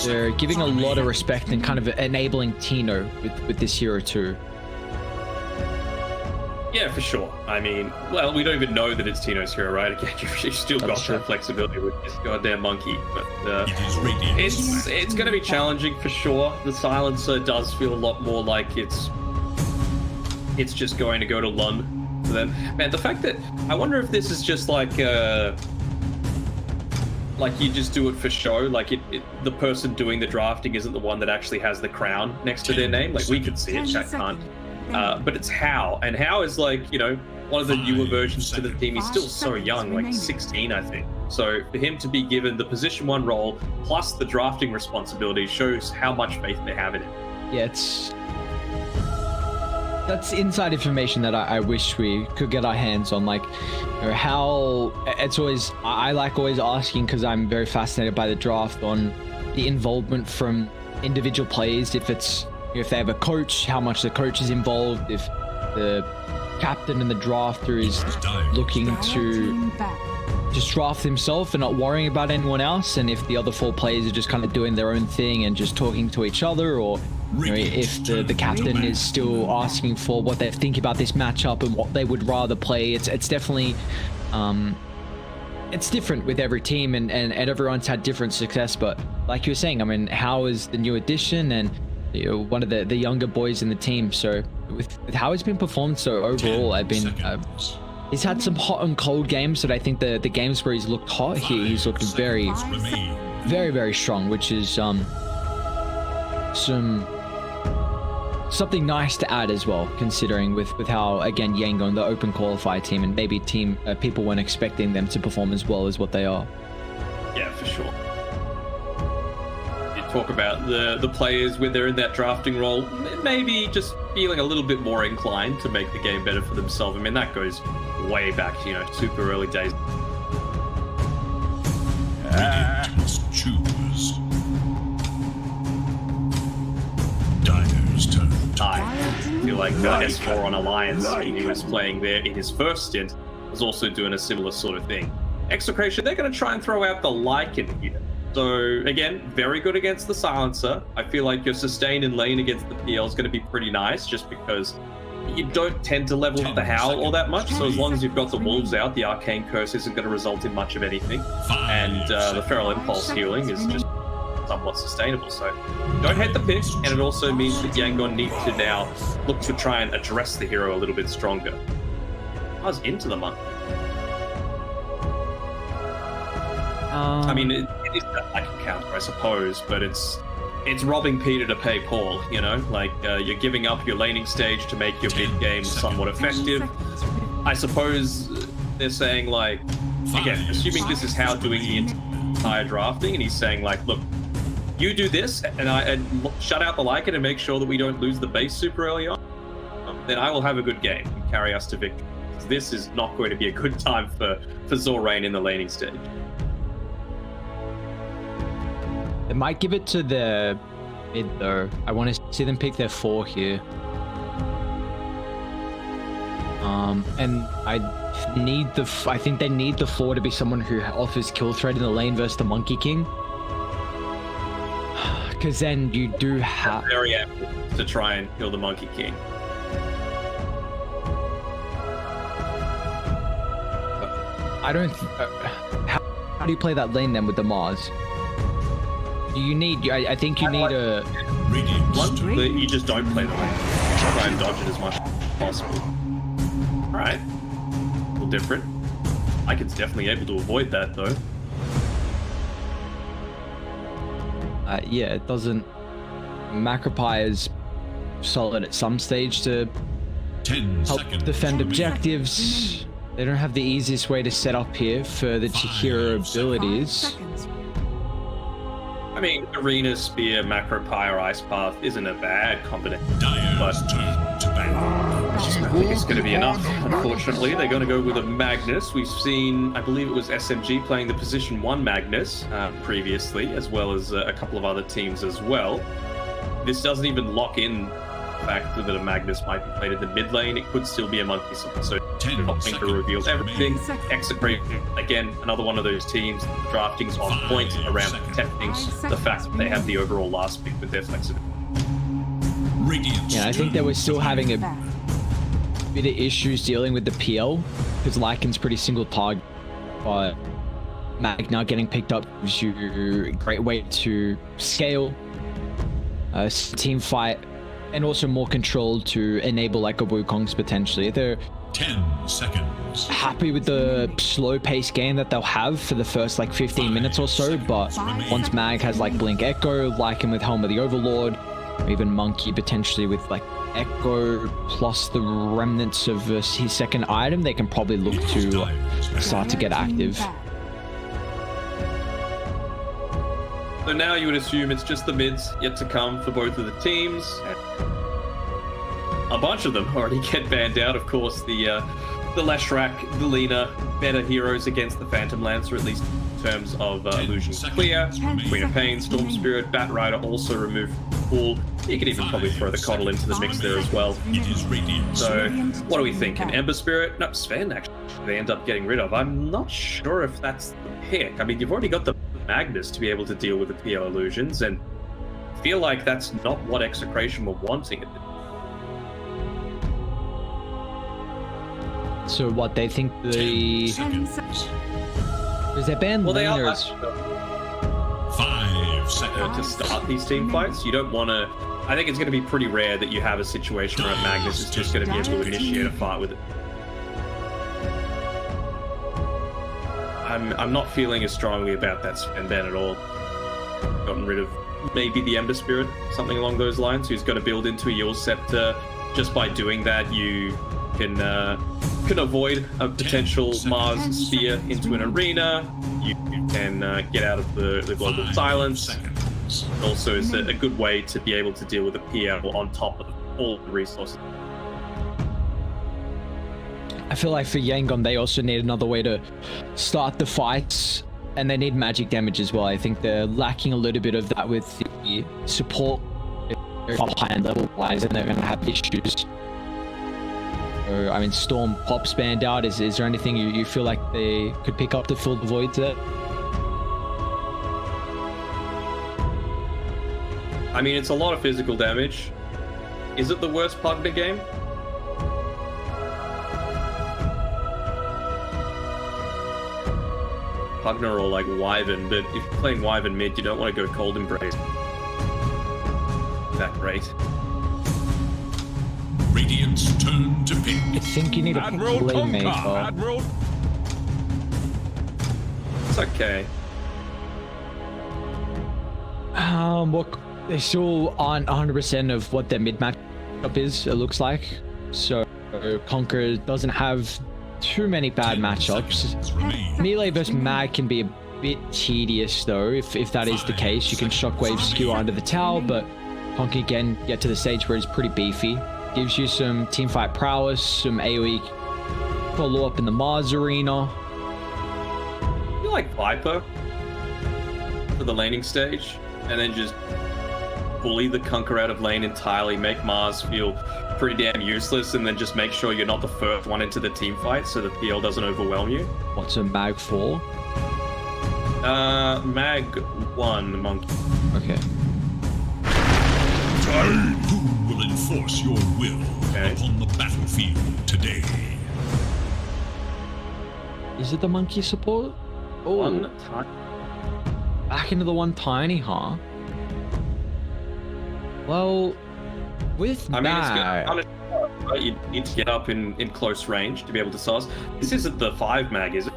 they're giving a lot of respect and kind of enabling Tino with this hero too. Yeah, for sure. I mean, well, we don't even know that it's Tino's hero, right? Again, you've still got that flexibility with this goddamn monkey. But it's going to be challenging for sure. The Silencer does feel a lot more like it's just going to go to Lund for them. Man, the fact that... I wonder if this is just like you just do it for show. Like the person doing the drafting isn't the one that actually has the crown next to their name. Like, we can see it, chat can't. But it's Hao, and Hao is like, you know, one of the newer versions to the team. He's still so young, like 16, I think. So for him to be given the position 1 role plus the drafting responsibility shows how much faith they have in him. Yeah, that's inside information that I wish we could get our hands on. Like, you know, how it's always, I like always asking, because I'm very fascinated by the draft, on the involvement from individual players. If they have a coach, how much the coach is involved, if the captain and the drafter is looking to just draft himself and not worrying about anyone else, and if the other 4 players are just kind of doing their own thing and just talking to each other, or you know, if the captain is still asking for what they think about this matchup and what they would rather play. It's definitely it's different with every team, and everyone's had different success. But like you were saying, I mean, How is the new addition, and you know, one of the younger boys in the team. So with how he's been performed, so overall, he's had some hot and cold games, but I think the games where he's looked hot, he's looked very very, very strong, which is something nice to add as well, considering with how, again, Yangon, the open qualifier team, and maybe people weren't expecting them to perform as well as what they are. Yeah, for sure. You talk about the players when they're in that drafting role, maybe just feeling a little bit more inclined to make the game better for themselves. I mean, that goes way back, super early days. Radiant must choose. Dire's turn. I feel like S4 on Alliance, when he was playing there in his first stint, was also doing a similar sort of thing. Execration, they're going to try and throw out the Lycan here. So, again, very good against the Silencer. I feel like your sustain in lane against the PL is going to be pretty nice, just because you don't tend to level up the Howl all that much. So as long as you've got the Wolves out, the Arcane Curse isn't going to result in much of anything. And the Feral Impulse healing is just somewhat sustainable. So don't hate the pick, and it also means that Yangon need to now look to try and address the hero a little bit stronger. I was into the month. I mean, it is like a counter, I suppose, but it's robbing Peter to pay Paul, Like, you're giving up your laning stage to make your mid game somewhat effective. I suppose they're saying, like, again, assuming this is how doing the entire drafting, and he's saying, like, look, you do this, and shut out the Lycan and make sure that we don't lose the base super early on, then I will have a good game and carry us to victory. This is not going to be a good time for Zorain in the laning stage. They might give it to the mid though. I want to see them pick their 4 here. And I think they need the 4 to be someone who offers kill threat in the lane versus the Monkey King. Because then you do have very able to try and kill the Monkey King. I don't. How do you play that lane then with the Mars? You need. I think you need a. You just don't play the lane. Try and dodge it as much as possible. All right. A little different. Lycan's definitely able to avoid that though. Yeah, it doesn't. Macropie is solid at some stage to help defend objectives. They don't have the easiest way to set up here for the Chihiro abilities. I mean, Arena, Spear, Macropie, or Ice Path isn't a bad combination, but I think it's going to be enough, unfortunately. They're going to go with a Magnus. We've seen, I believe it was SMG playing the position 1 Magnus previously, as well as a couple of other teams as well. This doesn't even lock in the fact that a Magnus might be played in the mid lane. It could still be a Monkey Sword, so not going to reveal everything. Execrate, again, another one of those teams. Drafting's on point around protecting the fact that they have the overall last pick with their flexibility. Yeah, I think they were still having a bit of issues dealing with the PL, because Lycan's pretty single target, but Magna getting picked up gives you a great way to scale, team fight, and also more control to enable like a Wukong's potentially. They're 10 seconds. Happy with the slow pace game that they'll have for the first like 15 minutes or so, but once Mag has like Blink Echo, Lycan with Helm of the Overlord, or even Monkey potentially with like Echo plus the remnants of his second item, they can probably look to start to get active. So now you would assume it's just the mids yet to come for both of the teams. A bunch of them already get banned out. Of course, the Leshrac, the Lina, better heroes against the Phantom Lancer, at least in terms of illusion clear. Queen of Pain, Storm Spirit, Bat Rider also removed from the pool. You could even probably throw the Coddle into the mix there as well. So, what do we think? An Ember Spirit? No, Sven actually they end up getting rid of. I'm not sure if that's the pick. I mean, you've already got the Magnus to be able to deal with the PO illusions, and I feel like that's not what Execration were wanting. So what, they think the... Is that banned? Well, they are 5 seconds to start these team fights. You don't want to... I think it's going to be pretty rare that you have a situation where Magnus is just going to be able to initiate a fight with it. I'm not feeling as strongly about that Sven ban at all. gotten rid of maybe the Ember Spirit, something along those lines, who's going to build into a Yule Scepter. Just by doing that, you can avoid a potential Mars Sphere into an arena. You can get out of the global silence. Also, is a good way to be able to deal with a PL on top of all the resources. I feel like for Yangon, they also need another way to start the fights, and they need magic damage as well. I think they're lacking a little bit of that with the support behind level wise, and they're going to have issues. So, I mean, Storm pops banned out. Is there anything you feel like they could pick up to fill the void there? I mean, it's a lot of physical damage. Is it the worst Pugna game? Pugna or like Wyvern, but if you're playing Wyvern mid, you don't want to go Cold Embrace. That great. Radiant's turn to pick. I think you need a playmaker. Admiral. It's okay. Well, they still aren't 100% of what their mid matchup is, it looks like. So Conqueror doesn't have too many bad matchups. Melee versus Mag can be a bit tedious though, if that is the case. You can Shockwave skewer under the tower, but Conquer again get to the stage where he's pretty beefy. Gives you some teamfight prowess, some AoE follow up in the Mars arena. You like Viper for the laning stage, and then just bully the Conquer out of lane entirely, make Mars feel pretty damn useless, and then just make sure you're not the first one into the team fight so the PL doesn't overwhelm you. What's a Mag 4? Mag 1, the monkey. Okay. Who will enforce your will upon the battlefield today? Is it the monkey support? Oh, One time. back into the one tiny, huh? Well, with I mean, Mag, it's good. Right? You need to get up in close range to be able to SARS. This isn't the 5 mag, is it?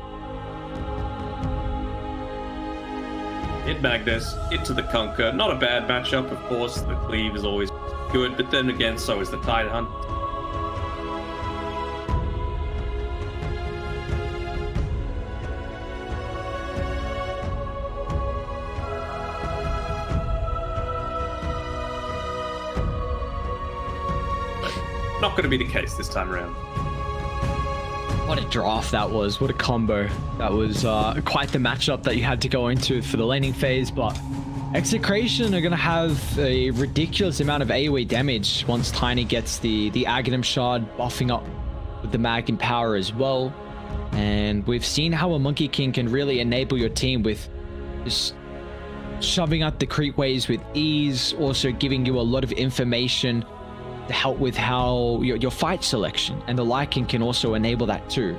Hit Magnus, into the Conquer. Not a bad matchup, of course. The Cleave is always good, but then again, so is the Tide Hunt. Not going to be the case this time around. what a draft that was. What a combo. That was quite the matchup that you had to go into for the laning phase, but Execration are going to have a ridiculous amount of AoE damage once Tiny gets the Aghanim Shard buffing up with the Mag in power as well. And we've seen how a Monkey King can really enable your team with just shoving out the creep waves with ease, also giving you a lot of information to help with how your fight selection, and the Lycan can also enable that too.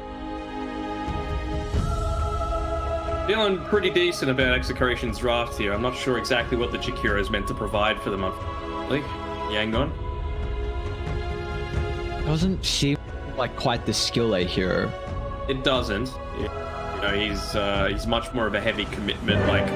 Feeling pretty decent about Execration's draft here. I'm not sure exactly what the Jakiro is meant to provide for the month. Yangon? Doesn't seem like quite the skill A hero. It doesn't. You know, he's much more of a heavy commitment, like...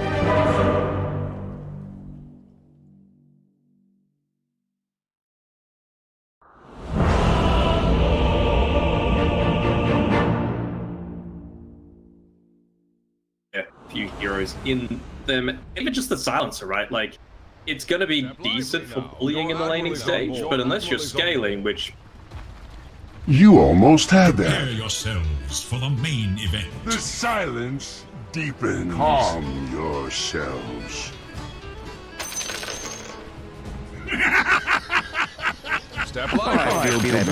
few heroes in them, even just the silencer, right? Like, it's going to be decent for bullying in the laning stage, but unless you're scaling, which... You almost had Prepare that. yourselves for the main event. The silence deepens. Calm yourselves. Step live. I feel better.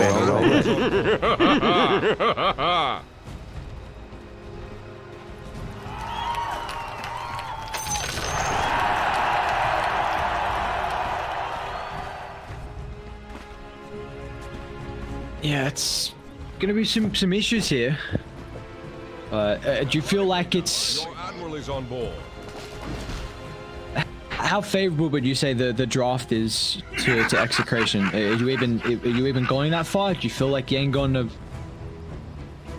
Yeah, it's gonna be some issues here. Do you feel like it's... Your admiral is on board. How favorable would you say the draft is to Execration? Are you even going that far? Do you feel like Yangon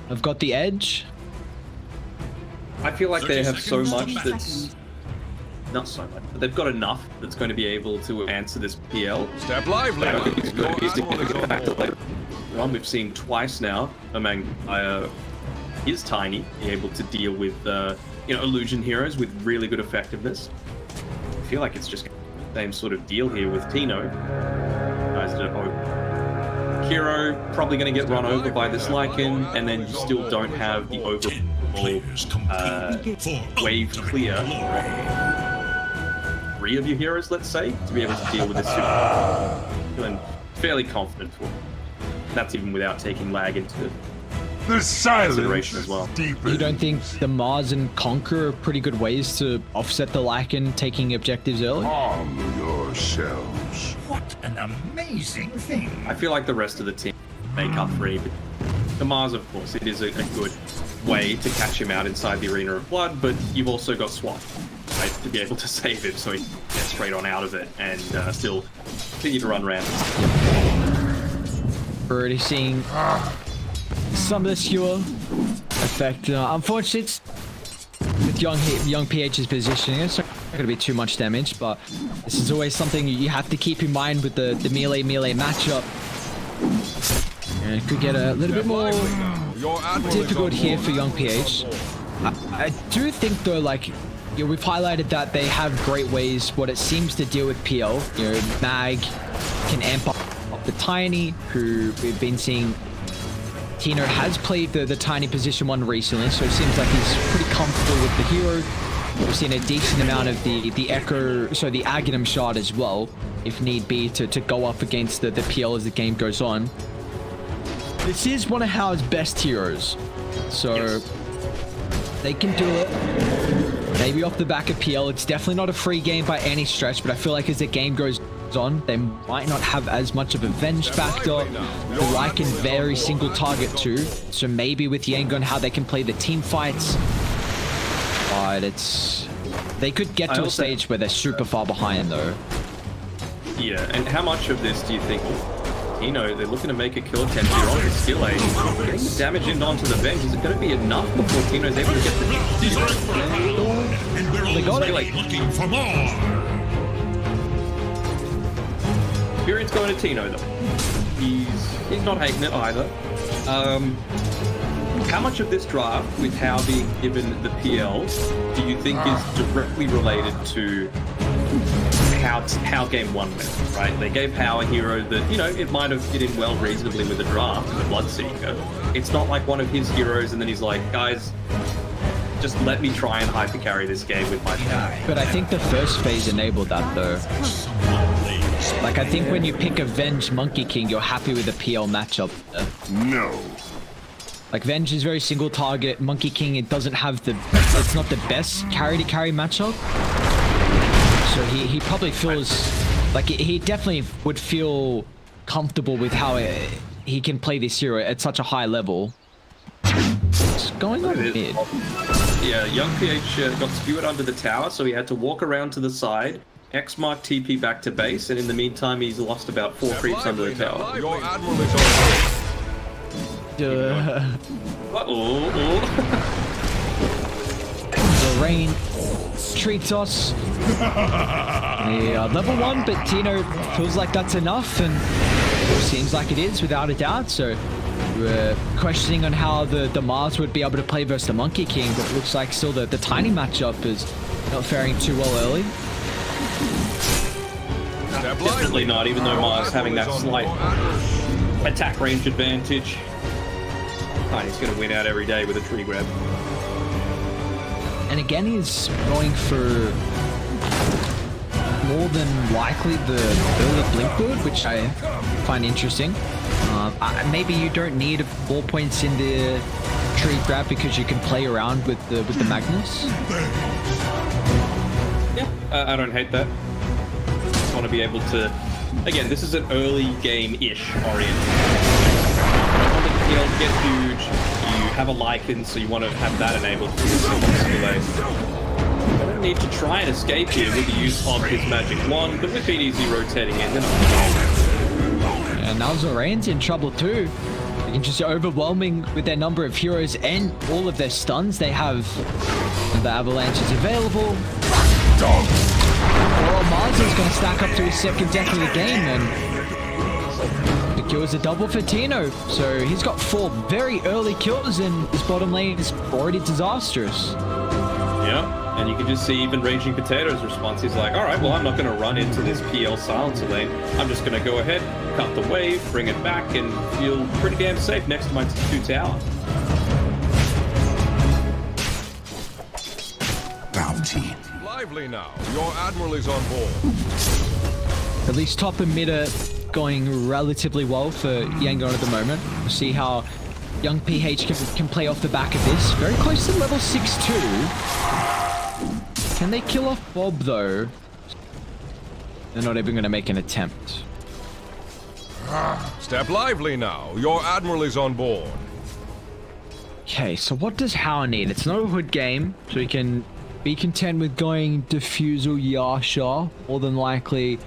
have got the edge? I feel like they have so much that's not so much, but they've got enough that's going to be able to answer this PL. Step lively. I don't think he's Your going to admiral is get on back to board. late. One we've seen twice now. Is Tiny be able to deal with illusion heroes with really good effectiveness? I feel like it's just the same sort of deal here with Tino. Guys that are Hero probably going to get run over by this Lycan, and then you still don't have the overall wave clear. 3 of your heroes, let's say, to be able to deal with this super. Feeling fairly confident for. That's even without taking lag into The consideration silence as well. deepens. You don't think the Mars and Conquer are pretty good ways to offset the Lycan taking objectives early? Calm yourselves. What an amazing thing. I feel like the rest of the team make up for it. The Mars, of course, it is a good way to catch him out inside the Arena of Blood, but you've also got Swap, right, to be able to save him so he gets straight on out of it and still continue to run around. Already seeing some of the skewer effect. Unfortunately, it's with young PH's positioning, it's not going to be too much damage, but this is always something you have to keep in mind with the melee matchup. And it could get a little bit more Your admiral is difficult on here board. for young PH. I do think though, like, we've highlighted that they have great ways what it seems to deal with PL. Mag can amp up the Tiny, who we've been seeing. Tino has played the Tiny position 1 recently, so it seems like he's pretty comfortable with the hero. We've seen a decent amount of the Echo, so the Aghanim shot as well, if need be, to go up against the PL as the game goes on. This is one of Howard's best heroes, so they can do it. Maybe off the back of PL, it's definitely not a free game by any stretch, but I feel like as the game goes on, they might not have as much of a venge factor. The Lycan very single target too, so maybe with Yangon how they can play the team fights. But they could get to a stage where they're super far behind though. Yeah, and how much of this do you think Tino, they're looking to make a kill attempt here on his skill age. Getting the damage in onto the Venge, is it going to be enough before Tino's able to get the And we're They got always it. looking for more. Experience going to Tino though. He's not hating it either. How much of this draft, with How being given the PL, do you think is directly related to how game 1 went, right? They gave How a hero that, it might have fit in well reasonably with the draft, the Bloodseeker. It's not like one of his heroes and then he's like, guys, just let me try and hyper carry this game with my power. But I think the first phase enabled that though. Like, I think when you pick a Venge Monkey King, you're happy with the PL matchup. No. Like, Venge is very single target. Monkey King, it's not the best carry to carry matchup. So he probably feels like he definitely would feel comfortable with how he can play this hero at such a high level. What's going on mid? Yeah, young PH got skewered under the tower, so he had to walk around to the side. X mark TP back to base, and in the meantime, he's lost about 4 creeps under the tower. Your admiral is on board. The rain treats us. Level 1, but Tino feels like that's enough, and it seems like it is without a doubt. So we're questioning on how the Mars would be able to play versus the Monkey King, but it looks like still the Tiny matchup is not faring too well early. Definitely not, even though Mars having that slight attack range advantage. Tiny's going to win out every day with a tree grab. And again, he's going for more than likely the early blink build, which I find interesting. Maybe you don't need 4 points in the tree grab because you can play around with the Magnus. Yeah, I don't hate that. Just want to be able to... Again, this is an early game-ish oriented. You don't want the PL to get huge. You have a Lycan, so you want to have that enabled for your I don't need to try and escape here with the use of his magic wand, but with BDZ rotating in, then And now Zorane's in trouble too. They can just overwhelming with their number of heroes and all of their stuns. They have the avalanches available. Well, Marzo's going to stack up to his second death of the game, and the kill is a double for Tino. So he's got 4 very early kills, and his bottom lane is already disastrous. Yeah, and you can just see even Raging Potato's response. He's like, all right, well, I'm not going to run into this PL silencer lane. I'm just going to go ahead, cut the wave, bring it back, and feel pretty damn safe next to my 2 tower. Bounty. Lively now. Your admiral is on board. At least top and mid are going relatively well for Yangon at the moment. We'll see how young PH can play off the back of this. Very close to level 6-2. Can they kill off Bob, though? They're not even going to make an attempt. Step lively now. Your admiral is on board. Okay, so what does Hao need? It's not a hood game, so he can be content with going Diffusal Yasha. More than likely,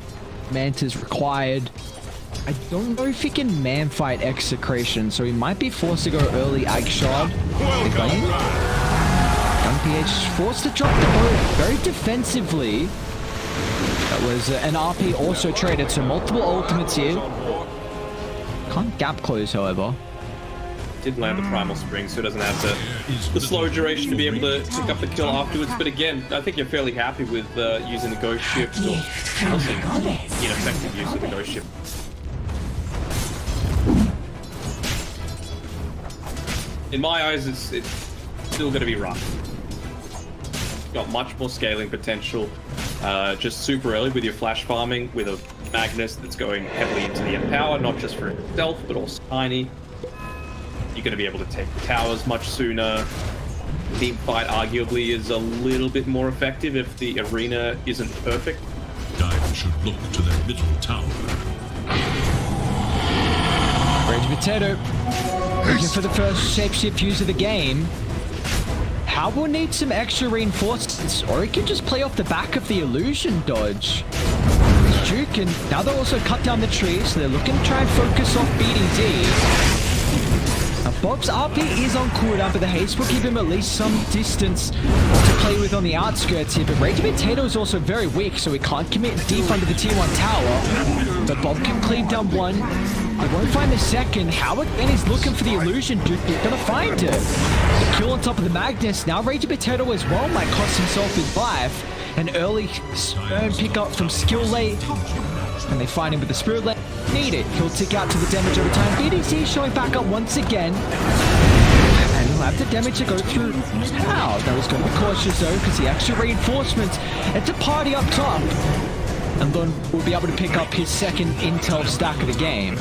Manta's required. I don't know if he can man-fight Execration, so he might be forced to go early Agshard. Young PH is forced to drop the boat very defensively. That was an RP also traded, so multiple ultimates here. Can't gap close, however. Didn't land the Primal Spring, so it doesn't have the slow duration to be able to pick up the kill afterwards. But again, I think you're fairly happy with using the Ghost Shift, or ineffective use of the Ghost Shift. In my eyes, it's still going to be rough. Got much more scaling potential. Just super early with your flash farming, with a Magnus that's going heavily into the Empower, not just for itself, but also Tiny. You're going to be able to take towers much sooner. Team fight arguably is a little bit more effective if the arena isn't perfect. Dive should look to their middle tower. Rage Potato looking for the first shapeshift use of the game. How will need some extra reinforcements, or he can just play off the back of the illusion dodge. Duke, and now they'll also cut down the trees, so they're looking to try and focus off BDD. Now Bob's RP is on cooldown, but the haste will give him at least some distance to play with on the outskirts here. But Rage Potato is also very weak, so he can't commit deep under the tier 1 tower. But Bob can cleave down 1. They won't find the second. Howard again is looking for the illusion. Duke, they're gonna find it. The kill on top of the Magnus. Now Rage Potato as well might cost himself his life. An early spurn pickup from skill late. And they find him with the spirit lane. Need it. He'll tick out to the damage over time. BDC showing back up once again. And he'll have the damage to go through. Now, that was going to be cautious though, because the extra reinforcements. It's a party up top. And then we'll be able to pick up his second intel stack of the game.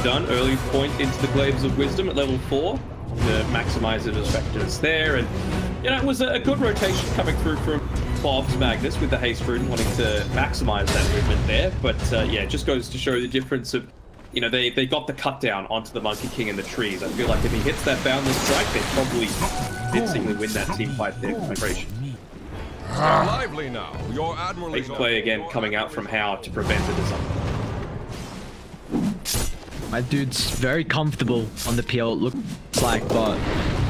Done. Early point into the Glaives of Wisdom at level 4 to maximize it as vectors there. And, you know, it was a good rotation coming through from Bob's Magnus with the haste rune wanting to maximize that movement there. But yeah, it just goes to show the difference of, you know, they got the cut down onto the Monkey King in the trees. I feel like if he hits that boundless strike, they probably convincingly win that team fight there. Lively now. Your admiral Big is on play board. again coming out from Howe to prevent it as My dude's very comfortable on the PL, it looks like, but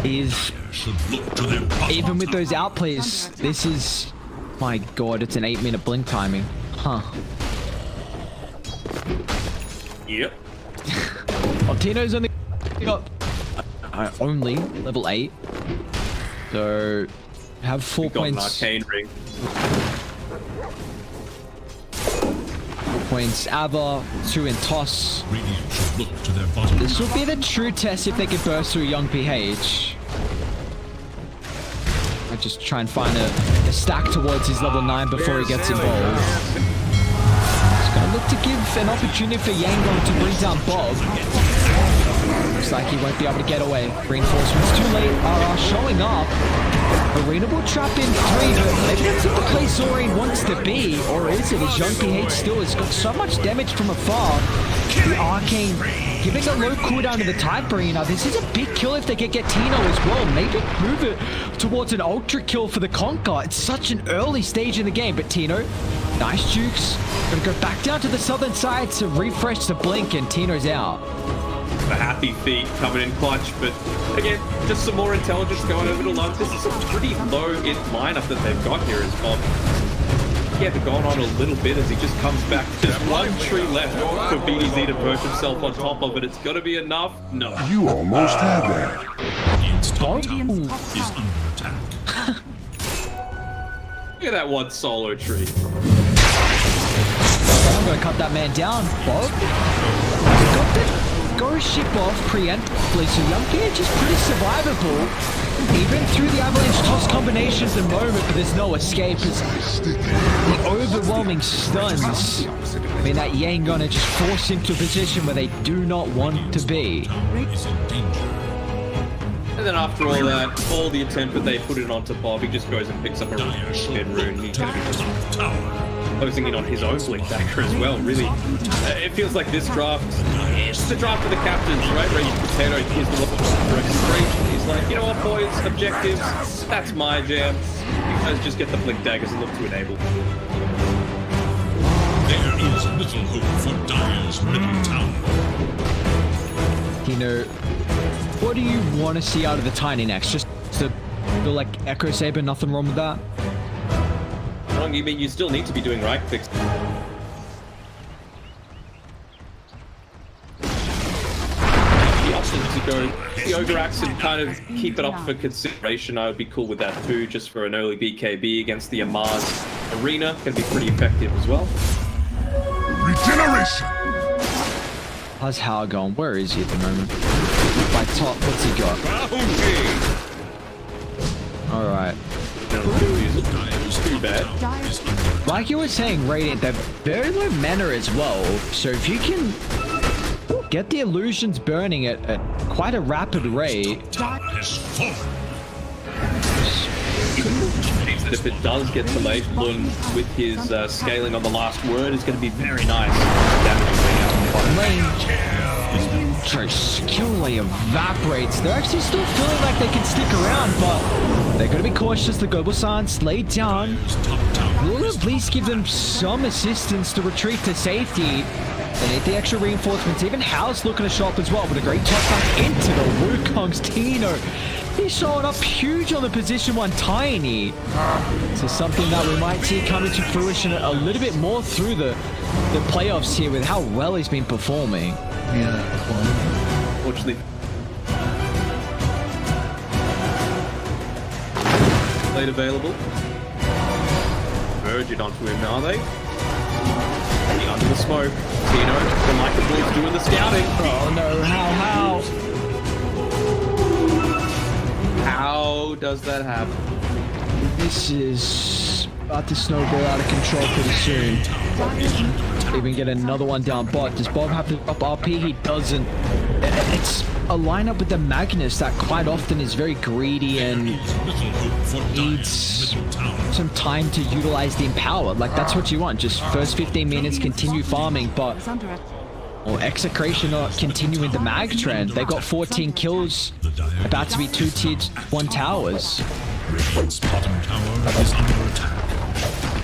he's... Should look to their bottom Even with tower. those outplays, this is... My god, it's an 8-minute blink timing. Huh. Yep. Altino's only got... only level 8. So... Have 4 Got an points. arcane ring. 4 points. Ava, 2 in toss. Radiant should look to their bottom This will be the true test if they can burst through young PH. I just try and find a stack towards his level 9 before he gets involved. He's gonna look to give an opportunity for Yangon to bring down Bob. Looks like he won't be able to get away. Reinforcements too late. RR showing up. Arena will trap in 3, but maybe that's not the place Zorin wants to be. Or is it? As young PH still has got so much damage from afar. The Arcane giving a low cooldown to the Type Arena. This is a big kill if they can get Tino as well. Maybe move it towards an ultra kill for the Conquer. It's such an early stage in the game, but Tino, nice jukes. Gonna go back down to the southern side to refresh the blink, and Tino's out. the happy feet coming in clutch, but again, just some more intelligence going over to Love. This is a pretty low-int lineup that they've got here as Bob. Yeah, they're going on a little bit as he just comes back. Just one tree left for BDZ to perch himself on top of it. It's got to be enough. No. You almost had that. Radiant's top tower is under attack. Look at that one solo tree. I'm gonna cut that man down, Bob. Got the ghost ship off preemptively, so Young Gear just pretty survivable. Even through the avalanche toss combinations at the moment, but there's no escape. It's the overwhelming stuns. I mean, that Yang gonna just force him to a position where they do not want to be. Is in danger. And then after all that, all the attempt that they put it onto Bob, he just goes and picks up a red rune. He's gonna be just closing in on his own blink dagger as well, really. It feels like this draft, it's the draft of the captains, right? Where Potato is the one straight. He's like, you know what, boys, objectives, that's my jam. You guys just get the blink daggers and look to enable. There is little hope for Dire's middle tower. You know, what do you want to see out of the Tiny next? Just the like Echo Saber, nothing wrong with that? You mean you still need to be doing right clicks? The option to go the Ogre Axe and kind of keep it up for consideration. I would be cool with that too, just for an early BKB against the Amaz Arena. Can be pretty effective as well. Regeneration! How's Hal going? Where is he at the moment? By top, what's he got? Alright. Too bad. Like you were saying, Radiant, they're very low mana as well. So if you can get the illusions burning at quite a rapid rate. If it does get to late, Lun with his scaling on the last word is going to be very nice. Damaging out on the bottom lane. Skillly evaporates. They're actually still feeling like they can stick around, but they're going to be cautious. The Global Silence laid down. Will at least give them some assistance to retreat to safety. They need the extra reinforcements. Even Hal's looking to show up as well with a great touchback into the Wukong's Tino. He's showing up huge on the position 1 Tiny. So something that we might see coming to fruition a little bit more through the playoffs here with how well he's been performing. Fortunately. Late available. Merge it onto him, are they? Under the smoke. Tino, the Michael Boy's doing the scouting. Oh no, how? How does that happen? This is about to snowball out of control pretty soon. Even get another one down bot. Does Bob have to drop RP? He doesn't. It's a lineup with the Magnus that quite often is very greedy and needs some time to utilize the Empower. Like, that's what you want. Just first 15 minutes, continue farming, but... Or Execration or continuing the mag trend. They got 14 kills, about to be 2-tiered 1 towers. Radiant's bottom tower is under attack.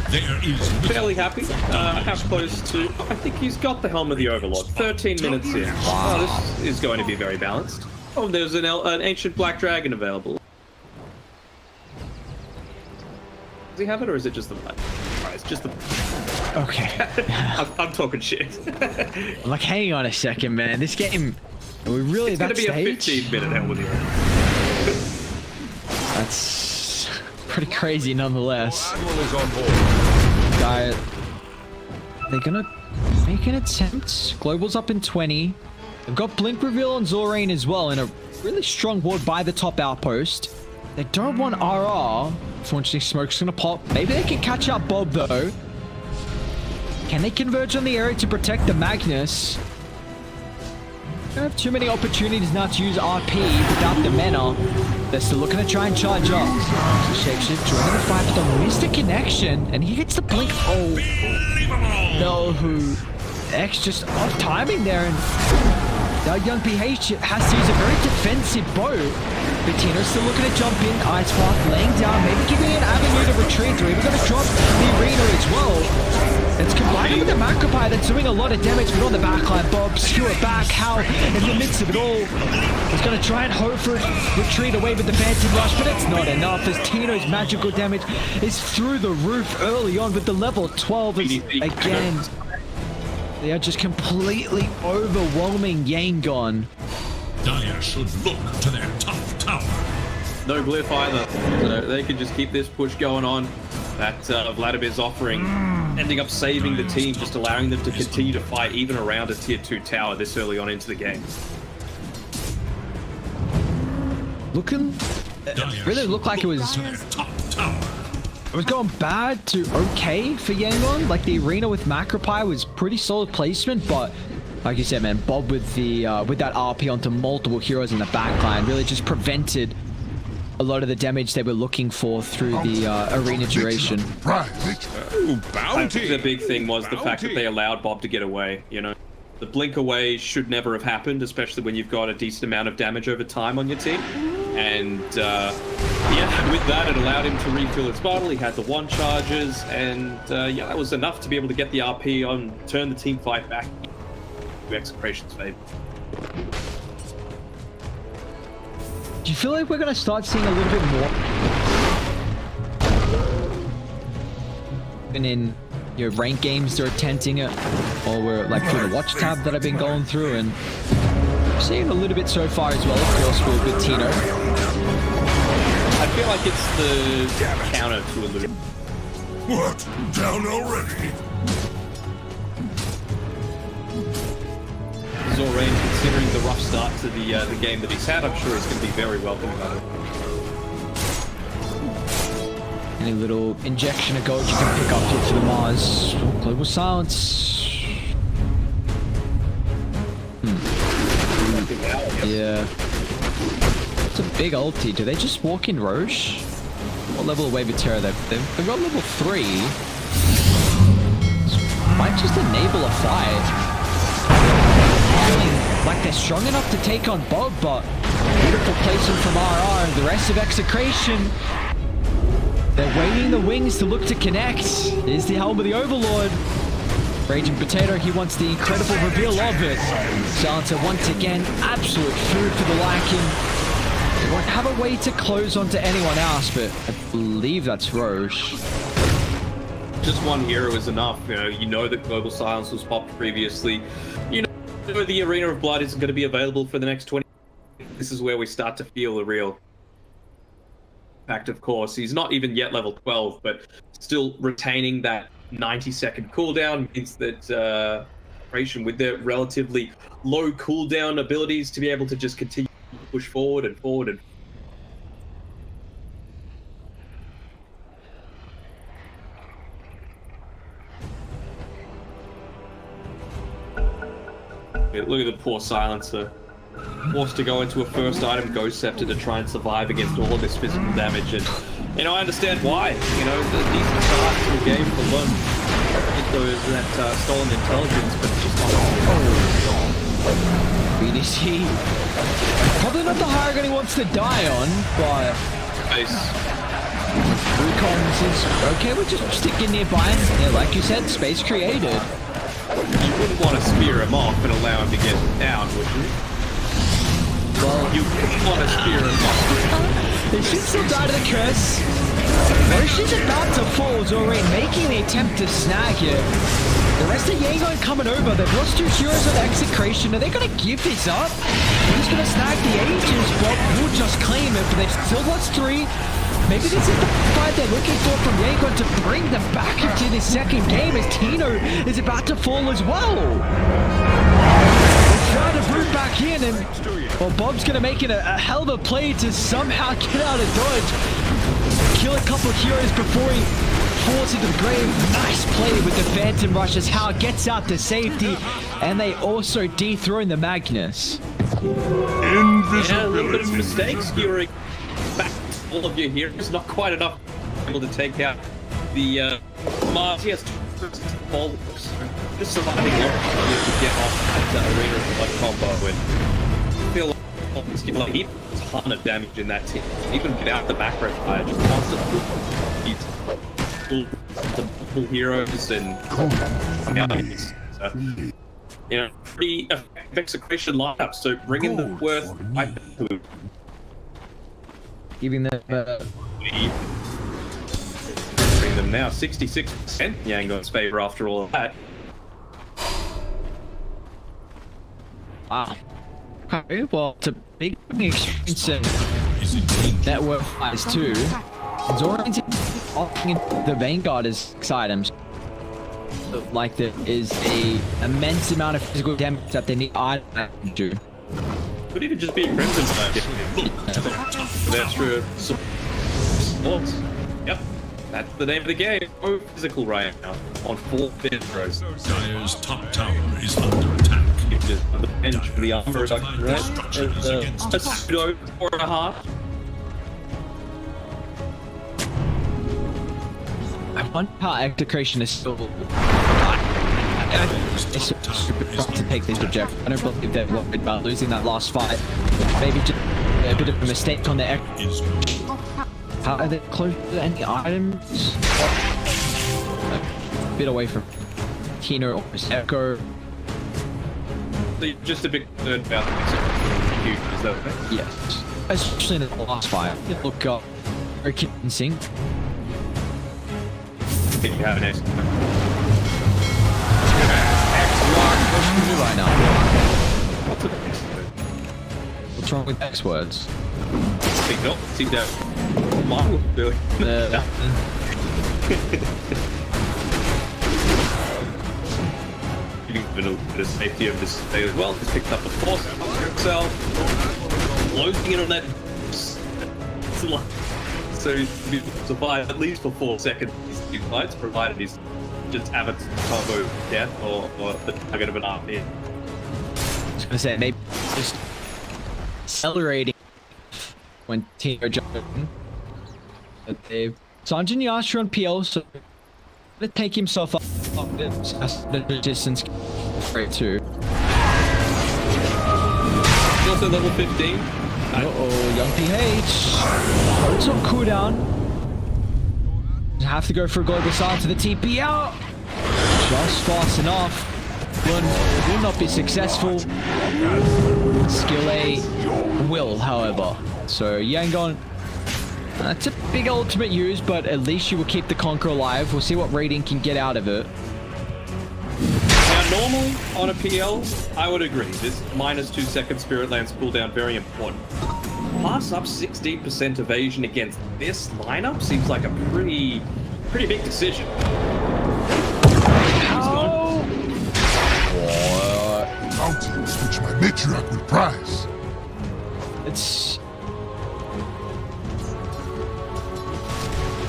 There is fairly happy. How close to... I think he's got the Helm of the Overlord. 13 minutes in. Wow. Oh, this is going to be very balanced. Oh, there's an Ancient Black Dragon available. Does he have it, or is it just the black? Alright, it's just the... Okay. I'm talking shit. I'm like, hang on a second, man. This game... Are we really it's that stage? It's going to be a 15-minute Helm of the Overlord. That's... pretty crazy nonetheless. They're gonna make an attempt. Global's up in 20. They've got Blink Reveal on Zorain as well, and a really strong ward by the top outpost. They don't want RR. Unfortunately, Smoke's gonna pop. Maybe they can catch up Bob though. Can they converge on the area to protect the Magnus? Don't have too many opportunities now to use RP without the mana. They're still looking to try and charge up. Shapeshift joining the fight, but they missed a connection, and he hits the blink. Oh, no, who X just off timing there, and that young PH has to use a very defensive bow. Tino's still looking to jump in. Ice Path laying down, maybe giving an avenue to retreat. They're even going to drop the arena as well. It's combining with the Macropie that's doing a lot of damage, but on the backline, Bob, skewer back. How in the midst of it all, he's going to try and hope for a retreat away with the Phantom Rush, but it's not enough as Tino's magical damage is through the roof early on with the level 12 is again. They are just completely overwhelming Yangon. Dire should look to their top tower. No glyph either. So they can just keep this push going on. That Vladimir's offering, ending up saving the team, just allowing them to continue to fight even around a tier 2 tower this early on into the game. Looking, really looked like it was going bad to okay for Yangon. Like the arena with Macropie was pretty solid placement, but like you said, man, Bob with the with that RP onto multiple heroes in the backline really just prevented a lot of the damage they were looking for through the arena duration. Ooh, bounty. I think the big thing was the fact that they allowed Bob to get away, you know. The blink away should never have happened, especially when you've got a decent amount of damage over time on your team. And yeah, with that, it allowed him to refill his bottle. He had the 1 charges, and yeah, that was enough to be able to get the RP on, turn the team fight back to Execration's favor. Do you feel like we're going to start seeing a little bit more? And in your rank games, they're attempting it, or we're like through the watch tab that I've been going through, and seeing a little bit so far as well, of course, with Tino. I feel like it's the counter to a loop. What? Down already? Zorain, considering the rough start to the game that he's had, I'm sure he's going to be very welcome about it. Any little injection of gold you can pick up here for the Mars. Oh, global silence. Yeah. It's a big ulti. Do they just walk in Roche? What level of Wave of Terror? They've got level 3. Might just enable a fight. Feeling like they're strong enough to take on Bob, but beautiful placement from RR and the rest of Execration. They're waiting the wings to look to connect. Here's the Helm of the Overlord. Raging Potato, he wants the incredible reveal of it. Silencer once again, absolute food for the liking. They won't have a way to close onto anyone else, but I believe that's Roche. Just one hero is enough. You know that Global Silence was popped previously. You know the Arena of Blood isn't going to be available for the next 20. This is where we start to feel the real impact, of course. He's not even yet level 12, but still retaining that 90-second cooldown means that with their relatively low cooldown abilities to be able to just continue to push forward and forward and look at the poor Silencer. Forced to go into a first item Ghost Scepter to try and survive against all of this physical damage, and I understand why. The decent start to the game for Lund with that stolen intelligence, but just BDC. Probably not the hierarchy he wants to die on, but Rukon's is okay with just sticking nearby. Yeah, like you said, space created. You wouldn't want to spear him off and allow him to get down, would you? Well, you wouldn't want to spear him off. He should still die to the curse. Roshi's about to fall. Zorain making the attempt to snag it. The rest of Yangon coming over. They've lost 2 heroes on Execration. Are they going to give this up? Who's going to snag the Aegis? Bob will just claim it, but they've still lost 3. Maybe this is the fight they're looking for from Yangon to bring them back into this second game as Tino is about to fall as well. They're trying to root back in, and well, Bob's going to make it a hell of a play to somehow get out of dodge. Kill a couple of heroes before he falls into the grave. Nice play with the Phantom Rush as Hal gets out to safety, and they also dethrone the Magnus. Invisibility. Yeah, a little bit of mistakes skewering back all of your heroes. Not quite enough able to take out the Mars. He has 2 fall. Just surviving long enough to get off that Arena of Blood combo and feel Like, he did a ton of damage in that team. Even without the macro fire, just constantly. He's full heroes and so, you know, pretty effective execution lineup. So bring in the worth. Giving them. Bring them now 66%. Yangon's favor after all of that. Wow. Okay, well, it's a big experience and network wise too. Zorian's offering the Vanguard as items. Like there is a immense amount of physical damage that they need to do. Could even just be a Crimson Snipe. Extra support. Yep. That's the name of the game. Oh, physical right now on 4 throws. Dire's top tower is under attack. The bench for the armor reduction, right? A pseudo 4.5. I wonder how execution is still. It's super tough to take this objective. I don't believe they're worried about losing that last fight. Maybe just a bit of a mistake on the How are they close to any items? A bit away from Tino or Echo. Just a bit concerned about the execution, is that okay? Yes. Especially in the last fight. Look up. Very convincing. Did you have an X? Right now. What's an X? What's wrong with X words? Big up. See that? Mine will do it. Giving a bit of safety of this thing as well. Just picked up the force itself. Closing in on that. So he survive at least for 4 seconds. These fights, provided he's just have a combo death or the target of an RP. I was gonna say maybe just accelerating when Tino jumped in. But they've Sanjin Yasha on PL, so to take himself up the resistance straight too. He's also level 15. Uh-oh, young PH. It's on cooldown. Have to go for a global silence to the TP out. Just fast enough. Will not be successful. Skill A will, however. So Yangon, it's a big ultimate use, but at least you will keep the Conqueror alive. We'll see what rating can get out of it. Now, normal on a PL, I would agree. This -2 second Spirit Lance cooldown, very important. Pass up 16% evasion against this lineup seems like a pretty big decision. Oh! Mountains which my matriarch would prize. It's...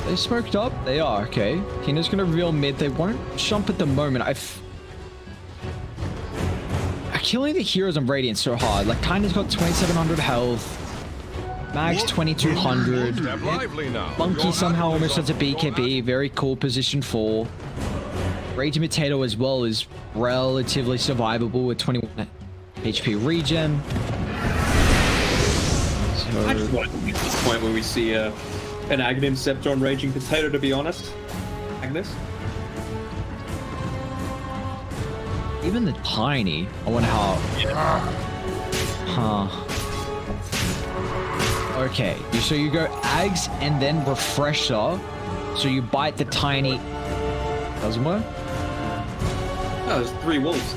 They smoked up? They are, okay. Tina's gonna reveal mid. They won't jump at the moment. Killing the heroes on Radiant so hard. Like, Tina's got 2700 health. Mag's 2200. Monkey somehow almost has a BKB. Very cool position 4. Raging Potato as well is relatively survivable with 21 HP regen. So... I just want to get to this point where we see an Aghanim Scepter on Raging Potato, to be honest. Agnes? Even the tiny. I wonder how... Huh. Okay, so you go Ags and then Refresher. So you bite the tiny... Doesn't work? No, there's 3 wolves.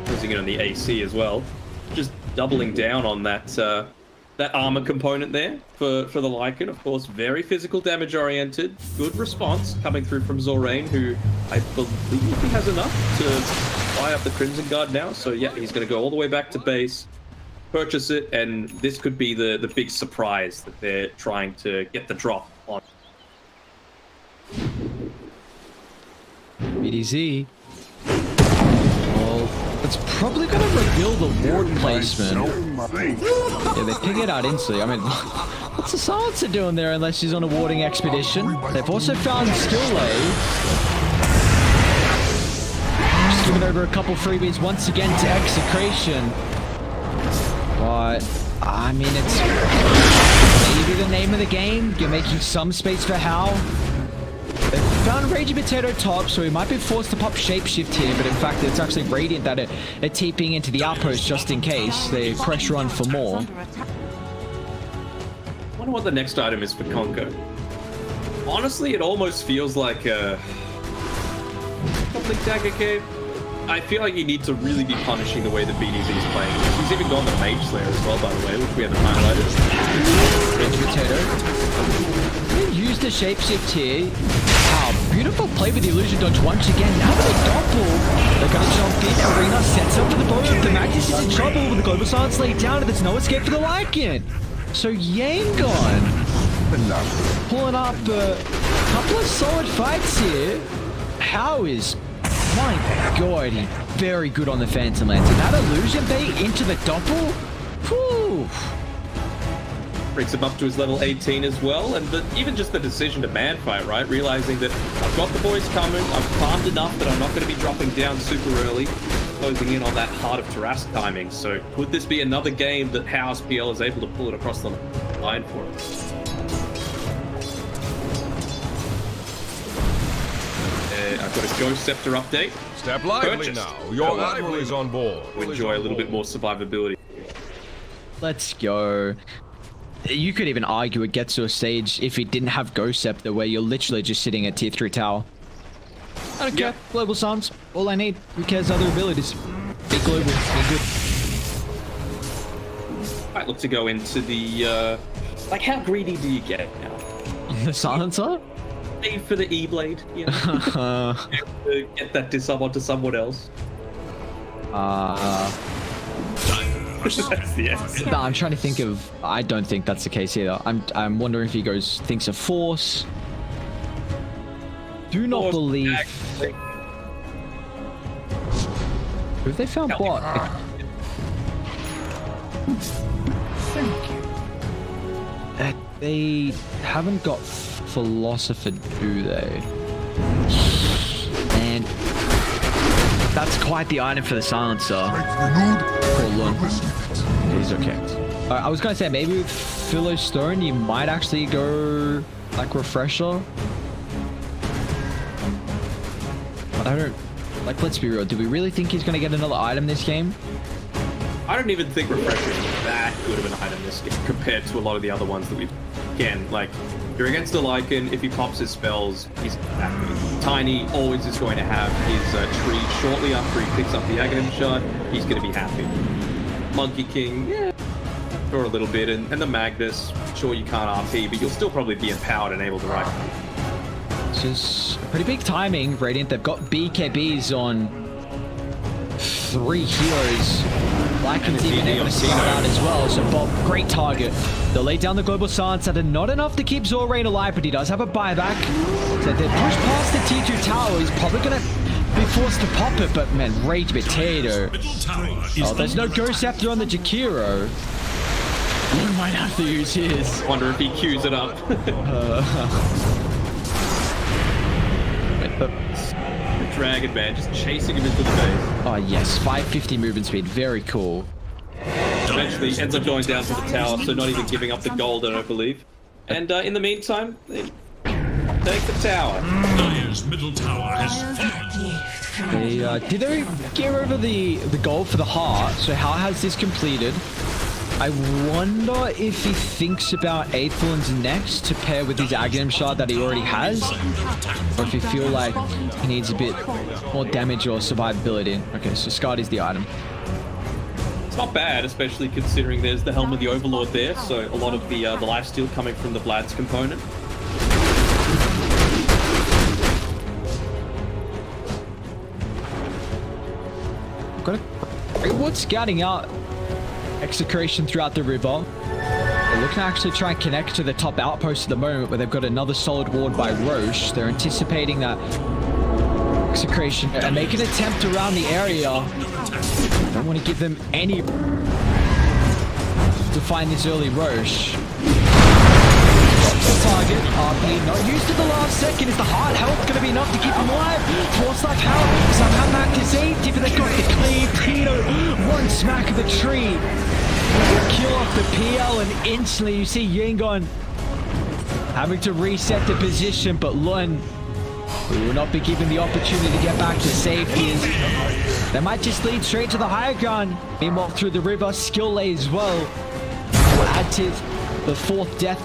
Using it on the AC as well. Just doubling down on that that armor component there for the Lycan. Of course, very physical damage oriented. Good response coming through from Zorain, who I believe he has enough to buy up the Crimson Guard now. So yeah, he's going to go all the way back to base, purchase it, and this could be the big surprise that they're trying to get the drop on. BDZ. Well, it's probably going to reveal the ward placement. Yeah, they pick it out instantly. I mean, what's the Silencer doing there unless she's on a warding expedition? They've also found Skill A. giving over a couple freebies once again to Execration. But, I mean, it's maybe the name of the game. You're making some space for Hal. They found Raging Potato top, so he might be forced to pop Shapeshift here, but in fact, it's actually Radiant that are TPing into the outpost just in case. They pressure on for more. I wonder what the next item is for Conko. Honestly, it almost feels like a Conflict Dagger Cave. I feel like you need to really be punishing the way that BDZ is playing. He's even gone the Mage Slayer as well, by the way, which we haven't highlighted. Raging Potato. Use the Shapeshift here. Wow, beautiful play with the Illusion Dodge once again. Now with a doppel, they're going to jump in. Arena sets up for the boat. The Magnus is in trouble with the Global Silence laid down, and there's no escape for the Lycan. So Yangon pulling up a couple of solid fights here. How is... My god, he's very good on the Phantom Lance. And that Illusion bait into the doppel? Whew. Brings him up to his level 18 as well, and even just the decision to man fight, right? Realizing that I've got the boys coming, I'm farmed enough that I'm not going to be dropping down super early, closing in on that Heart of Taras timing. So could this be another game that House PL is able to pull it across the line for us? I've got a Ghost Scepter update. Step lively now. Your rival is on board. Enjoy a little bit more survivability. Let's go. You could even argue it gets to a stage if it didn't have Ghost Scepter where you're literally just sitting at tier 3 tower. I don't care. Global Suns. All I need. Who cares other abilities? Be global. Be good. Might look to go into the, like, how greedy do you get now? The Silencer? Pay for the E-Blade, you know? Get that disarm onto someone else. That's the answer. No, I'm trying to think of... I don't think that's the case either. I'm wondering if he thinks of Force. Do not believe... Who have they found bot? Thank you. They haven't got Philosopher, do they? And that's quite the item for the Silencer. He's okay. I was gonna say maybe with Philo Stone you might actually go like Refresher. But I don't like. Let's be real. Do we really think he's gonna get another item this game? I don't even think Refresher is that good of an item this game compared to a lot of the other ones that we've... Again, like, you're against a Lycan, if he pops his spells, he's happy. Tiny always is going to have his tree shortly after he picks up the Aghanim Shard, he's going to be happy. Monkey King, yeah, for a little bit, and the Magnus, sure you can't RP, but you'll still probably be empowered and able to ride. This is pretty big timing, Radiant. They've got BKBs on 3 heroes. Lycan's even able to see him out as well, so Bob, great target. They'll lay down the Global Silence at not enough to keep Zorain alive, but he does have a buyback. So they push past the T2 tower. He's probably going to be forced to pop it, but man, Rage Potato. Oh, there's no Ghost Scepter on the Jakiro. He might have to use his. Wonder if he queues it up. Dragon Man just chasing him into the base. Oh yes, 550 movement speed, very cool. Eventually ends up going down to the tower, so not even giving up the gold, I don't believe. And in the meantime, they take the tower. Dire's middle tower has fallen. Did they gear over the gold for the heart? So how has this completed? I wonder if he thinks about Aethelon's next to pair with his Aghanim Shard that he already has, or if you feel like he needs a bit more damage or survivability. Okay, so Scott is the item. It's not bad, especially considering there's the Helm of the Overlord there, so a lot of the lifesteal coming from the Vlad's component. Got a great wood scouting out Execration throughout the river. They're looking to actually try and connect to the top outpost at the moment, where they've got another solid ward by Roche. They're anticipating that Execration and make an attempt around the area. Don't want to give them any to find this early Roche. The target. RP not used to the last second. Is the hard health going to be enough to keep him alive? Force life health. Somehow back to safety, but they got the clean. Tino, one smack of the tree. Kill off the PL, and instantly you see Yangon having to reset the position, but Lun will not be given the opportunity to get back to safety. That might just lead straight to the higher ground. Meanwhile, through the river, skill lay as well. Will add to the fourth death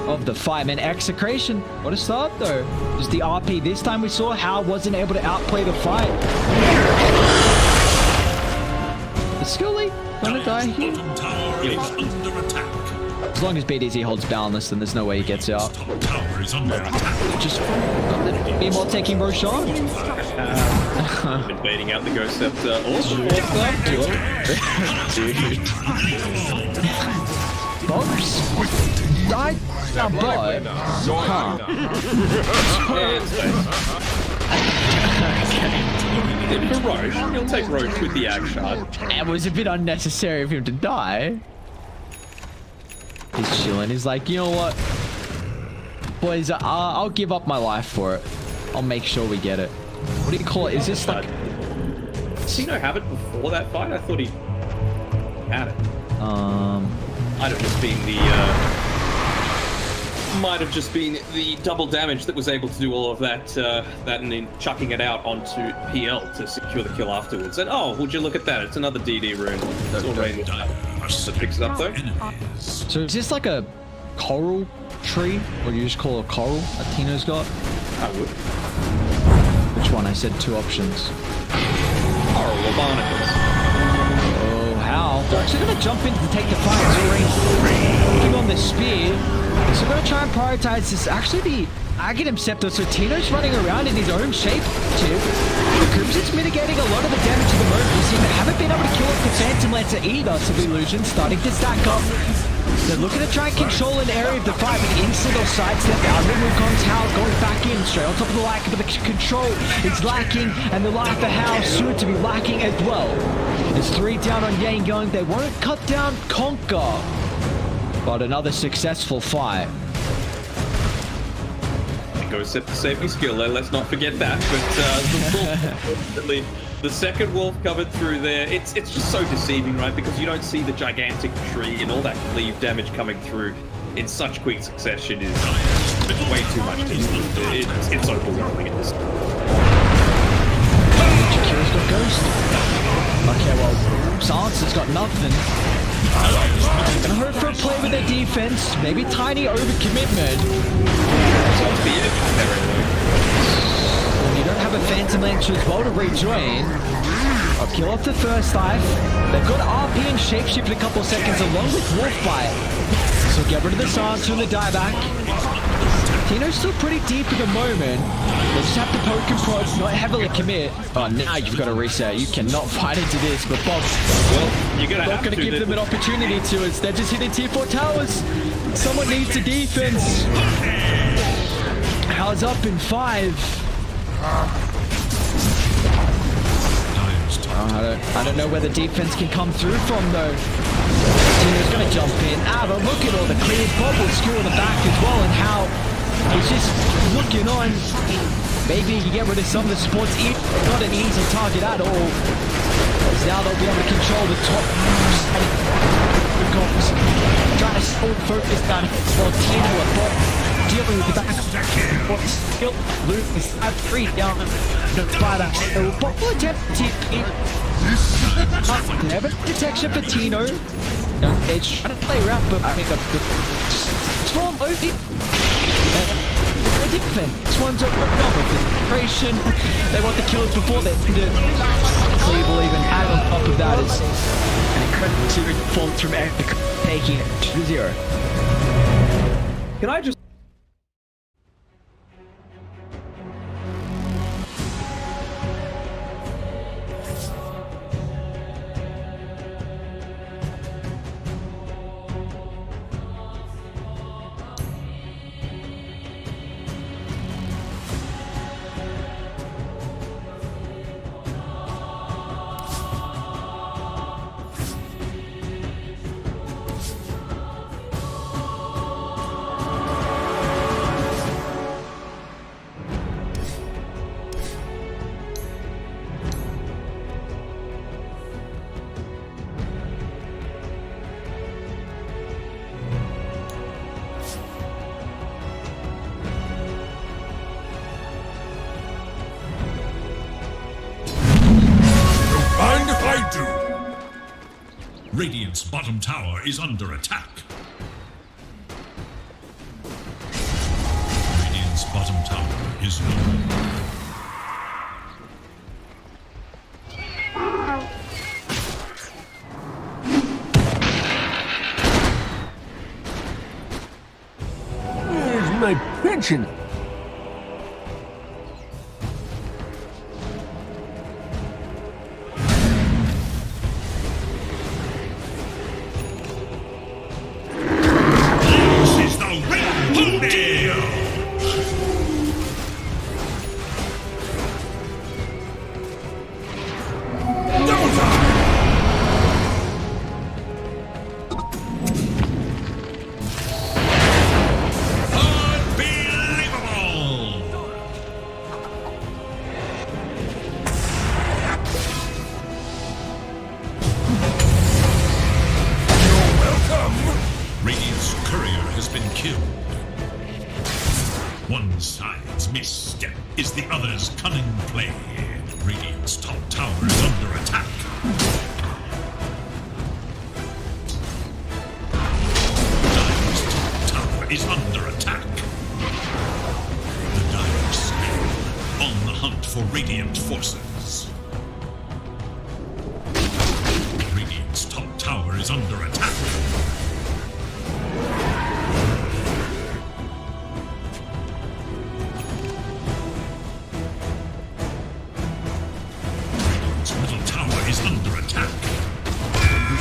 of the fight. Man, execration. What a start, though. Just the RP. This time we saw how wasn't able to outplay the fight. The skill lay gonna die here. As long as BDZ holds boundless, then there's no way he gets out. Just meanwhile taking Roshan. Been waiting out the Ghost Scepter. Box died down but For Roche, he'll take Roche with the Ag Shard. It was a bit unnecessary of him to die. He's chilling. He's like, you know what, boys, I'll give up my life for it. I'll make sure we get it. What do you call it? Is this like... Did Tino have it before that fight? I thought he had it. Might have just been the double damage that was able to do all of that, that and then chucking it out onto PL to secure the kill afterwards. And oh, would you look at that? It's another DD rune. It's already to fix it up though. So is this like a coral tree? Or you just call it a coral that Tino's got? I would. Which one? I said two options. Coral or barnacles. Oh, how? They're actually going to jump in to take the fight. So looking on the spear. So we're going to try and prioritize this. Actually, the Aghanim Scepter. So Tino's running around in his own shape too. The Crimson's mitigating a lot of the damage at the moment. You see, they haven't been able to kill off the Phantom Lancer either. So the Illusion starting to stack up. They're looking to try and control an area of the fight, but instant or sidestep out. Wukong's Howl going back in, straight on top of the lack, but the control is lacking, and the life of Howl soon to be lacking as well. There's 3 down on Yangon. They won't cut down Conquer, but another successful fight. Go set the safety skill there, let's not forget that. But the second wolf covered through there, it's just so deceiving, right? Because you don't see the gigantic tree and all that cleave damage coming through in such quick succession is way too much to it's overwhelming at this point. Shakira's got Ghost. Okay, well, Silence has got nothing. Gonna hope for a play with their defense. Maybe tiny overcommitment. You don't have a Phantom Lancer as well to rejoin. I'll kill off the first life. They've got RP and Shapeshift in a couple seconds along with Wolfbite. So get rid of the Silencer and the dieback. Tino's still pretty deep at the moment. They just have to poke and prod, not heavily commit. Oh, now you've got to reset. You cannot fight into this, but Bob, well, you're not going to give them an opportunity to, as they're just hitting tier 4 towers. Someone needs a defense. How's up in 5? I don't know where the defense can come through from though. Tino's going to jump in. But look at all the clear bubbles screw in the back as well, and how he's just looking on. Maybe he can get rid of some of the supports. Not an easy target at all. Because now they'll be able to control the top. Trying to hold focus down while Tino are bot dealing with the back. What's still Luke is at 3 down. Bot will attempt TP. Never detection for Tino. They're trying to play around, but I think it's from OP. This one's over with creation. They want the kills before they do. Cleve will even add on top of that is an incredible series of performance from Epic, taking it to 0. Can I just Radiant's bottom tower is under attack. Radiant's bottom tower is no more. Where's my pension? One side's misstep is the other's cunning play. Radiant's top tower is under attack. Dire's top tower is under attack. The Dire stand on the hunt for Radiant forces. Radiant's top tower is under attack.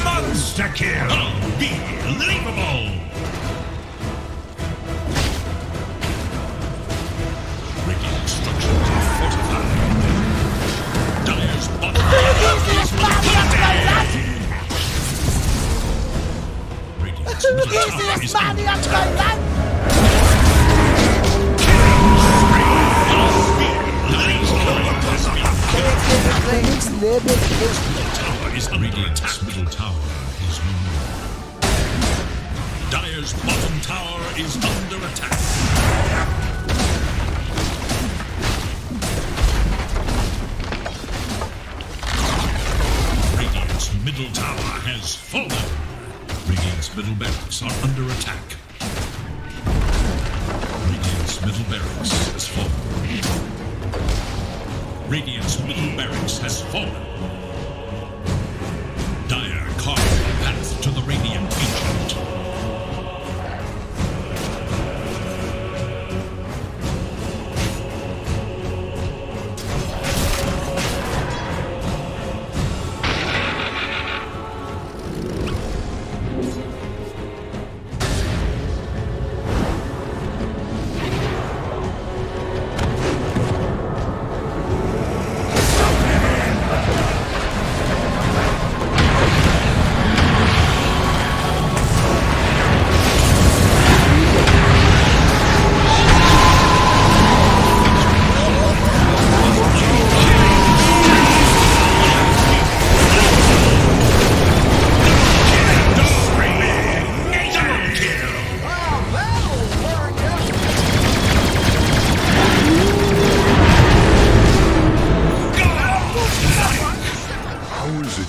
Monster kill! Unbelievable! Radiant structures are fortified. Dire's bottom is flooded! Radiant's middle tower is Radiant's middle tower is no more. Dire's bottom tower is under attack. Radiant's middle tower has fallen. Radiant's middle barracks are under attack. Radiant's middle barracks has fallen. Radiant's middle barracks has fallen. Dire carved a path to the Radiant Ancient.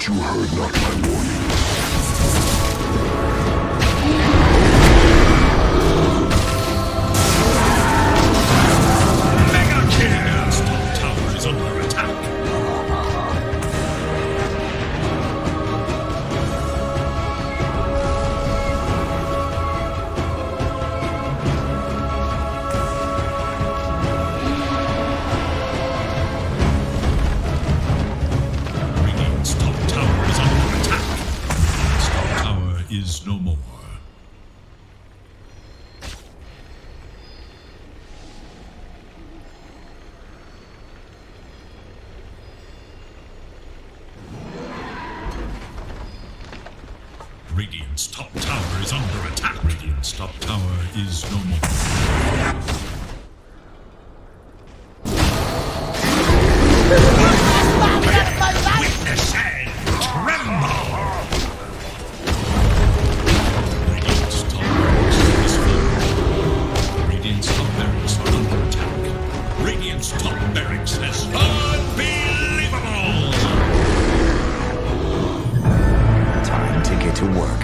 You heard not my warning. Mega kill! Top tower is under attack. Radiant's top tower is under attack. Radiant's top tower is no more. Radiant's top tower is under attack. Radiant's top tower is no more. Witness and tremble! Radiant's top barracks is full. Radiant's top barracks are under attack. Radiant's top barracks has unbelievable! Time to to work.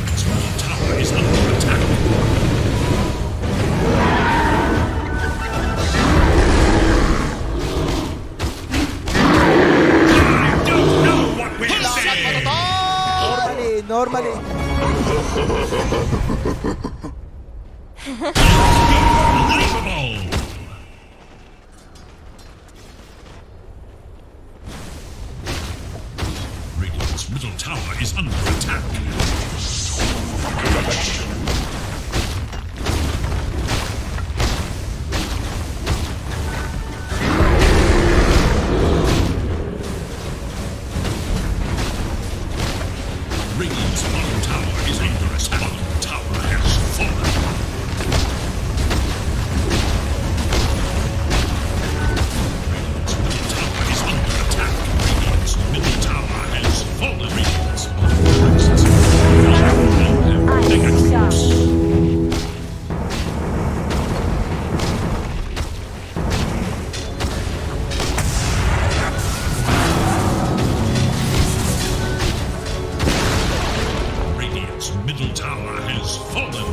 Its middle tower is under attack. I don't know what we're saying! Normally. Unbelievable! Radiant's middle tower is under attack. Radiant's bottom tower is under attack. Bottom tower has fallen. Radiant's middle tower is under attack. Radiant's middle tower has fallen. Radiant's bottom rises. Mega troops. Radiant's middle tower has fallen.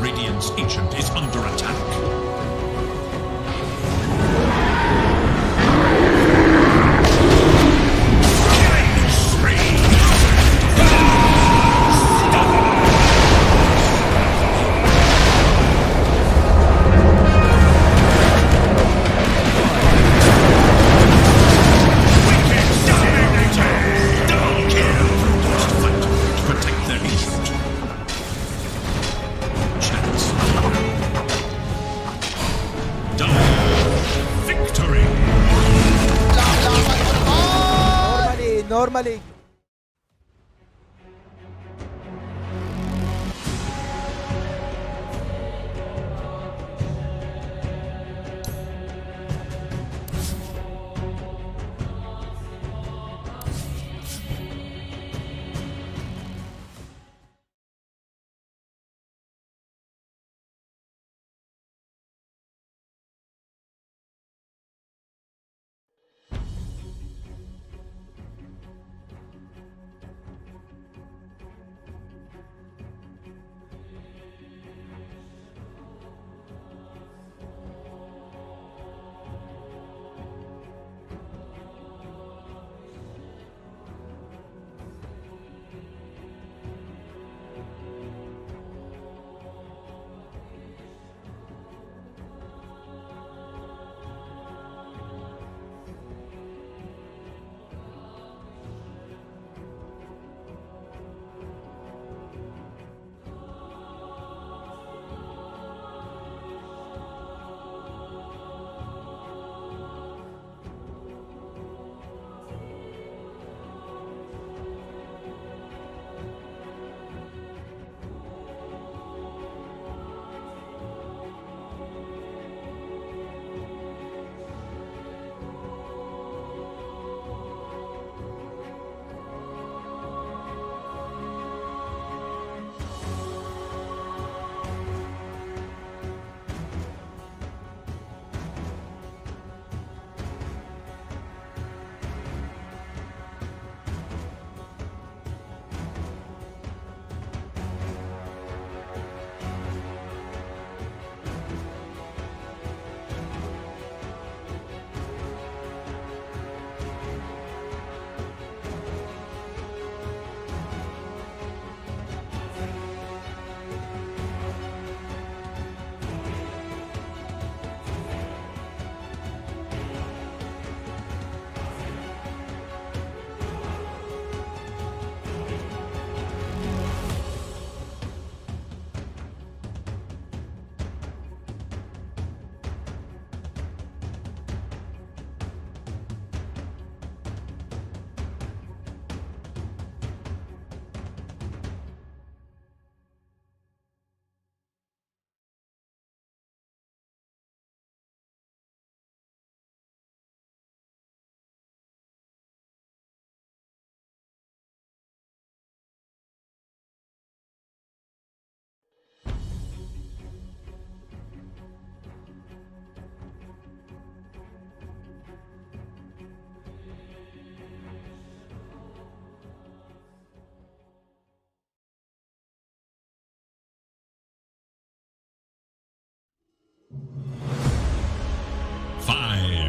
Radiant's ancient is under attack. Killing spree! Wicked dominator! Double kill! Must fight to protect their ancient. Chance. Double victory! Normally.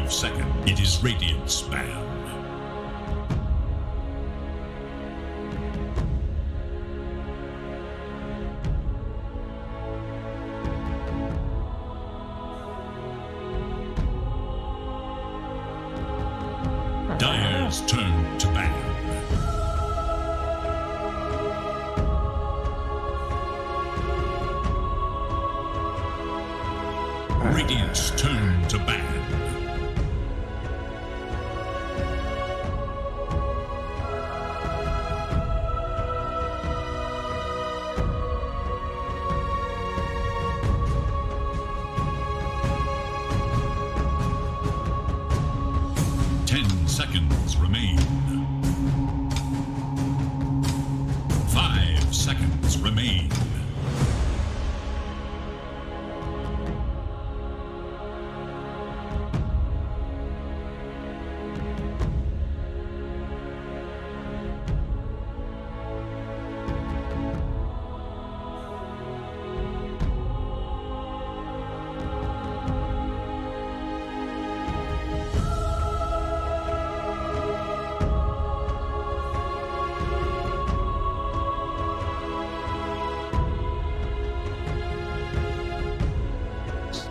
5 seconds. It is Radiant's ban. Dire's turn to ban. Radiant's turn to ban. Seconds remain. 5 seconds remain.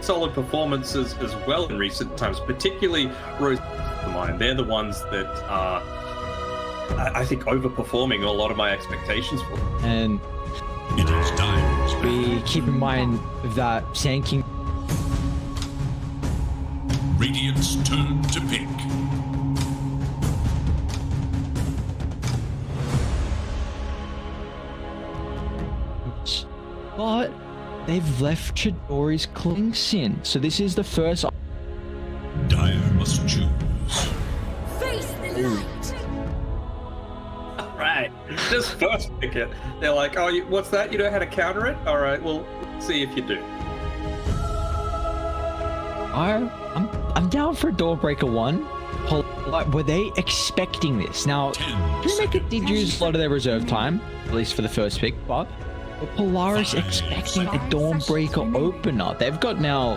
Solid performances as well in recent times, particularly Rose Mine. They're the ones that are, I think, overperforming a lot of my expectations for them. And it is Dire's we keep in mind that Sand King. Radiant's turn to pick. But they've left Chidori's Klingsin, so this is the first. Dire must choose. Face the light. Right, just first pick it. They're like, oh, what's that? You know how to counter it? All right, well, let's see if you do. I'm down for Dawnbreaker 1. Were they expecting this? Now, Dreammaker did use a lot of their reserve time, at least for the first pick, but Polaris expecting a Dawnbreaker opener. They've got now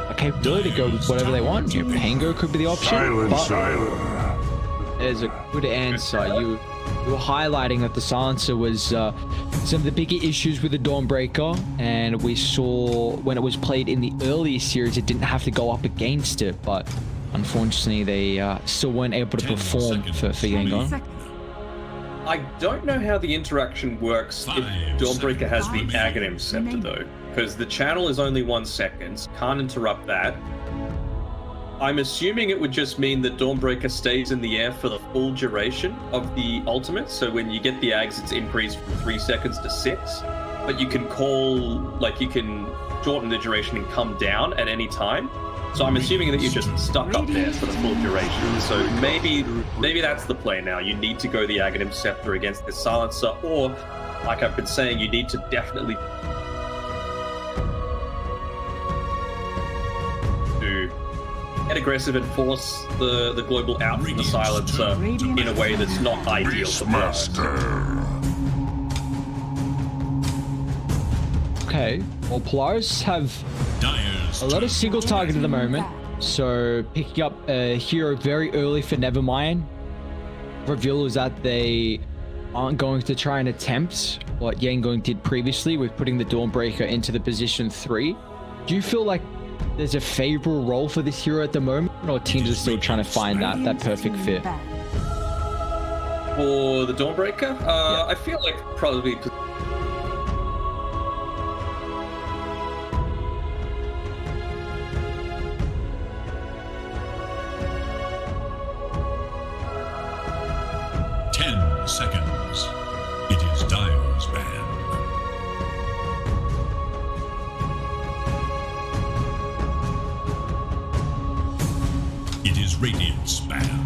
a capability to go with whatever they want. Pango could be the option, but there's a good answer. You were highlighting that the silencer was some of the bigger issues with the Dawnbreaker, and we saw when it was played in the earlier series, it didn't have to go up against it, but unfortunately they still weren't able to perform for Yengon. I don't know how the interaction works if Dawnbreaker has the Aghanim Scepter, though, because the channel is only 1 second, can't interrupt that. I'm assuming it would just mean that Dawnbreaker stays in the air for the full duration of the ultimate, so when you get the Ags, it's increased from 3 seconds to 6, but you can you can shorten the duration and come down at any time. So I'm assuming that you're just stuck up there for the full duration. So maybe that's the play now. You need to go the Aghanim Scepter against this silencer, or, like I've been saying, you need to definitely get aggressive and force the global out from the silencer in a way that's not ideal for Polaris. Okay, well, Polaris have a lot of single target at the moment, so picking up a hero very early for Nevermind reveal is that they aren't going to try and attempt what Yengon did previously with putting the Dawnbreaker into the position 3. Do you feel like there's a favorable role for this hero at the moment, or teams are still trying to find that perfect fit? For the Dawnbreaker, yeah. I feel like probably. 10 seconds. It is Dire's ban. It is Radiant's ban.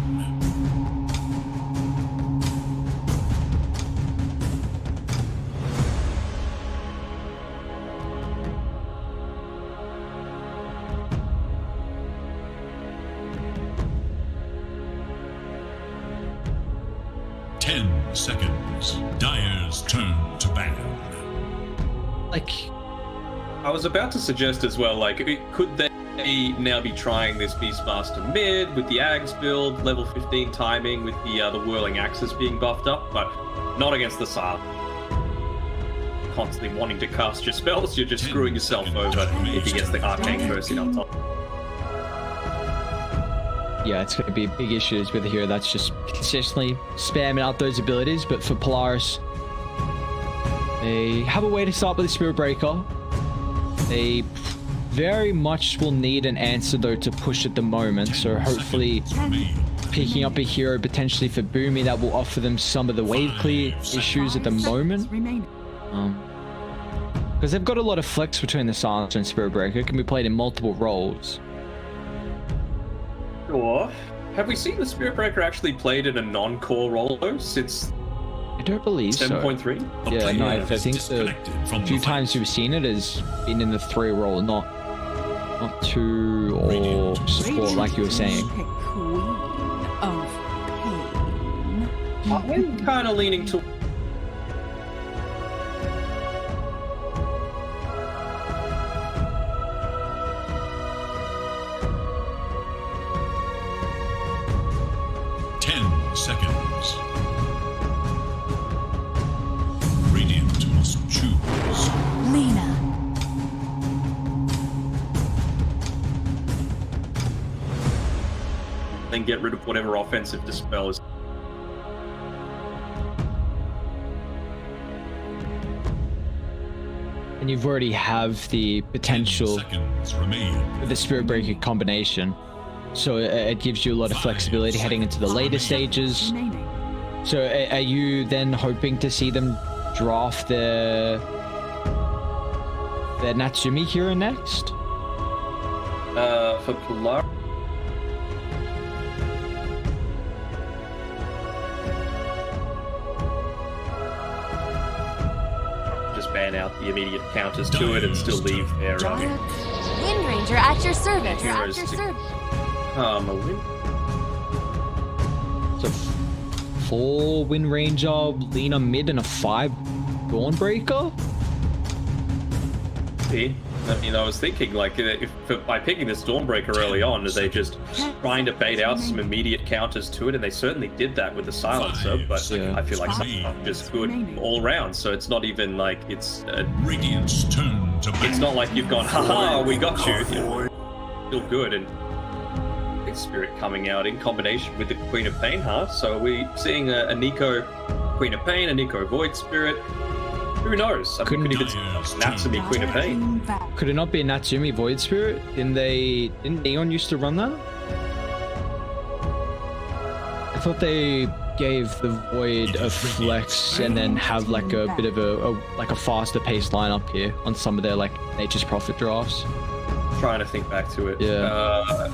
Seconds. Dire's turn to ban. I was about to suggest as well, could they may now be trying this Beastmaster mid with the Ags build, level 15 timing with the Whirling Axes being buffed up, but not against the Silent. Constantly wanting to cast your spells, you're just screwing yourself over if he gets the Arcane Curse in on top. Yeah, it's going to be big issues with a hero that's just consistently spamming out those abilities, but for Polaris, they have a way to start with the Spirit Breaker. They very much will need an answer though to push at the moment, so hopefully picking up a hero potentially for Boomy that will offer them some of the wave clear issues at the moment. Because they've got a lot of flex between the Silencer and Spirit Breaker. It can be played in multiple roles. Sure. Have we seen the Spirit Breaker actually played in a non-core role though since I don't believe 7.3? So. Yeah, no, I think the few times we've seen it has been in the 3 role, not 2 or support like you were saying. I'm kind of leaning to. Seconds. Radiant must choose. Lena. Then get rid of whatever offensive dispel is. And you've already have the potential with the Spirit Breaker combination. So it gives you a lot of flexibility heading into the later stages. So are you then hoping to see them draft their Natsumi hero next? For Polaris. Just ban out the immediate counters to it and still leave their Wind Ranger at your service. heroes to a win. So 4 Wind Ranger, Lena mid, and a 5 Dawnbreaker? See? I mean, I was thinking, like, by picking this Dawnbreaker early on, are they just trying to bait out some immediate counters to it? And they certainly did that with the Silencer, but Yeah. I feel like something just good all round. So it's not even like it's Radiant's turn to it's not like you've gone, haha, we got you. Still good. And Spirit coming out in combination with the Queen of Pain, huh? So are we seeing a Nico Queen of Pain, a Nico Void Spirit? Who knows? I mean, could it's Natsumi Queen of Pain. Could it not be a Natsumi Void Spirit? Didn't Neon used to run that? I thought they gave the Void a flex and then have like a bit of a faster paced lineup here on some of their like Nature's Prophet drafts. Trying to think back to it. Yeah.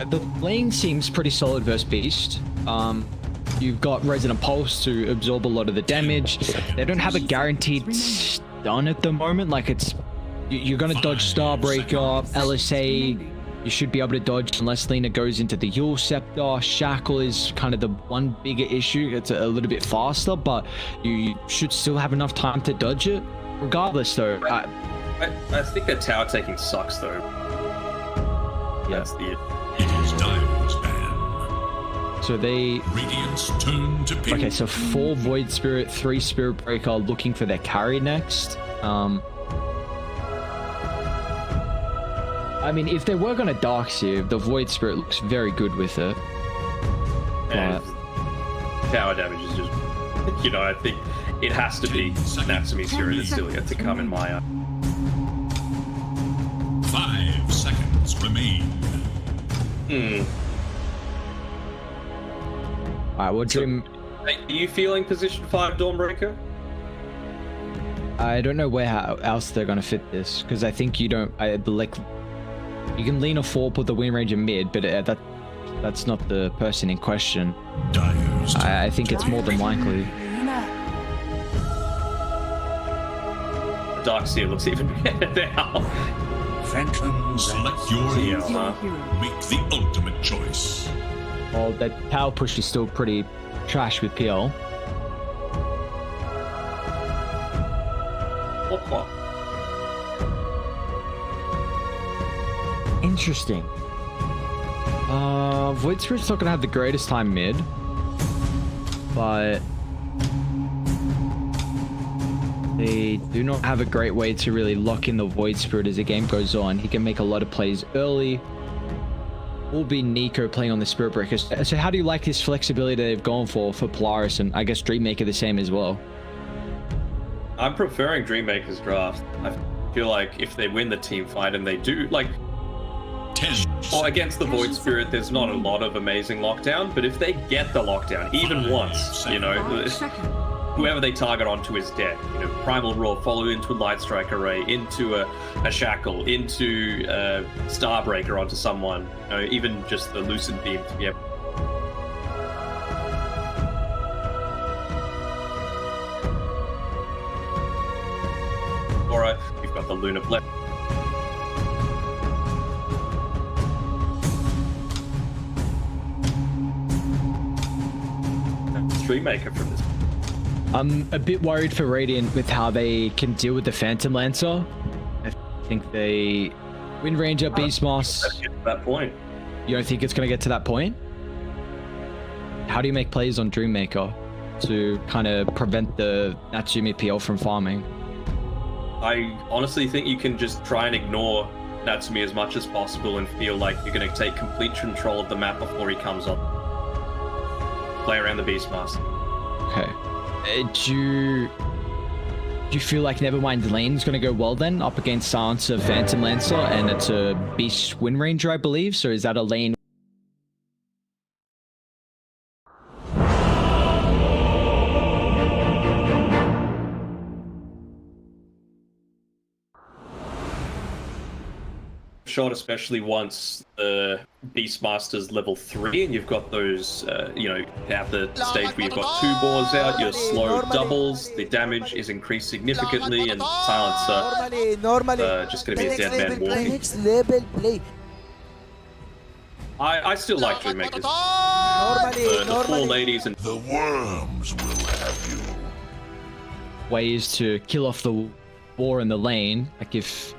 The lane seems pretty solid versus Beast. You've got Resonant Pulse to absorb a lot of the damage. They don't have a guaranteed stun at the moment. Like you're gonna dodge Starbreaker, LSA. You should be able to dodge unless Lena goes into the Yule Scepter. Shackle is kind of the one bigger issue. It's a little bit faster, but you should still have enough time to dodge it. Regardless, though, I think that tower taking sucks, though. Yeah. That's the. It is Diamond's ban. So they. Radiant's turn to pin. Okay, so 4 Void Spirit, 3 Spirit Breaker, looking for their carry next. I mean, if they were gonna Darkseer, the Void Spirit looks very good with it. And tower damage is just, I think it has to be Natsumi's hero that's still yet to come in my eye. 5 seconds remain. Alright, well, Jim. Are you feeling position 5 Dawnbreaker? I don't know where else they're gonna fit this, because I think you don't. You can lean a 4, put the Wind Ranger mid, but that's not the person in question. I think it's more than likely. Darkseer looks even better now. Select your hero. Make the ultimate choice. Well, that power push is still pretty trash with PL. Interesting. Void Spirit's not gonna have the greatest time mid, but they do not have a great way to really lock in the Void Spirit as the game goes on. He can make a lot of plays early. Will be Nico playing on the Spirit Breakers. So how do you like this flexibility they've gone for Polaris, and I guess Dreammaker the same as well? I'm preferring Dreammaker's draft. I feel like if they win the team fight and they do, like, well, against the Void Spirit, there's not a lot of amazing lockdown, but if they get the lockdown, even once, you know, whoever they target onto is dead. You know, Primal Roar, follow into a Light Strike Array, into a Shackle, into a Starbreaker onto someone, you know, even just the Lucid Beam to be able. Aura, you've got the Lunar Blade. Dreammaker from this. I'm a bit worried for Radiant with how they can deal with the Phantom Lancer. I think they Wind Ranger, Beastmaster. Get to that point. You don't think it's going to get to that point? How do you make plays on Dreammaker to kind of prevent the Natsumi PL from farming? I honestly think you can just try and ignore Natsumi as much as possible and feel like you're going to take complete control of the map before he comes up. Play around the Beastmaster. Okay. Do you feel like Nevermind Lane's going to go well then, up against Silencer, Phantom Lancer, and it's a Beast Wind Ranger, I believe? So is that a lane? Shot, especially once the Beastmaster's level 3 and you've got those, you know, at the stage where you've got 2 boars out, your slow doubles, the damage is increased significantly, and Silencer just going to be a dead man walking. Next level play. I still like Dreammakers. The 4 ladies and The worms will have you. Ways to kill off the war in the lane, like if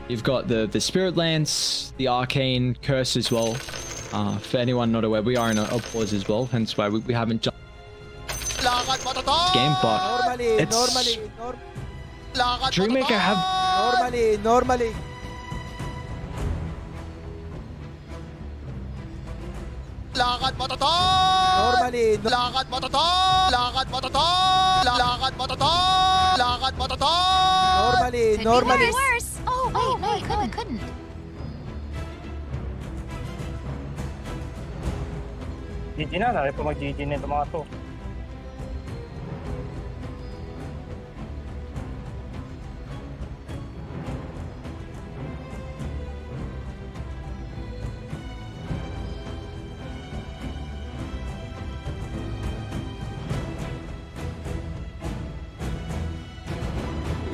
you've got the Spirit Lance, the Arcane Curse as well. For anyone not aware, we are in a pause as well, hence why we haven't jumped game, but it's Dreammaker have Normally. Lakad mo to! Normally. Lakad mo to! Lakad mo to! Lakad mo to! Lakad mo to! Normally. Worse. Oh, wait, I couldn't. GG na, sabi po mag-GG na ito mga to.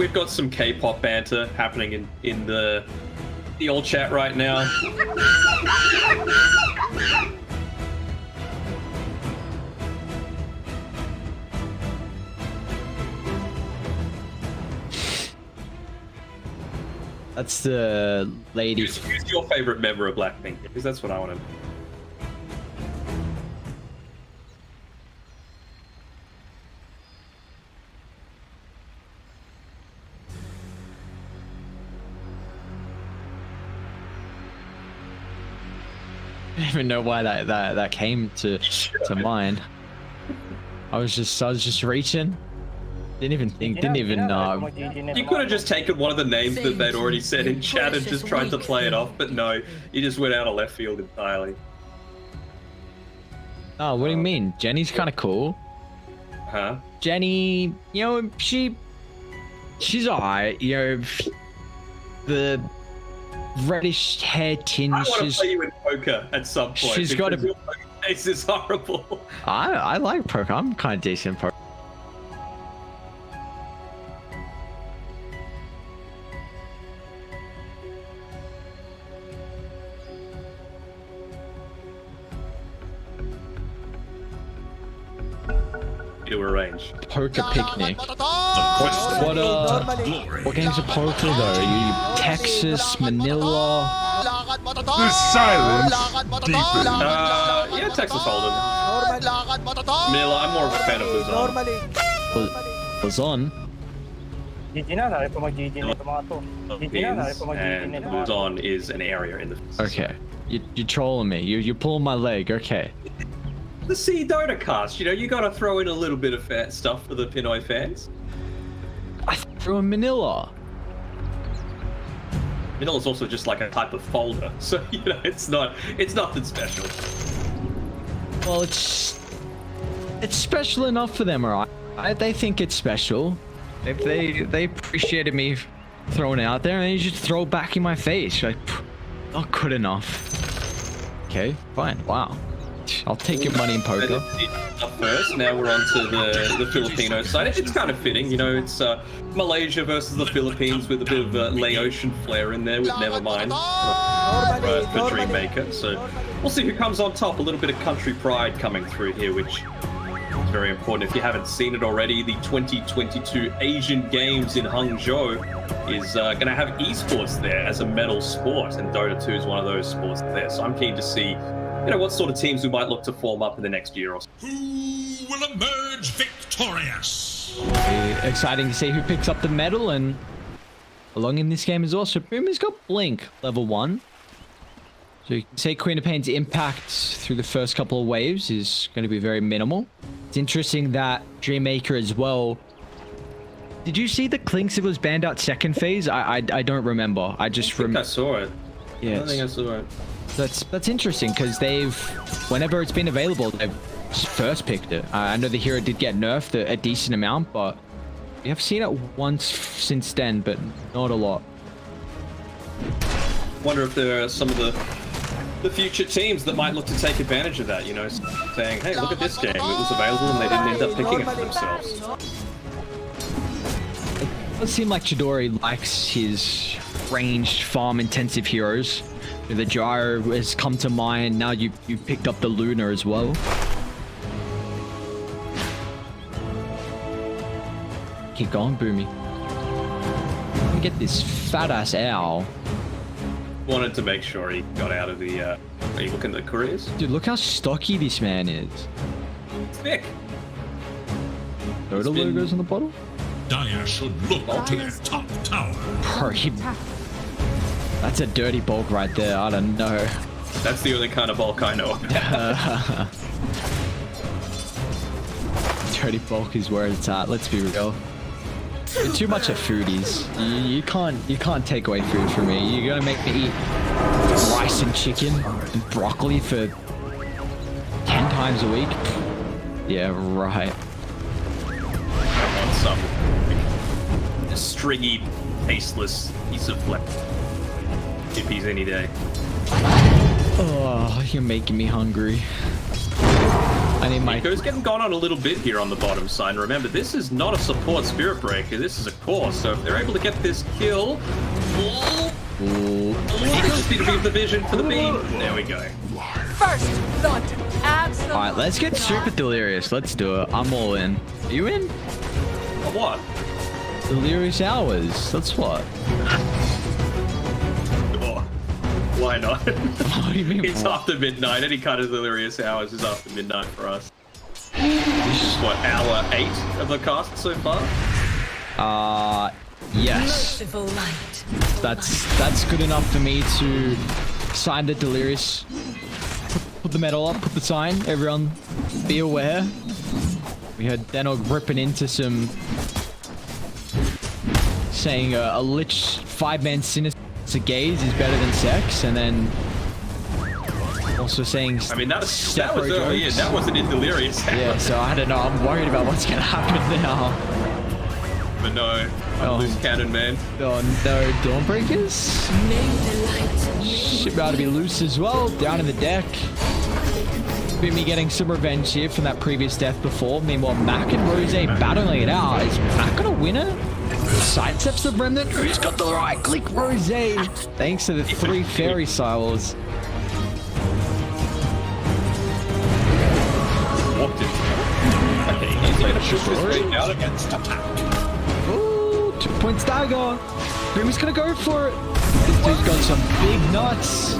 we've got some K-pop banter happening in the old chat right now. That's the lady. Who's your favorite member of Blackpink? Because that's what I want to. I don't even know why that came to mind. I was just reaching. Didn't even think. Didn't even know. You could have just taken one of the names that they'd already said in chat and just tried to play it off, but no, you just went out of left field entirely. Oh, what do you mean? Jenny's kind of cool. Huh? Jenny, you know, she's alright. You know, the reddish hair tinge. I want to play you in poker at some point. She's got a. Your face is horrible. I like poker. I'm kind of decent in poker. to arrange. Poker picnic. The quest for What glory. what games of poker though? You Texas, Manila. The silence deepens. Yeah, Texas Hold'em. Miller, I'm more of a fan of Luzon. Luzon. GG na, dahil po mag-GG na ito mga to. GG na, dahil po mag-GG na And ito mga to. Luzon is an area in the... Okay. You're trolling me. You're pulling my leg. Okay. The C Dota cast, you know, you gotta throw in a little bit of stuff for the Pinoy fans. I threw in Manila. Manila's also just like a type of folder, so you know it's nothing special. Well, it's special enough for them, alright? They think it's special. If they appreciated me throwing it out there, and then you just throw it back in my face. You're like, not good enough. Okay, fine. Wow. I'll take your money in poker. First, now we're on to the Filipino side. It's kind of fitting, you know, it's Malaysia versus the Philippines with a bit of Laotian flair in there with Nevermind for Dreammaker. So we'll see who comes on top. A little bit of country pride coming through here, which is very important. If you haven't seen it already, the 2022 Asian Games in Hangzhou is going to have esports there as a medal sport, and Dota 2 is one of those sports there. So I'm keen to see, you know, what sort of teams we might look to form up in the next year or so. Who will emerge victorious? Exciting to see who picks up the medal, and along in this game as well. So Boomy's got Blink level 1. So you can see Queen of Pain's impact through the first couple of waves is going to be very minimal. It's interesting that Dreammaker as well. Did you see the Clinks was banned out second phase? I don't remember. I just I saw it. Yeah, I think I saw it. that's interesting because whenever it's been available, they've first picked it. I know the hero did get nerfed a decent amount, but we have seen it once since then, but not a lot. Wonder if there are some of the future teams that might look to take advantage of that, you know, saying, hey, look at this game, it was available and they didn't end up picking it for themselves. It does seem like Chidori likes his ranged farm-intensive heroes. The Gyro has come to mind. Now you've picked up the Luna as well. Keep going, Boomy. Let me get this fat-ass owl. Wanted to make sure he got out of the, are you looking at the careers? Dude, look how stocky this man is. Thick. Dota logos on the bottle? Dire should look to their top tower. Bro, that's a dirty bulk right there. I don't know. That's the only kind of bulk I know. Dirty bulk is where it's at. Let's be real. You're too much of foodies. You can't take away food from me. You're gonna make me eat rice and chicken and broccoli for 10 times a week. Yeah, right. I want some stringy, tasteless piece of flesh. Chippies any day. Oh, you're making me hungry. I need my... Nico's getting gone on a little bit here on the bottom side. Remember, this is not a support Spirit Breaker. This is a core. So if they're able to get this kill... Nico's been the vision for the beam. There we go. First blood. Absolutely. Alright, let's get super delirious. Let's do it. I'm all in. Are you in? What? Delirious hours. That's what. Why not? What do you mean? It's after midnight. Any kind of delirious hours is after midnight for us. This is what, hour 8 of the cast so far? Yes. Merciful light. That's good enough for me to sign the delirious. Put the medal up, put the sign. Everyone be aware. We heard Denog ripping into some, saying a lich 5-man sinister gaze is better than sex, and then also saying, I mean, that was early in. That wasn't in delirious. Yeah, so I don't know. I'm worried about what's gonna happen now. But no, loose cannon, man. Oh no, Dawnbreakers? Shit about to be loose as well, down in the deck. Me getting some revenge here from that previous death before. Meanwhile, Mac and Rose battling it out. Is Mac gonna win it? Sidesteps the Remnant. Who's got the right click? Rose. Thanks to the 3 fairy silos. Walked in. Okay, he's made a Straight out against attack. Ooh, 2 points dagger. Boomy's gonna go for it. This dude's got some big nuts.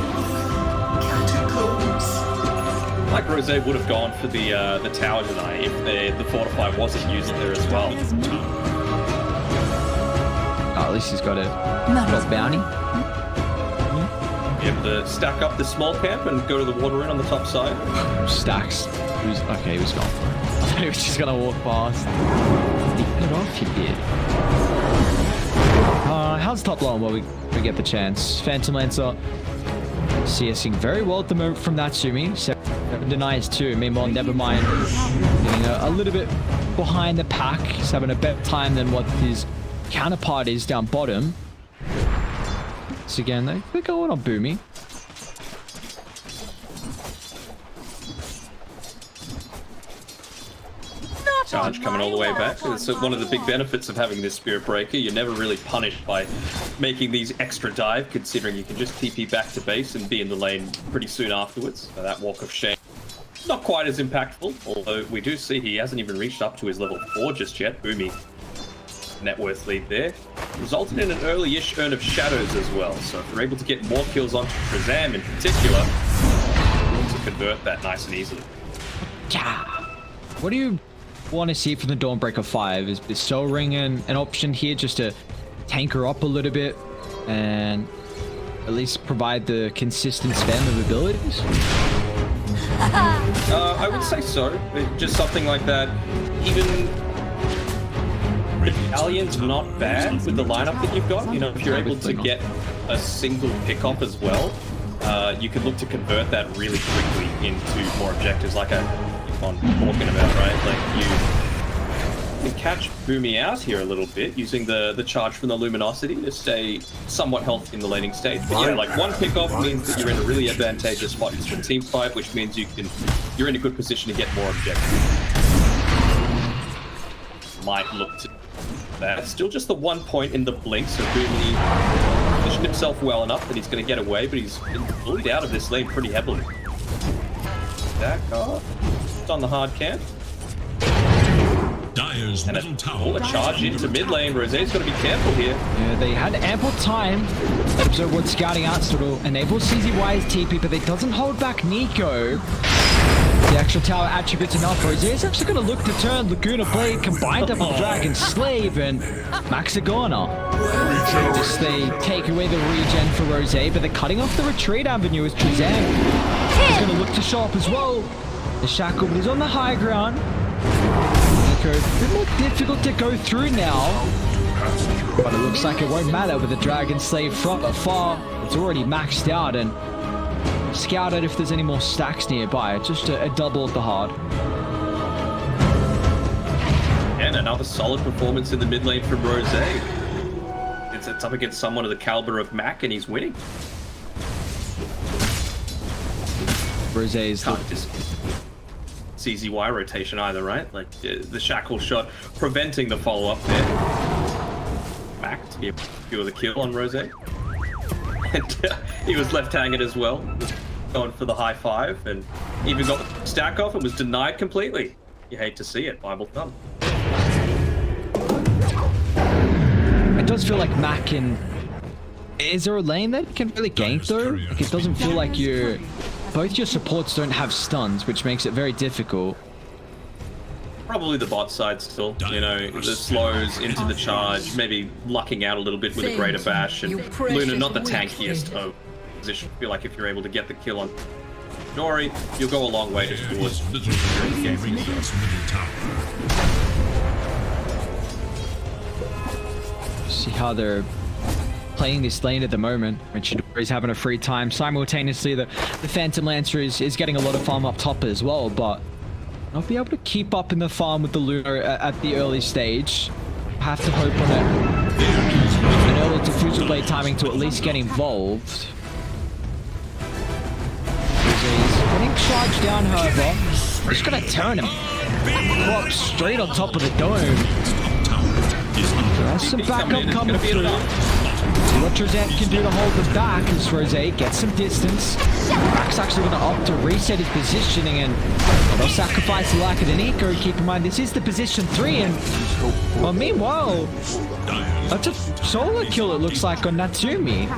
Like Rose would have gone for the tower tonight if the fortify wasn't used there as well. Oh, at least he's got a bounty. Be able to stack up the small camp and go to the water inn on the top side. Stacks. He was gone for it. I thought he was just gonna walk past. He put it off, he did. How's top line while we get the chance? Phantom Lancer CSing very well at the moment from Natsumi. 7 denies 2. Meanwhile, Nevermind getting a little bit behind the pack. He's having a better time than what his counterpart is down bottom. So again, they're going on Boomy. Charge coming all the way back. It's one of the big benefits of having this Spirit Breaker. You're never really punished by making these extra dive, considering you can just TP back to base and be in the lane pretty soon afterwards. So that Walk of Shame, not quite as impactful, although we do see he hasn't even reached up to his level 4 just yet. Boomy, net worth lead there. Resulted in an early-ish Urn of Shadows as well. So if we're able to get more kills onto Shazam in particular, we're able to convert that nice and easily. Yeah. What do you want to see from the Dawnbreaker 5? Is Soul Ring an option here just to tank her up a little bit and at least provide the consistent spam of abilities? I would say so. Just something like that. Even Italian's not bad with the lineup that you've got. You know, if you're able to get a single pick-off as well, you can look to convert that really quickly into more objectives like I'm talking about, right? Like you can catch Boomy out here a little bit using the charge from the Luminosity to stay somewhat healthy in the laning stage. But yeah, like one pick-off means that you're in a really advantageous spot for a team fight, which means you're in a good position to get more objectives. Might look to that. Still just the 1 point in the blink, so Boomy positioned himself well enough that he's going to get away, but he's been bullied out of this lane pretty heavily. Stack off. On the hard camp. Dire's middle tower. A charge into mid lane. Rosé's got to be careful here. Yeah, they had ample time. So what scouting out sort of enables CZY's TP, but it doesn't hold back Nico. The extra tower attributes enough. Rosé's actually going to look to turn Laguna Blade combined up with Dragon Slave and Maxagorna. Just they take away the regen for Rosé, but they're cutting off the retreat avenue as Shazam is going to look to show up as well. The Shackle is on the high ground. Nico, a bit more difficult to go through now. But it looks like it won't matter with the Dragon Slave from afar. It's already maxed out and scouted if there's any more stacks nearby. Just a double at the hard. And another solid performance in the mid lane from Rosé. It's up against someone of the caliber of Mac and he's winning. Rosé's CZY rotation either, right? Like the shackle shot preventing the follow-up there. Mac to be able to secure the kill on Rosé. And he was left hanging as well, going for the high five and even got the stack off and was denied completely. You hate to see it, Bible thumb. It does feel like Mac can... Is there a lane that can really gank though? Like it doesn't feel like you're... Both your supports don't have stuns, which makes it very difficult. Probably the bot side still, you know, the slows into the charge, maybe lucking out a little bit with a greater bash, and Luna not the tankiest of position. I feel like if you're able to get the kill on Dory, you'll go a long way just towards the game. See how they're playing this lane at the moment. Richard is having a free time. Simultaneously, the Phantom Lancer is getting a lot of farm up top as well, but not be able to keep up in the farm with the Luna at the early stage. Have to hope on an early diffusal blade timing to at least get involved. He's getting charged down, however. Just gonna turn him. Walk straight on top of the dome. There's some backup coming through. See what what Rose can do to hold them back as Rose gets some distance. Mac's actually going to opt to reset his positioning, and they'll sacrifice the lack of the Nico. Keep in mind, this is the position 3, and well, meanwhile, that's a solo kill it looks like on Natsumi.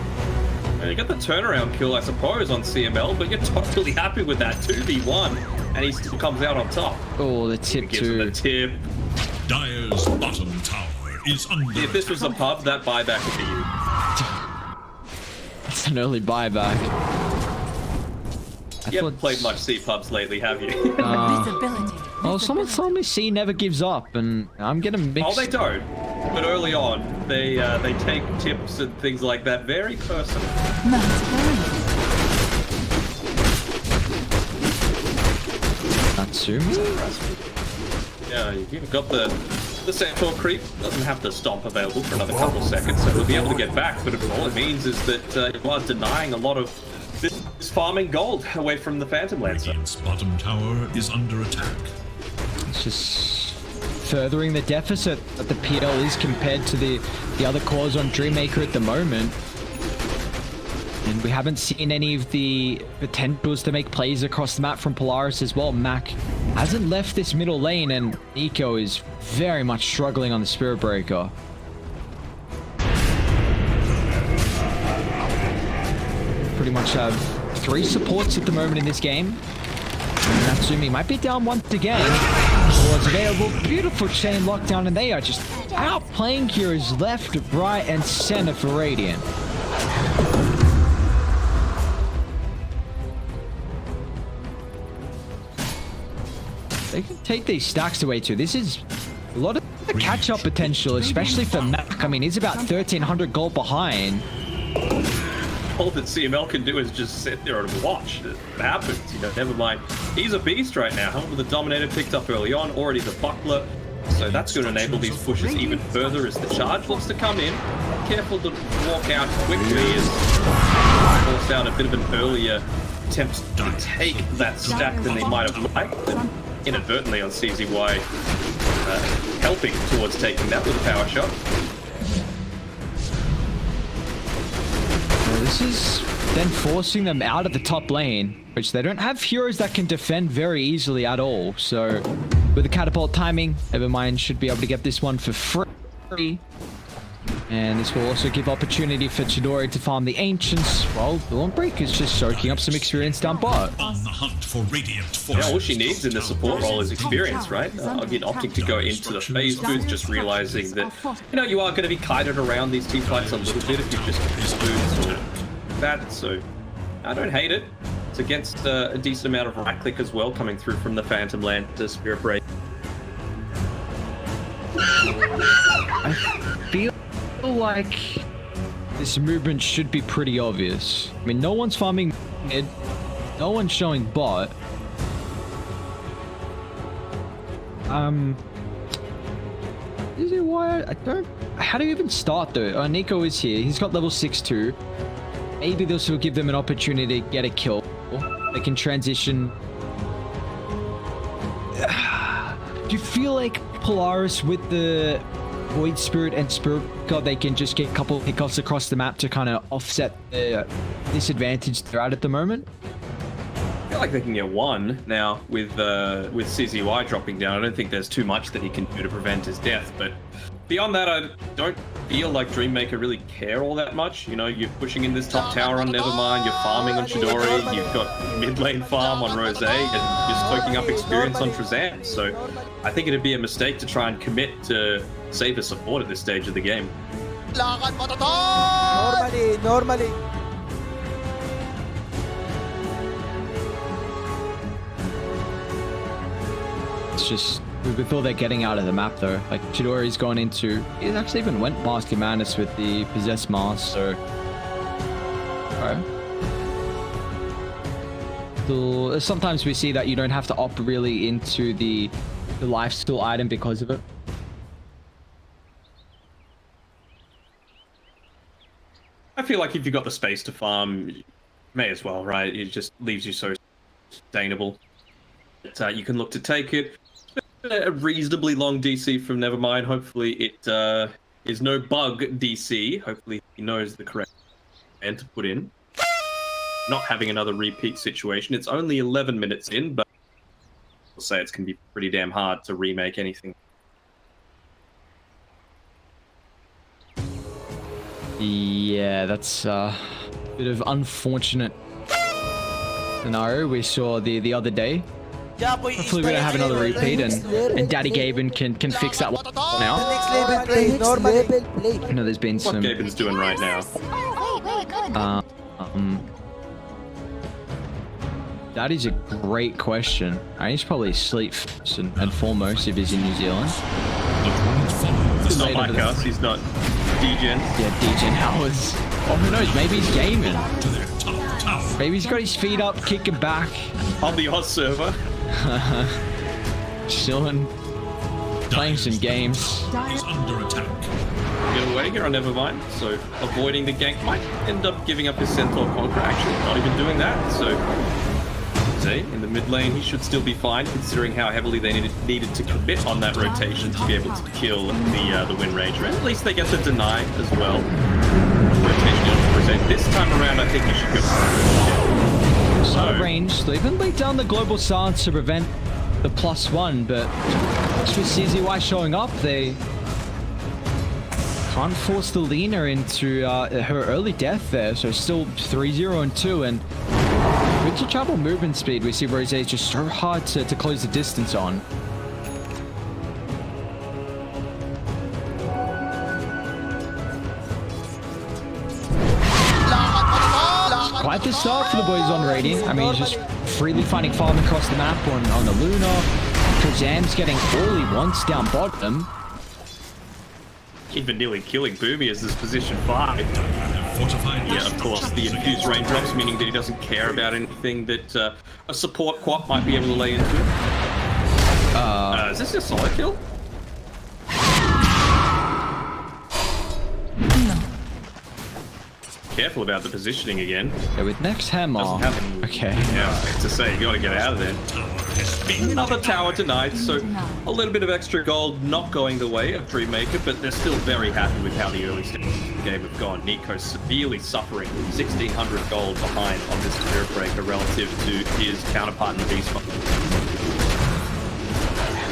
And you got the turnaround kill, I suppose, on CML, but you're totally happy with that 2v1, and he still comes out on top. Oh, the tip too. The tip. Dire's bottom tower is under If this was a pub, that buyback would be you. It's an early buyback. You haven't played much C pubs lately, have you? Visibility. Well, someone told me C never gives up, and I'm getting mixed. Oh, they don't. But early on, they take tips and things like that very personal. Natsumi? Yeah, you've got the Centaur creep. Doesn't have the stomp available for another couple of seconds, so we'll be able to get back. But all it means is that you are denying a lot of this farming gold away from the Phantom Lancer. Radiant's bottom tower is under attack. It's just furthering the deficit that the PL is compared to the other cores on Dreammaker at the moment. And we haven't seen any of the potentials to make plays across the map from Polaris as well. Mac hasn't left this middle lane, and Nico is very much struggling on the Spirit Breaker. Pretty much have 3 supports at the moment in this game. Natsumi might be down once again. Was available. Beautiful chain lockdown, and they are just outplaying heroes left, right, and center for Radiant. They can take these stacks away too. This is a lot of catch-up potential, especially for Mac. I mean, he's about 1,300 gold behind. All that CML can do is just sit there and watch. It happens, you know, never mind. He's a beast right now. With the Dominator picked up early on, already the Buckler. So that's going to enable these pushes even further as the charge looks to come in. Careful to walk out quickly as forced out a bit of an earlier attempt to take that stack than they might have liked. And inadvertently on CZY helping towards taking that with a power shot. This is then forcing them out of the top lane, which they don't have heroes that can defend very easily at all. So with the catapult timing, Evermind should be able to get this one for free. And this will also give opportunity for Chidori to farm the Ancients, while Dawnbreak is just soaking up some experience down bot. On the hunt for Radiant forces. Yeah, all she needs in the support role is experience, right? Again, opting to go into the phase booth, just realizing that, you know, you are going to be kited around these team fights a little bit if you just use boots or that, so I don't hate it. It's against a decent amount of right click as well coming through from the Phantom Land to Spirit Break. I feel like this movement should be pretty obvious. I mean, no one's farming mid, no one's showing bot. Is it why I don't? How do you even start though? Nico is here. He's got level 6-2. Maybe this will give them an opportunity to get a kill. They can transition. Do you feel like Polaris with the Void Spirit and Spirit God, they can just get a couple of pickoffs across the map to kind of offset the disadvantage they're at the moment? I feel like they can get one now with CZY dropping down. I don't think there's too much that he can do to prevent his death, but beyond that, I don't feel like Dreammaker really care all that much. You know, you're pushing in this top tower on Nevermind, you're farming on Chidori, you've got mid lane farm on Rose, and you're soaking up experience on Trezan. So I think it'd be a mistake to try and commit to save a support at this stage of the game. Normally. It's just, we feel they're getting out of the map though. Like Chidori's gone into, he actually even went Master Madness with the Possessed Mask, so. Alright. So, sometimes we see that you don't have to opt really into the lifesteal item because of it. I feel like if you've got the space to farm, you may as well, right? It just leaves you so sustainable. You can look to take it. A reasonably long DC from Nevermind. Hopefully it is no bug DC. Hopefully he knows the correct and to put in. Not having another repeat situation. It's only 11 minutes in, but I'll say it's going to be pretty damn hard to remake anything. Yeah, that's a bit of unfortunate scenario we saw the other day. Hopefully we don't have another repeat and Daddy Gaben can fix that one now. I know there's been some... What Gaben's doing right now? That is a great question. I think he's probably asleep first and foremost if he's in New Zealand. He's not like us, he's not DGen. Yeah, DGen hours. Oh, who knows, maybe he's gaming. Maybe he's got his feet up, kicking back. On the Oz server. Chilling. Playing some games. Is under attack. Get away here, or never mind. So avoiding the gank might end up giving up his Centaur Conqueror. Actually, not even doing that. So in the mid lane, he should still be fine, considering how heavily they needed to commit on that rotation to be able to kill the Wind Ranger. And at least they get the deny as well. Rotation on present. This time around, I think he should go. So range. They even laid down the global silence to prevent the +1, but just with CZY showing up, they can't force the Lina into her early death there. So still 3-0 and 2, and with the travel movement speed, we see Rose is just so hard to close the distance on. Quite the start for the boys on Radiant. I mean, he's just freely finding farm across the map on the Luna. Kazam's getting all he wants down bottom. Even nearly killing Boomy as this position 5. Yeah, of course, the infused raindrops, meaning that he doesn't care about anything that a support quap might be able to lay into him. Is this a solo kill? Careful about the positioning again. Yeah, with next hammer. Okay. Yeah, to say, you gotta get out of there. Another tower denied, so a little bit of extra gold not going the way of Dreammaker, but they're still very happy with how the early stages of the game have gone. Nico severely suffering, 1,600 gold behind on this Spirit Breaker relative to his counterpart in the Beast Fight.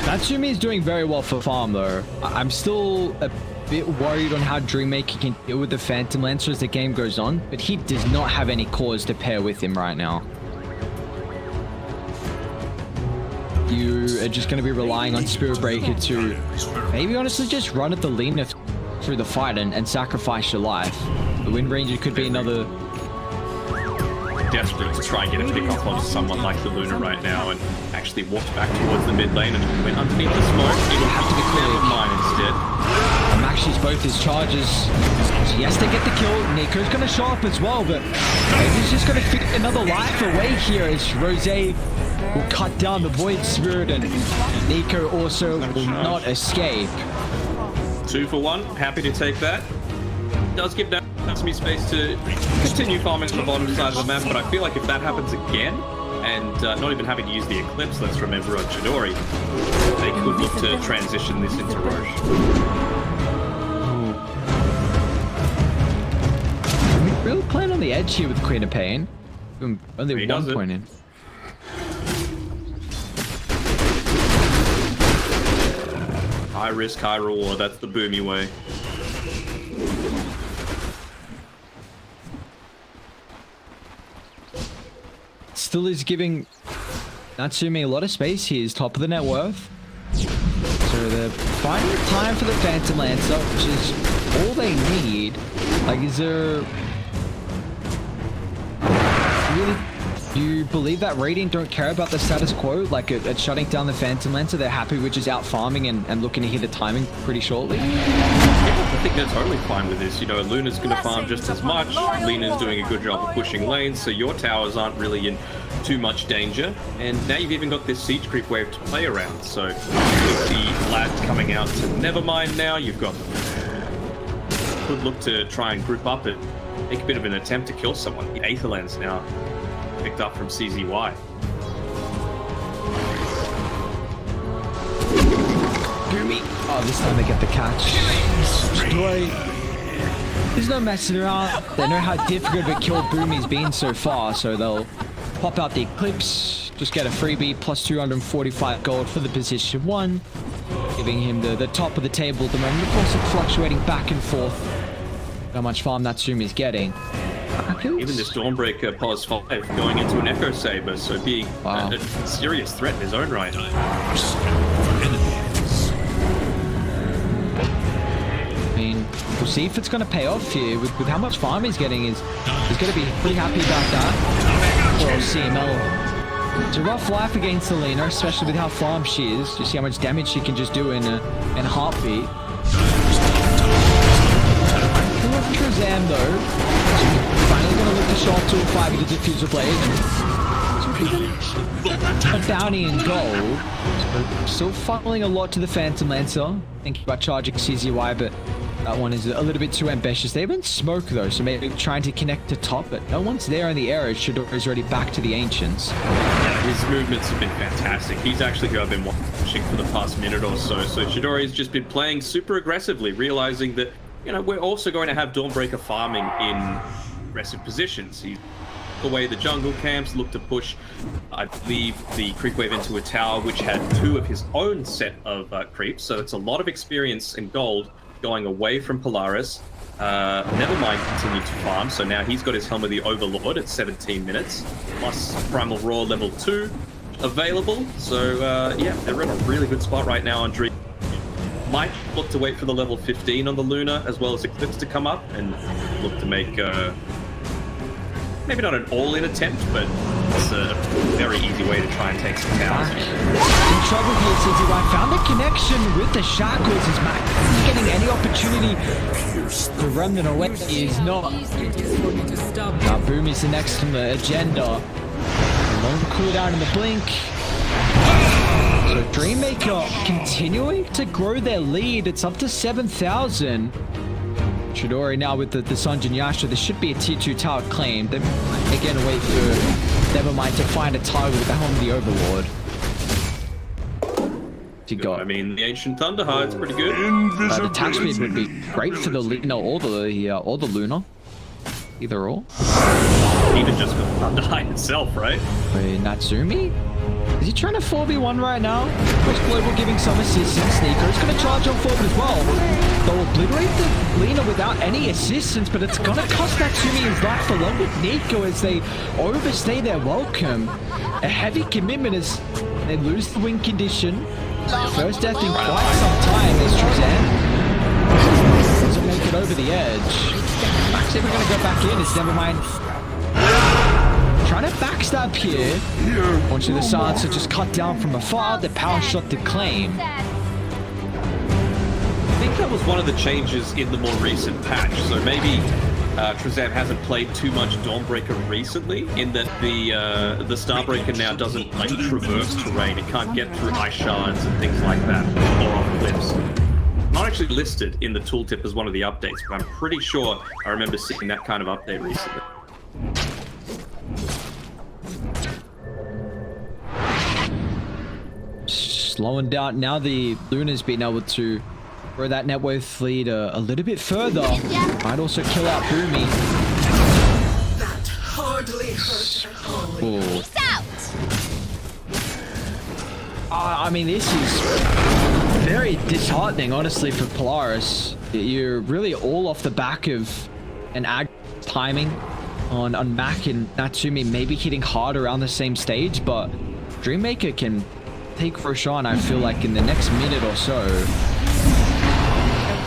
Natsumi is doing very well for farm though. I'm still a bit worried on how Dreammaker can deal with the Phantom Lancer as the game goes on, but he does not have any cores to pair with him right now. You are just going to be relying on Spirit Breaker to maybe honestly just run at the Lina through the fight and sacrifice your life. The Wind Ranger could be another... Desperate to try and get a pick off onto someone like the Luna right now and actually walked back towards the mid lane and went underneath the smoke. It'll have to be clear of mine instead. Maxes both his charges. So he has to get the kill. Nico's going to show up as well, but maybe he's just going to fit another life away here as Rose will cut down the Void Spirit and Nico also will not escape. 2 for 1. Happy to take that. Does give Natsumi space to continue farming to the bottom side of the map, but I feel like if that happens again, and not even having to use the Eclipse, let's remember on Chidori, they could look to transition this into Roche. Really playing on the edge here with Queen of Pain. Only 1 point in. High risk, high reward. That's the Boomy way. Still is giving Natsumi a lot of space. He is top of the net worth. So they're finding time for the Phantom Lancer, which is all they need. Like, is there... Really, you believe that Radiant don't care about the status quo? Like, at shutting down the Phantom Lancer, they're happy with just out farming and looking to hit the timing pretty shortly? I think they're totally fine with this. You know, Luna's going to farm just as much. Lena's doing a good job of pushing lanes, so your towers aren't really in too much danger. And now you've even got this siege creep wave to play around. So with the lads coming out to Nevermind now, you've got... Could look to try and group up and make a bit of an attempt to kill someone. The Aetherlands now picked up from CZY. Boomy. Oh, this time they get the catch. Destroy. There's no messing around. They know how difficult of a kill Boomy's been so far, so they'll pop out the Eclipse, just get a freebie, plus 245 gold for the position 1, giving him the top of the table at the moment. Of course, it's fluctuating back and forth. How much farm that Sumi's getting. Even this Dawnbreaker pos 5 going into an Echo Saber, so being a serious threat in his own right. I mean, we'll see if it's going to pay off here. With how much farm he's getting, he's going to be pretty happy about that. Well, CML. It's a rough life against Selena, especially with how farm she is. You see how much damage she can just do in a heartbeat. Shazam though, finally gonna look to show off to a 5 with the diffuser blade. A bounty in gold. Still funneling a lot to the Phantom Lancer. Thinking about charging CZY, but that one is a little bit too ambitious. They haven't smoked though, so maybe trying to connect to top, but no one's there in the area. Shador is already back to the Ancients. Yeah, his movements have been fantastic. He's actually who I've been watching for the past minute or so. So Shadori's just been playing super aggressively, realizing that, you know, we're also going to have Dawnbreaker farming in aggressive positions. He took away the jungle camps, looked to push, I believe, the creep wave into a tower, which had 2 of his own set of creeps. So it's a lot of experience and gold going away from Polaris. Nevermind continued to farm, so now he's got his Helm of the Overlord at 17 minutes, plus Primal Roar level 2 available. So yeah, they're in a really good spot right now on Dream. Might look to wait for the level 15 on the Luna, as well as Eclipse to come up, and look to make, maybe not an all-in attempt, but it's a very easy way to try and take some towers. In trouble here, CZY. Found a connection with the Shackles. Is Mac getting any opportunity to run them away? He is not. Now, Boom is the next on the agenda. A long cooldown in the blink. So Dreammaker continuing to grow their lead. It's up to 7,000. Chidori now with the Sanjin Yasha. This should be a tier 2 tower claim. They're again wait for Nevermind to find a target with the Helm of the Overlord. You got. I mean, the Ancient Thunderheart's pretty good. The attack speed would be great for the or the Luna. Either or. Even just for Thunderheart itself, right? Wait, Natsumi? Is he trying to 4v1 right now? Push Global giving some assistance. Sneaker's going to charge on forward as well. They'll obliterate the Lena without any assistance, but it's going to cost Natsumi his life along with Nico as they overstay their welcome. A heavy commitment as they lose the win condition. First death in quite some time is Truzan. Doesn't make it over the edge. Actually, we're going to go back in. It's Nevermind. Trying to backstab here. Onto the silencer just cut down from afar. The power shot to claim. I think that was one of the changes in the more recent patch. So maybe Trezam hasn't played too much Dawnbreaker recently, in that the Starbreaker now doesn't like traverse terrain. It can't get through ice shards and things like that, or off cliffs. Not actually listed in the tooltip as one of the updates, but I'm pretty sure I remember seeing that kind of update recently. Slowing down. Now the Luna's been able to grow that net worth lead a little bit further. Might also kill out Boomy. That hardly hurt at all. Peace out. I mean, this is very disheartening, honestly, for Polaris. You're really all off the back of an timing on Mac and Natsumi maybe hitting hard around the same stage, but Dreammaker can take Roshan, I feel like, in the next minute or so.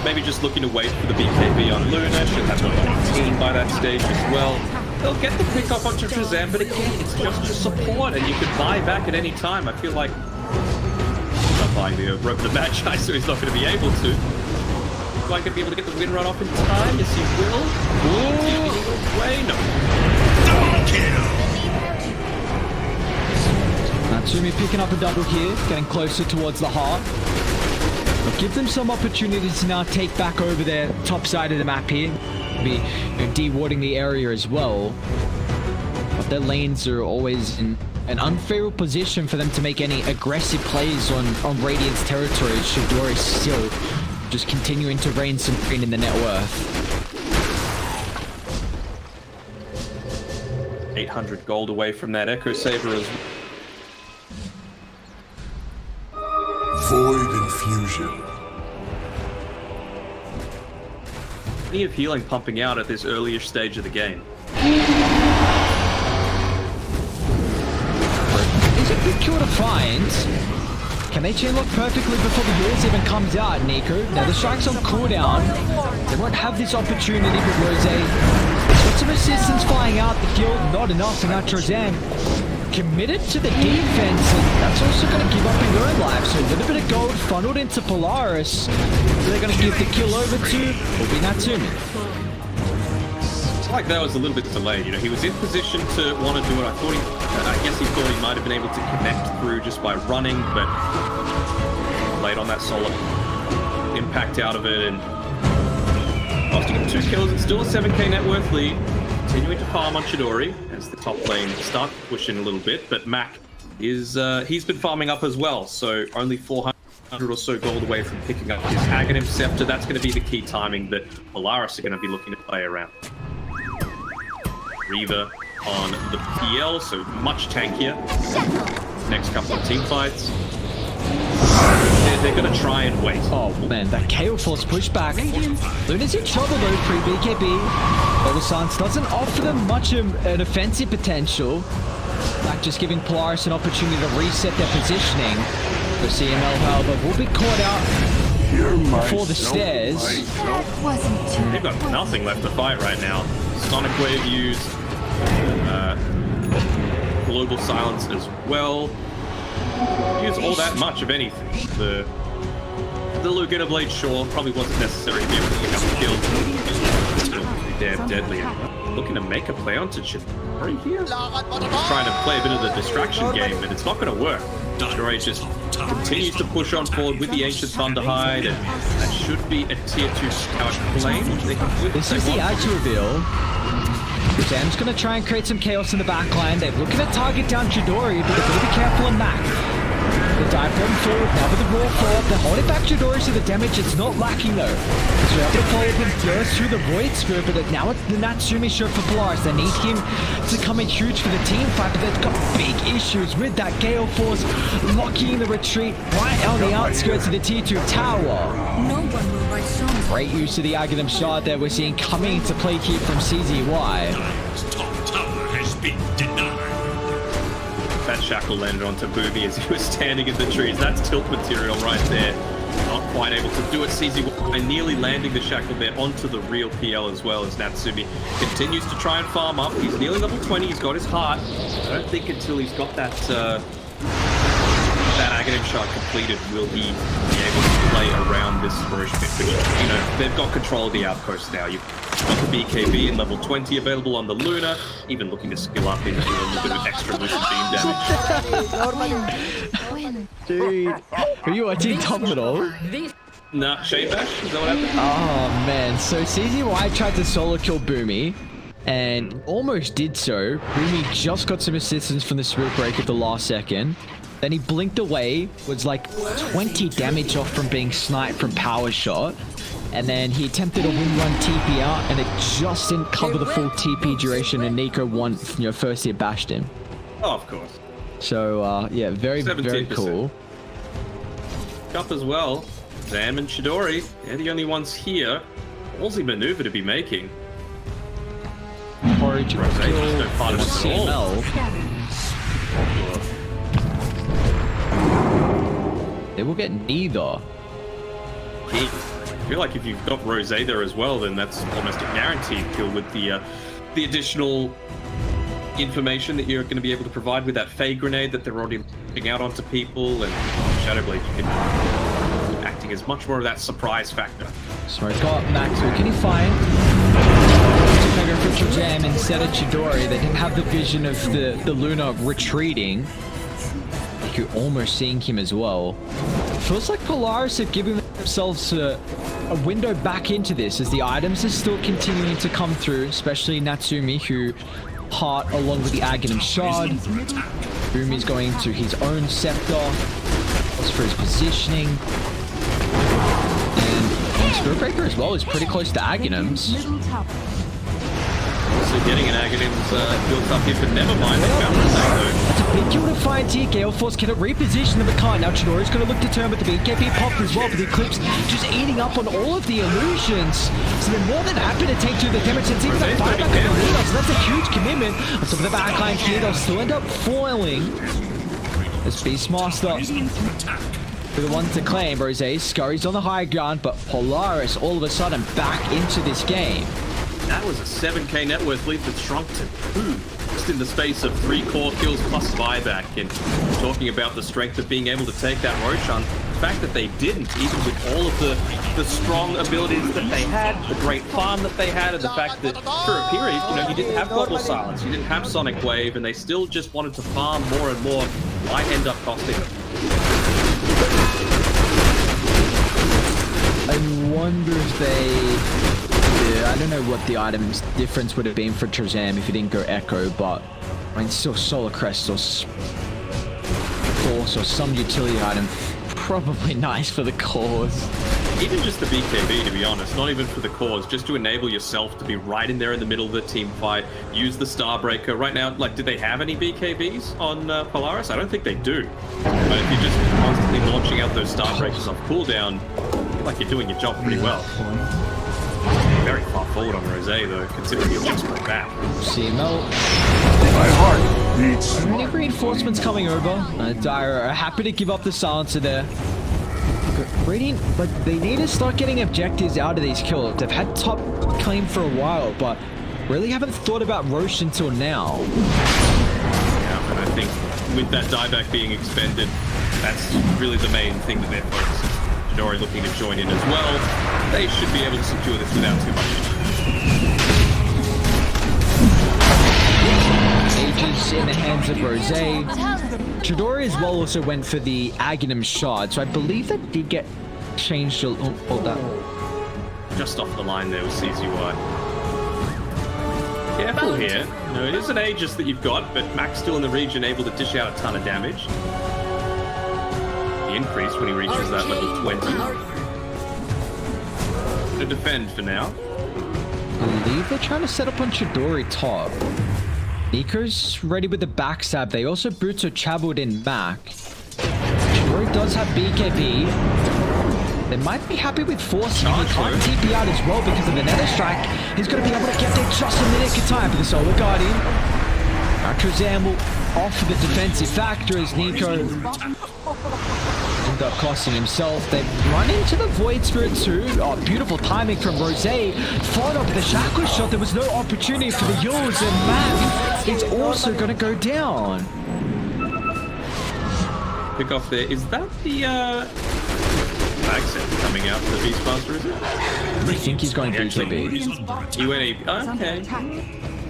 Maybe just looking to wait for the BKB on Luna. Should have a team by that stage as well. They'll get the pick up onto Shazam, but again, it's just a support, and you could buy back at any time. I feel like he's not buying the rope of the match, so he's not going to be able to. Am I going to be able to get the win run off in time? Yes, he will. Way no. Double kill. Natsumi picking up a double here, getting closer towards the heart. But give them some opportunity to now take back over their top side of the map here. Be de-warding the area as well. But their lanes are always in an unfavorable position for them to make any aggressive plays on Radiant's territory. Shidori still just continuing to reign supreme in the net worth. 800 gold away from that Echo Saber as Void Infusion. plenty of healing pumping out at this earlier stage of the game. Is it good kill to find? Can they chain lock perfectly before the Rose even comes out, Nico? Now the strike's on cooldown. They won't have this opportunity with Rose. Got some assistance flying out the field, not enough for Natrozan. Committed to the defense, and that's also going to give up his own life. So a little bit of gold funneled into Polaris. They're going to give the kill over to will be Natsumi. It's like that was a little bit delayed. You know, he was in position to want to do it. I guess he thought he might have been able to connect through just by running, but late on that solo impact out of it, and costing him 2 kills. It's still a 7k net worth lead. Continuing to farm on Chidori as the top lane start pushing a little bit, but Mac is he's been farming up as well, so only 400 or so gold away from picking up his Aghanim Scepter. That's going to be the key timing that Polaris are going to be looking to play around. Reaver on the PL, so much tankier. Next couple of team fights. They're going to try and wait. Oh man, that KO Force pushback. Luna's in trouble though, pre-BKB. Overstance doesn't offer them much of an offensive potential. Like just giving Polaris an opportunity to reset their positioning. The CML, however, will be caught out before the stairs. They've got nothing left to fight right now. Sonic Wave used. Global Silence as well. Use all that much of anything. The Lugina Blade, sure, probably wasn't necessary to be able to pick up the kill. Still pretty damn deadly. Looking to make a play onto Chidori here. Trying to play a bit of the distraction game, but it's not going to work. Chidori just continues to push on forward with the Ancient Thunderhide, and that should be a tier 2 scout claim. This is the edge reveal. Sam's going to try and create some chaos in the backline. They're looking to target down Chidori, but they've got to be careful on Mac. The dive bomb forward, now with the raw forward. They're holding back Chidori, so the damage is not lacking though. So they're able to follow him burst through the Void Spirit, but now it's the Natsumi show for Polaris. They need him to come in huge for the team fight, but they've got big issues with that Gale Force locking the retreat right on the outskirts of the tier 2 tower. No one will write songs. Great use of the Aghanim shard there we're seeing coming into play here from CZY. Top tower has been denied. That shackle landed onto Booby as he was standing in the trees. That's tilt material right there. Not quite able to do it. CZY nearly landing the shackle there onto the real PL as well as Natsumi continues to try and farm up. He's nearly level 20. He's got his heart. I don't think until he's got that Aghanim shard completed will he be able to play around this Roche pit, which, you know, they've got control of the outpost now. You've got the BKB in level 20 available on the Luna, even looking to skill up into a little bit of extra Lucian beam damage. Dude, are you watching top at all? Nah, Shade Bash? Is that what happened? Oh man, so CZY tried to solo kill Boomy and almost did so. Boomy just got some assistance from the Spirit Break at the last second. Then he blinked away, was like 20 damage off from being sniped from Power Shot. And then he attempted a win-run TP out, and it just didn't cover the full TP duration, and Nico won, you know, first hit bashed him. Oh, of course. So, yeah, very, 17%. Very cool. Up as well. Zam and Chidori, they're the only ones here. Ballsy maneuver to be making. Origin kill no part of this at all. They will get neither. I feel like if you've got Rose there as well, then that's almost a guaranteed kill with the additional information that you're going to be able to provide with that Fey Grenade that they're already putting out onto people, and Shadowblade acting as much more of that surprise factor. Smoke up, Max, who can he find? Mega Official Jam instead of Chidori. They didn't have the vision of the Luna retreating. You're almost seeing him as well. Feels like Polaris have given themselves a window back into this as the items are still continuing to come through, especially Natsumi, who apart along with the Aghanim Shard. Boom is going to his own scepter. As for his positioning. And Spirit Breaker as well is pretty close to Aghanim's. Also getting an Aghanim's built up here, but never mind, they found the same though. That's a big kill to find here. Gale Force can reposition the Makai. Now Chidori's going to look to turn with the BKB pop as well, but the Eclipse just eating up on all of the illusions. So they're more than happy to take to the damage and even that fire back on the leader, so that's a huge commitment. On top of the backline here, they'll still end up foiling. As Beastmaster for the one to claim. Rose scurries on the high ground, but Polaris all of a sudden back into this game. That was a 7k net worth lead that shrunk to 2 just in the space of 3 core kills plus buyback. And talking about the strength of being able to take that Roshan, the fact that they didn't, even with all of the strong abilities that they had, the great farm that they had, and the fact that for a period, you know, you didn't have Global Silence, you didn't have Sonic Wave, and they still just wanted to farm more and more, might end up costing them. I wonder if they... Yeah, I don't know what the item's difference would have been for Trezam if he didn't go Echo, but I mean, still Solar Crest or Force or some utility item, probably nice for the cause. Even just the BKB, to be honest, not even for the cause, just to enable yourself to be right in there in the middle of the team fight, use the Starbreaker. Right now, like, do they have any BKBs on Polaris? I don't think they do. But if you're just constantly launching out those Starbreakers off cooldown, I feel like you're doing your job pretty well. Very far forward on Rose, though, considering you're just like that. CML. My heart beats. Many reinforcements coming over. Dire are happy to give up the silencer there. Radiant, but they need to start getting objectives out of these kills. They've had top claim for a while, but really haven't thought about Roche until now. Yeah, and I think with that dieback being expended, that's really the main thing that they're focusing on. Chidori looking to join in as well. They should be able to secure this without too much. Aegis in the hands of Rose. Chidori as well also went for the Aghanim Shard, so I believe that did get changed to... Oh, hold that. Just off the line there with CZY. Careful here. You know, it is an Aegis that you've got, but Mac's still in the region, able to dish out a ton of damage. The increase when he reaches that level 20. To defend for now. I believe they're trying to set up on Chidori top. Nico's ready with the backstab. They also Boots or Chabbled in Mac. Chidori does have BKB. They might be happy with forcing him. He can't TP out as well because of the Nether Strike. He's going to be able to get there just in the nick of time for the Solar Guardian. Trezam will offer the defensive factor as Nico end up costing himself. They run into the Void Spirit too. Oh, beautiful timing from Rose. Followed up with the Shackle Shot. There was no opportunity for the Yules, and Mac is also going to go down. Pick off there. Is that the bag set coming out for the Beastmaster, is it? I think he's going BKB. Okay.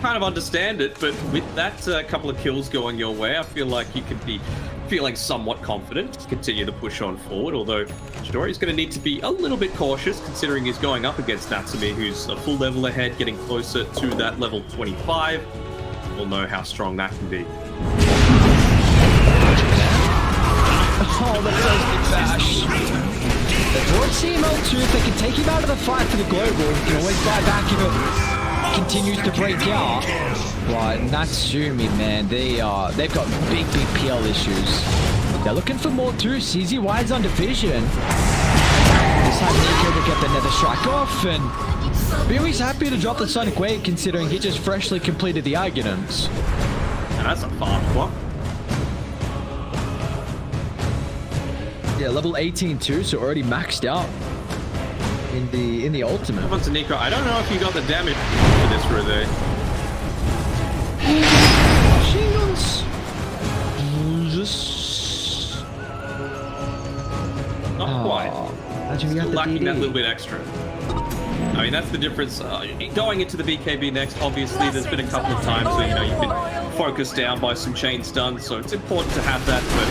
Kind of understand it, but with that couple of kills going your way, I feel like you could be feeling somewhat confident to continue the push on forward, although Chidori's going to need to be a little bit cautious considering he's going up against Natsumi, who's a full level ahead, getting closer to that level 25. We'll know how strong that can be. Oh, the first big bash. They brought CML too. If they can take him out of the fight for the global, you can always buy back if it continues to break out. But Natsumi, man, they've got big PL issues. They're looking for more too. CZY's on division. This time Nico to get the Nether Strike off, and Billy's happy to drop the Sonic Wave considering he just freshly completed the Aghanims. And that's a fast block. Yeah, level 18 too, so already maxed out in the ultimate. Onto Nico, I don't know if you got the damage for this Rose. Shingles. Not quite. Still lacking that little bit extra. I mean, that's the difference. Going into the BKB next, obviously, there's been a couple of times where, you know, you've been focused down by some chain stuns, so it's important to have that, but I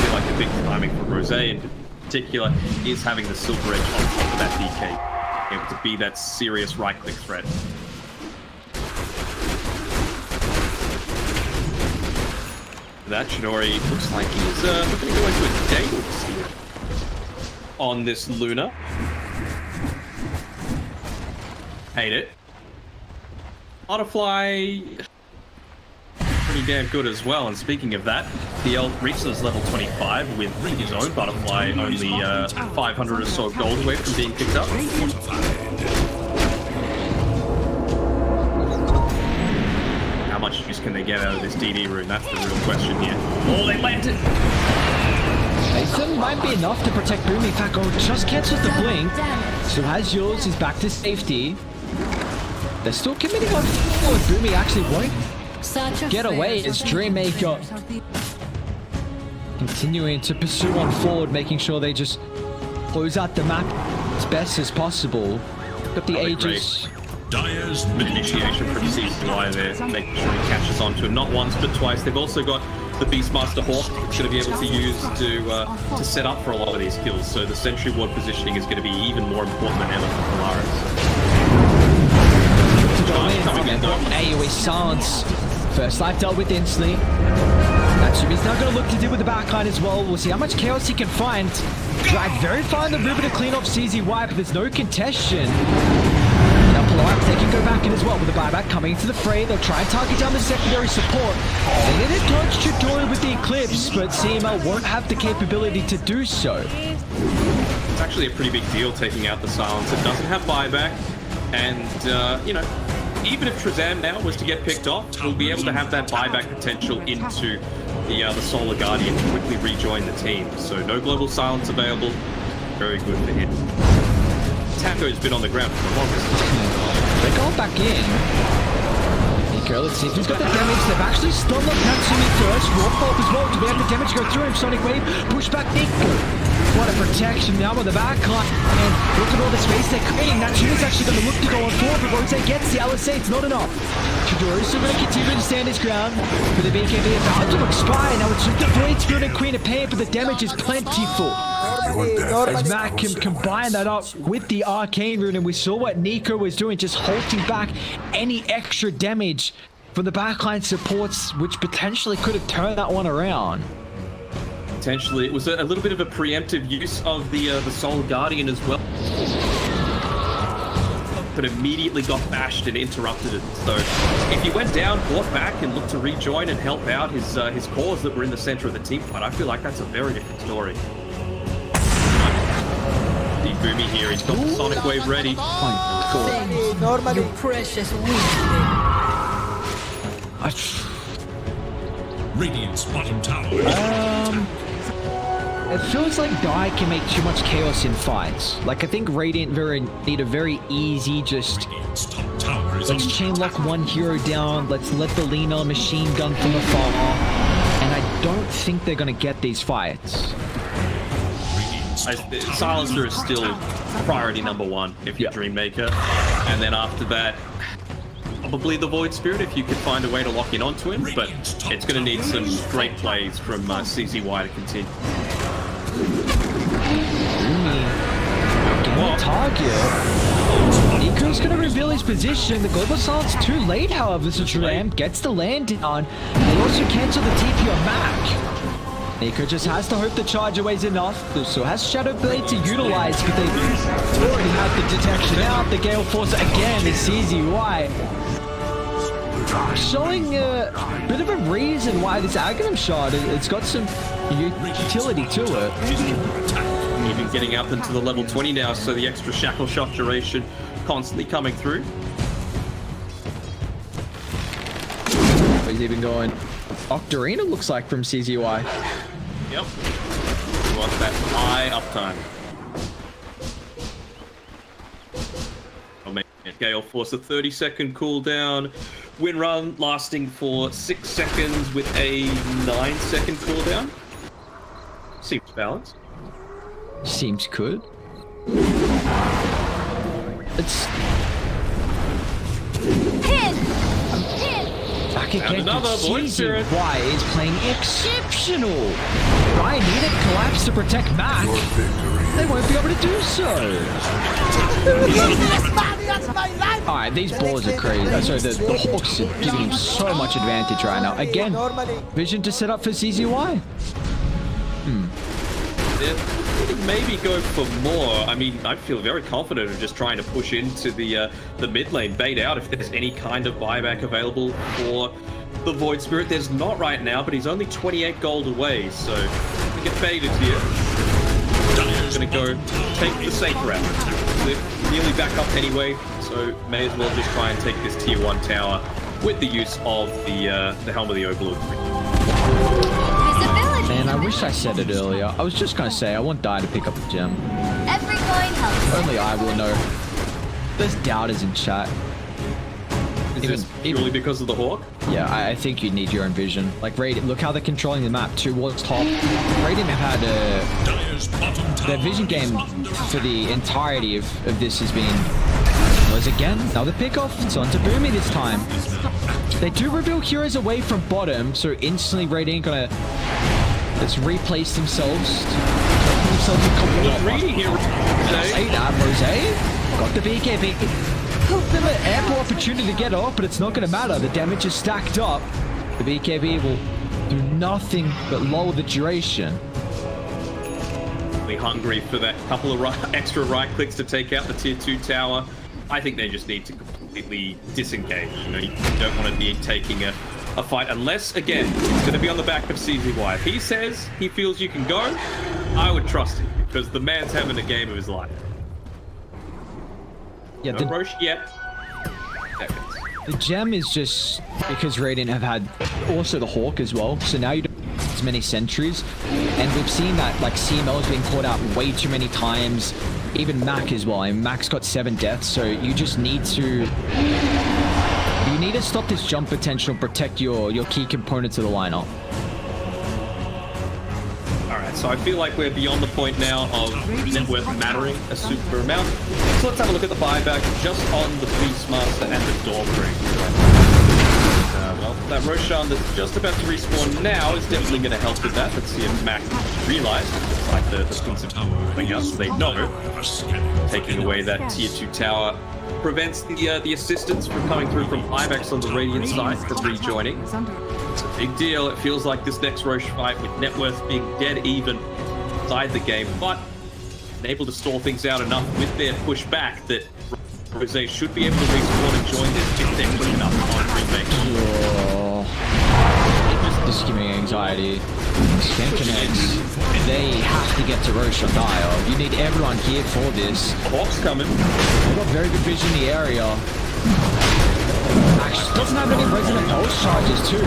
feel like the big timing for Rose in particular is having the Silver Edge on top of that DK, able to be that serious right-click threat. That Shinori looks like he's looking to go into a Davis here on this Luna. Hate it. Butterfly, pretty damn good as well. And speaking of that, the elk reaches level 25 with his own Butterfly, only 500 or so gold away from being picked up. How much use can they get out of this DD rune? That's the real question here. Oh, they landed! Mason might be enough to protect Boomy. Paco just cancels the blink. So as yours is back to safety. They're still committing on forward. Boomy actually won't get away as Dreammaker continuing to pursue on forward, making sure they just close out the map as best as possible. Got the Aegis. Dyer's Initiation from CCY there, making sure he catches on to it not once but twice. They've also got the Beastmaster Hawk going to be able to use to set up for a lot of these kills. So the Sentry Ward positioning is going to be even more important than ever for Polaris. AoE silence. First life dealt with instantly. Natsumi's now going to look to deal with the backline as well. We'll see how much chaos he can find. Dragged very far in the river to clean off CZY, but there's no contention. Now Polaris, they can go back in as well with the buyback coming into the fray. They'll try and target down the secondary support. They need a dodge tutorial with the Eclipse, but CML won't have the capability to do so. It's actually a pretty big deal taking out the silence. It doesn't have buyback, and you know, even if Trezam now was to get picked off, we'll be able to have that buyback potential into the Solar Guardian to quickly rejoin the team. So no global silence available. Very good for him. Taco's been on the ground for the longest. They're going back in. Nico, let's see if he's got the damage. They've actually stunned up Natsumi first. Warpulp as well. Do they have the damage to go through him? Sonic Wave, push back Nico. What a protection now on the back line. And look at all the space they're creating. Natsumi's actually going to look to go on forward, but Rose gets the LSA. It's not enough. Chidori's still going to continue to stand his ground. For the BKB about to expire. Now it's just the Void Spirit and Queen of Pain, but the damage is plentiful. As Matt can combine that up with the Arcane Rune, and we saw what Nico was doing, just halting back any extra damage from the backline supports, which potentially could have turned that one around. Potentially, it was a little bit of a preemptive use of the Soul Guardian as well, but immediately got bashed and interrupted it. So if he went down, brought back, and looked to rejoin and help out his cause that were in the center of the team fight, I feel like that's a very different story. The Boomy here, he's got the Sonic Wave ready. Normally, precious Radiant's bottom tower. It feels like Dai can make too much chaos in fights. Like, I think Radiant need a very easy, just let's chain lock one hero down, let's let the Lina machine gun from afar, and I don't think they're gonna get these fights. Silencer is still priority number one if you're Dreammaker, and then after that, probably the Void Spirit if you could find a way to lock in onto him, but it's going to need some great plays from CZY to continue. Target. Nico's going to reveal his position. The Global Silence too late, however, so Tram gets the land down. They also cancel the TP on Mac. Nico just has to hope the charge away is enough. So has Shadow Blade to utilize, but they already have the detection out. The Gale Force again is CZY. Showing a bit of a reason why this Aghanim shot, it's got some utility to it. Even getting up into the level 20 now, so the extra shackle shot duration constantly coming through. He's even going Octarina, looks like, from CZY. Yep. What's that high uptime? Gale Force a 30-second cooldown. Win run lasting for 6 seconds with a 9-second cooldown. Seems balanced. Seems good. It's back again. another Void Spirit. CZY is playing exceptional. Ryan needed collapse to protect Mac. They won't be able to do so. Alright, these balls are crazy. So the Hawks are giving him so much advantage right now. Again, vision to set up for CZY. Maybe go for more. I mean, I feel very confident of just trying to push into the mid lane, bait out if there's any kind of buyback available for the Void Spirit. There's not right now, but he's only 28 gold away, so we get baited here. He's gonna go take the safe route. They're nearly back up anyway, so may as well just try and take this tier 1 tower with the use of the Helm of the Overlord. Man, I wish I said it earlier. I was just gonna say I want Dai to pick up the gem. Every coin helps. Only I will know. There's doubters in chat. Is this purely because of the Hawk? Yeah, I think you need your own vision. Like Radiant, look how they're controlling the map towards top. Radiant have had their vision game for the entirety of this has been was again another pickoff. It's on to Boomy this time. They do reveal heroes away from bottom, so instantly Radiant gonna let's replace themselves. Reading here Say that, Rose. Got the BKB. Them an ample opportunity to get off, but it's not going to matter. The damage is stacked up. The BKB will do nothing but lower the duration. Really hungry for that couple of extra right clicks to take out the tier 2 tower. I think they just need to completely disengage. You know, you don't want to be taking a fight unless, again, it's going to be on the back of CZY. If he says he feels you can go, I would trust him because the man's having a game of his life. Yeah, no Roche yet. The gem is just because Radiant have had also the Hawk as well. So now you don't have as many sentries. And we've seen that like CML is being caught out way too many times. Even Mac as well. And Mac's got 7 deaths. So you just need to... You need to stop this jump potential and protect your key components of the lineup. Alright, so I feel like we're beyond the point now of net worth mattering a super amount. So let's have a look at the buyback just on the Beastmaster and the Dawnbreaker. Well, that Roshan that's just about to respawn now is definitely going to help with that. Let's see if Mac realized, like the things of something else they know. Taking away that tier 2 tower prevents the assistance from coming through from buybacks on the Radiant side from rejoining. It's a big deal. It feels like this next Roche fight with net worth being dead even inside the game, but able to stall things out enough with their push back that Rose should be able to respawn and join this if they're quick enough on remake. Just giving me anxiety. Scan connects. They have to get to Roche or die. You need everyone here for this. Hawk's coming. They've got very good vision in the area. Actually, doesn't have any resonant pulse charges too.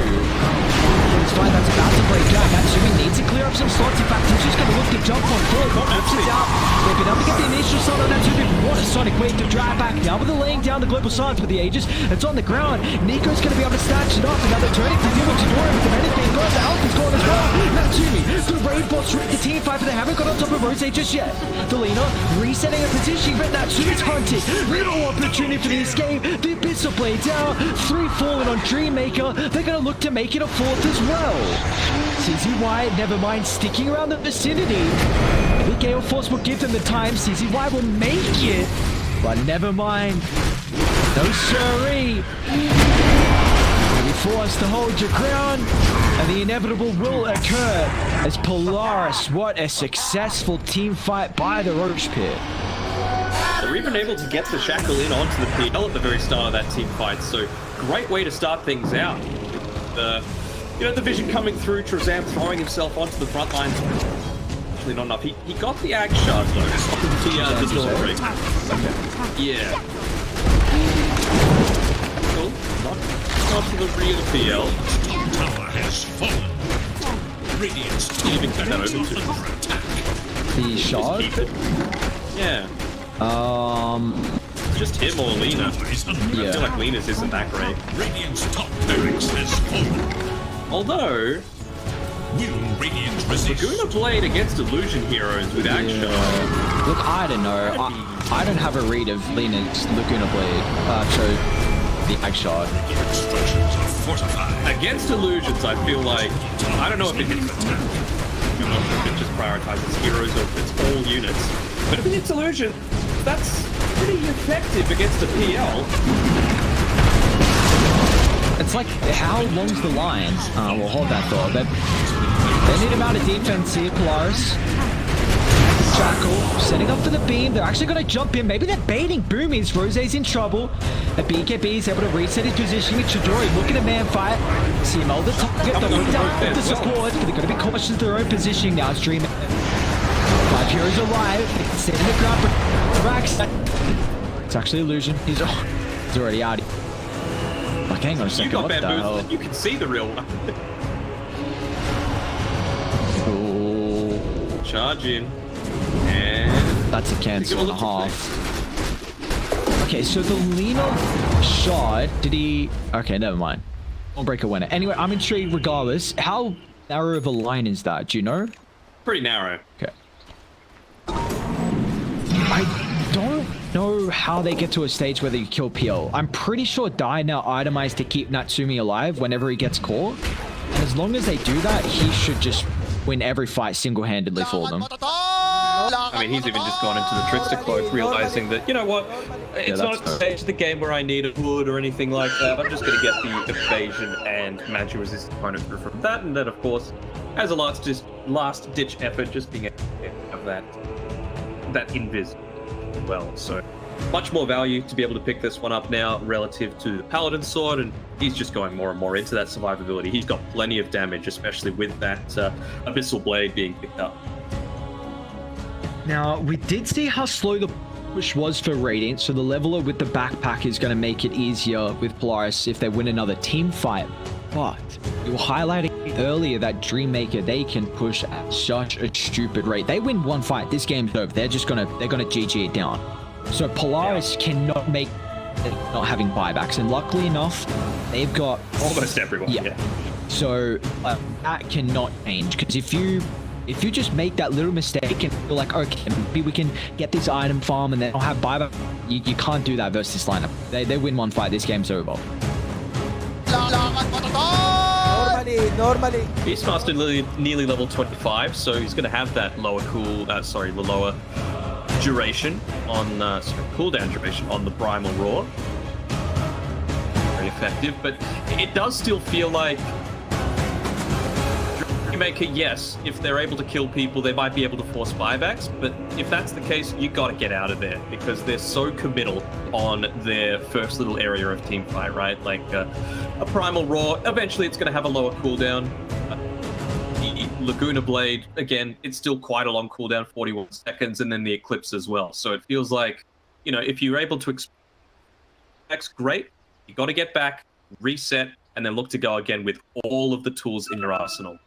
It's fine, that's about to break down. Matsumi needs to clear up some slots. In fact, he's just going to look to jump on forward. Matsumi's out. They've been able to get the initial shot on Matsumi. What a sonic wave to drive back now. But they're laying down the global silence with the Aegis. It's on the ground. Nico's going to be able to snatch it off. And now they're turning to deal with Chidori. But if anything goes, the Alpha's gone as well. Matsumi, the raid boss ripped the team fight, but they haven't got on top of Rose just yet. Delina resetting a position, but Natsumi's hunted. Little opportunity for the escape. The Abyss will play down. 3 falling on Dreammaker. They're going to look to make it a 4th as well. CZY, never mind sticking around the vicinity. The Gale Force will give them the time. CZY will make it. But never mind. No siree. You'll be forced to hold your ground. And the inevitable will occur as Polaris. What a successful team fight by the Roche Pit. They're even able to get the Shackle in onto the PL at the very start of that team fight, so great way to start things out. You know, the vision coming through, Trezam throwing himself onto the front lines. Actually not enough. He got the Ag Shard though, the door break. Yeah. Cool. Not to the rear PL. Tower has fallen. Radiant's even cut that over to the shard? Yeah. Just him or Lena. Yeah. I feel like Lena's isn't that great. Radiant's top barracks has fallen. Although, will Radiant resist? Laguna played against Illusion Heroes with Action. Look, I don't know. I don't have a read of Lena's Laguna Blade. So the Ag Shard. Instructions are fortified. Against illusions, I feel like I don't know if it hits attack. I'm not sure if it just prioritizes heroes or if it's all units. But if it hits illusion, that's pretty effective against a PL. It's like, how long's the line? We'll hold that thought. They need amount of defense here, Polaris. Jackal setting up for the beam. They're actually going to jump in. Maybe they're baiting Boomies. Rose's in trouble. The BKB is able to reset his positioning. Chidori looking at man fight. CML the target. They'll put down the support. But they're going to be cautious of their own positioning now. Stream. 5 heroes alive. Setting the ground for Rax. It's actually illusion. He's already out. Like, hang on a second. What the hell? You can see the real one. Ooh. Charge in. And that's a cancel and a half. Okay, so the Lena shot, did he... Okay, never mind. Dawnbreaker winner. Anyway, I'm intrigued regardless. How narrow of a line is that? Do you know? Pretty narrow. Okay. I don't know how they get to a stage where they kill PL. I'm pretty sure Die now itemized to keep Natsumi alive whenever he gets caught. And as long as they do that, he should just win every fight single-handedly for them. I mean, he's even just gone into the Trickster Cloak, realizing that, you know what, it's not at the stage of the game where I need a wood or anything like that. I'm just going to get the evasion and magic resist opponent through from that. And then, of course, as a last-ditch effort, just being able to have that invis as well. So much more value to be able to pick this one up now relative to the Paladin Sword, and he's just going more and more into that survivability. He's got plenty of damage, especially with that Abyssal Blade being picked up. Now, we did see how slow the push was for Radiant, so the leveler with the backpack is going to make it easier with Polaris if they win another team fight. But you were highlighting earlier that Dreammaker, they can push at such a stupid rate. They win one fight, this game's over. They're gonna GG it down. So Polaris cannot make not having buybacks, and luckily enough, they've got almost everyone. Yeah. So that cannot change, because if you just make that little mistake and you're like, okay, maybe we can get this item farm and then I'll have buyback, you can't do that versus this lineup. They win one fight, this game's over. Normally. Beastmaster nearly level 25, so he's going to have that lower duration on, cooldown duration on the Primal Roar. Very effective, but it does still feel like Dreammaker, yes, if they're able to kill people, they might be able to force buybacks, but if that's the case, you got to get out of there because they're so committal on their first little area of team fight, right? Like a Primal Roar, eventually it's going to have a lower cooldown. The Laguna Blade, again, it's still quite a long cooldown, 41 seconds, and then the Eclipse as well. So it feels like, you know, if you're able to that's great. You got to get back, reset, and then look to go again with all of the tools in your arsenal.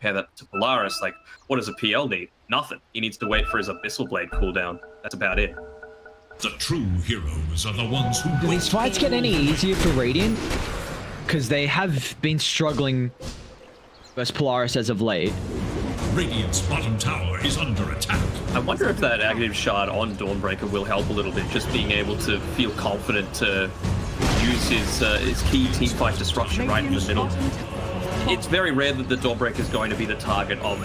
Compare that to Polaris, like, what does a PL need? Nothing. He needs to wait for his Abyssal Blade cooldown. That's about it. The true heroes are the ones who do these fights get any easier for Radiant? Because they have been struggling versus Polaris as of late. Radiant's bottom tower is under attack. I wonder if that Aghanim Shard on Dawnbreaker will help a little bit, just being able to feel confident to use his key teamfight disruption right in the middle. It's very rare that the Dawnbreaker is going to be the target of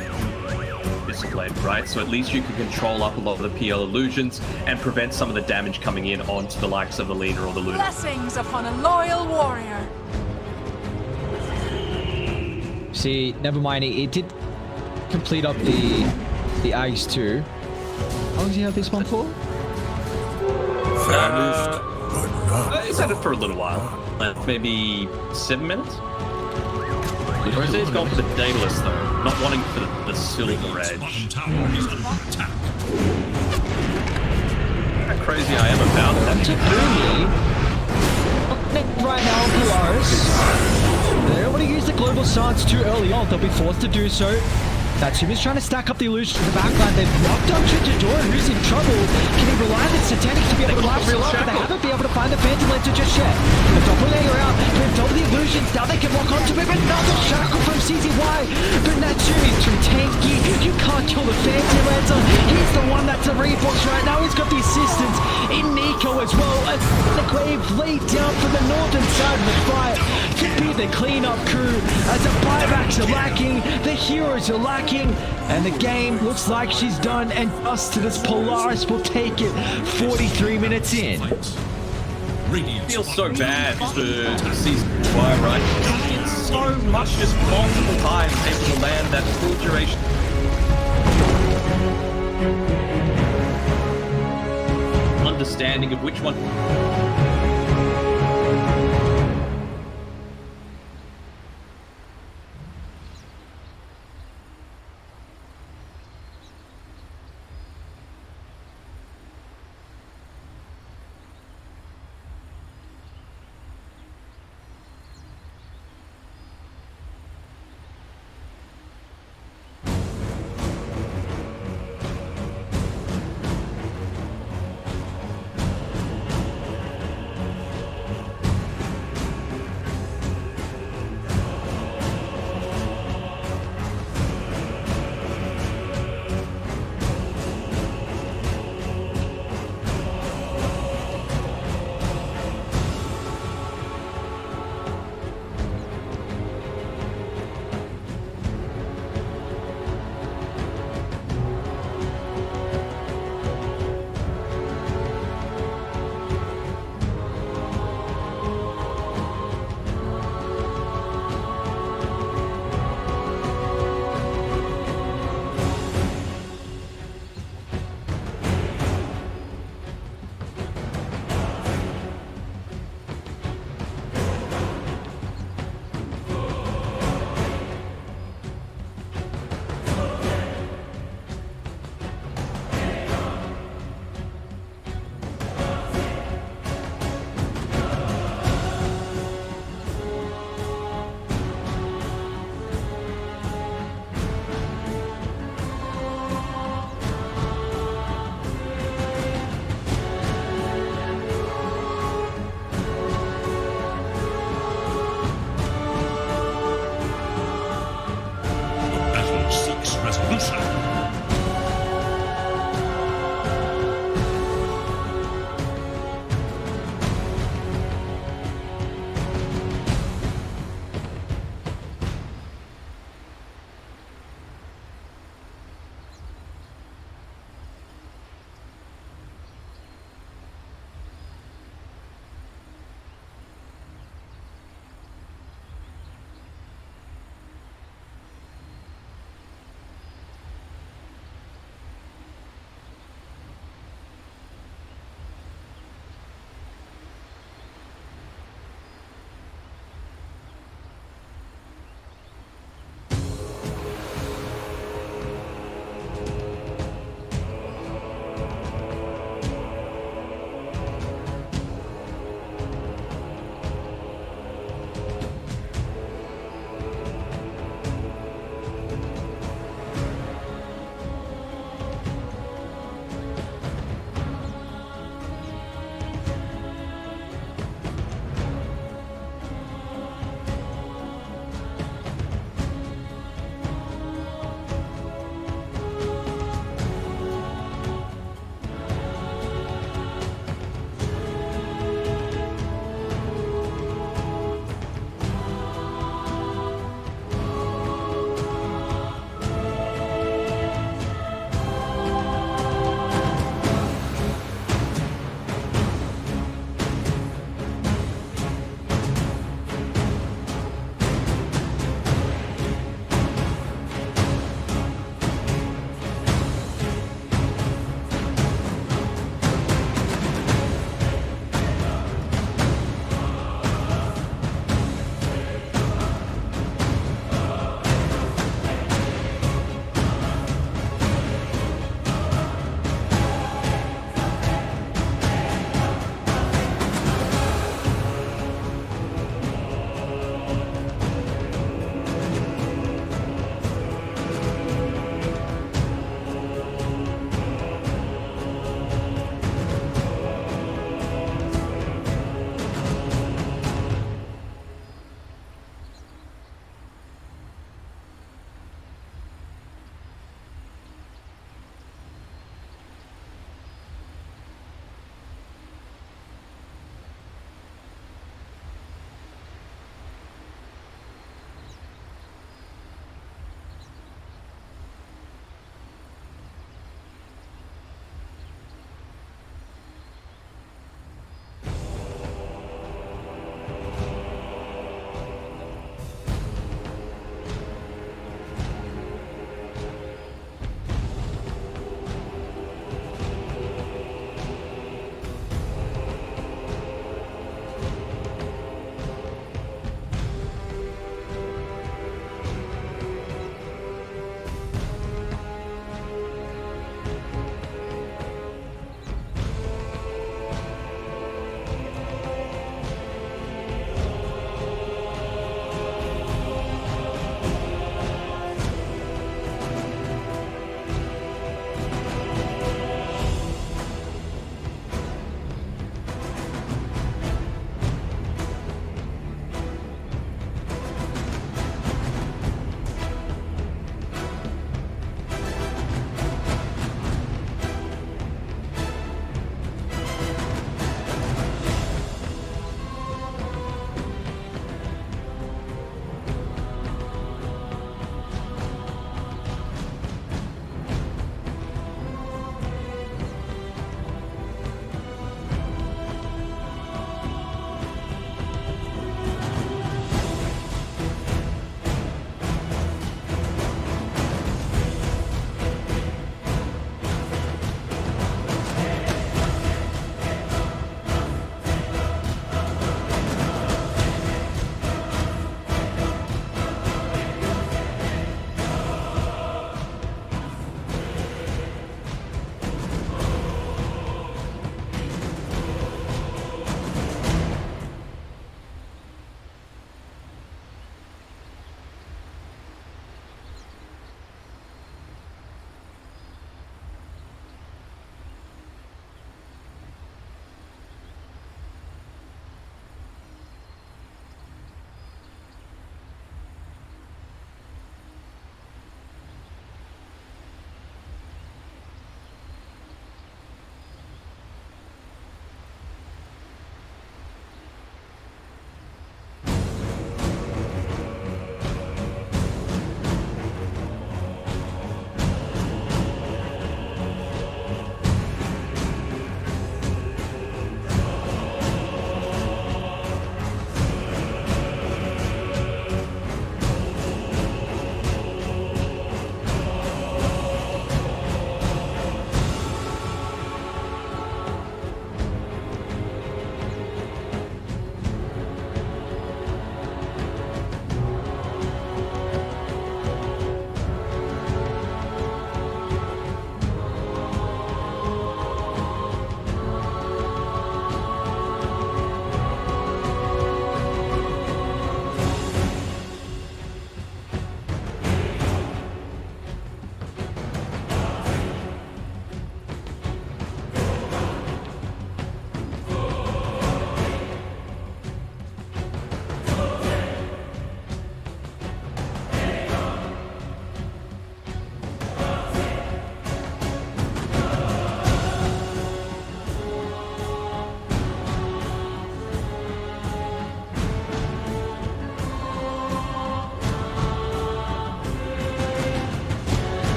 this blade, right? So at least you can control up a lot of the PL illusions and prevent some of the damage coming in onto the likes of the Lena or the Luna. Blessings upon a loyal warrior. See, never mind. It did complete up the Ags too. How long does he have this one for? He's had it for a little while. Maybe 7 minutes? Or is he's gone for the Daedalus though, not wanting for the Silver Edge. How crazy I am about that. Right now, Polaris. They don't want to use the global stance too early on. They'll be forced to do so. Natsumi's trying to stack up the illusion to the backline. They've knocked down Chidori, who's in trouble. Can he rely on the Satanic to be able to last real up? But they haven't been able to find the Phantom Lancer just yet. The doppelganger out. They've doubled the illusions. Now they can lock onto him. Another shackle from CZY. But Natsumi's too tanky. You can't kill the Phantom Lancer. He's the one that's a reflex right now. He's got the assistance in Nico as well. The Grave laid down from the northern side of the fight. Could be the cleanup crew as the buybacks are lacking, the heroes are lacking, and the game looks like she's done, and Justice Polaris will take it 43 minutes in. It feels so bad to season 5, right? It's so much just multiple times able to land that full duration. Understanding of which one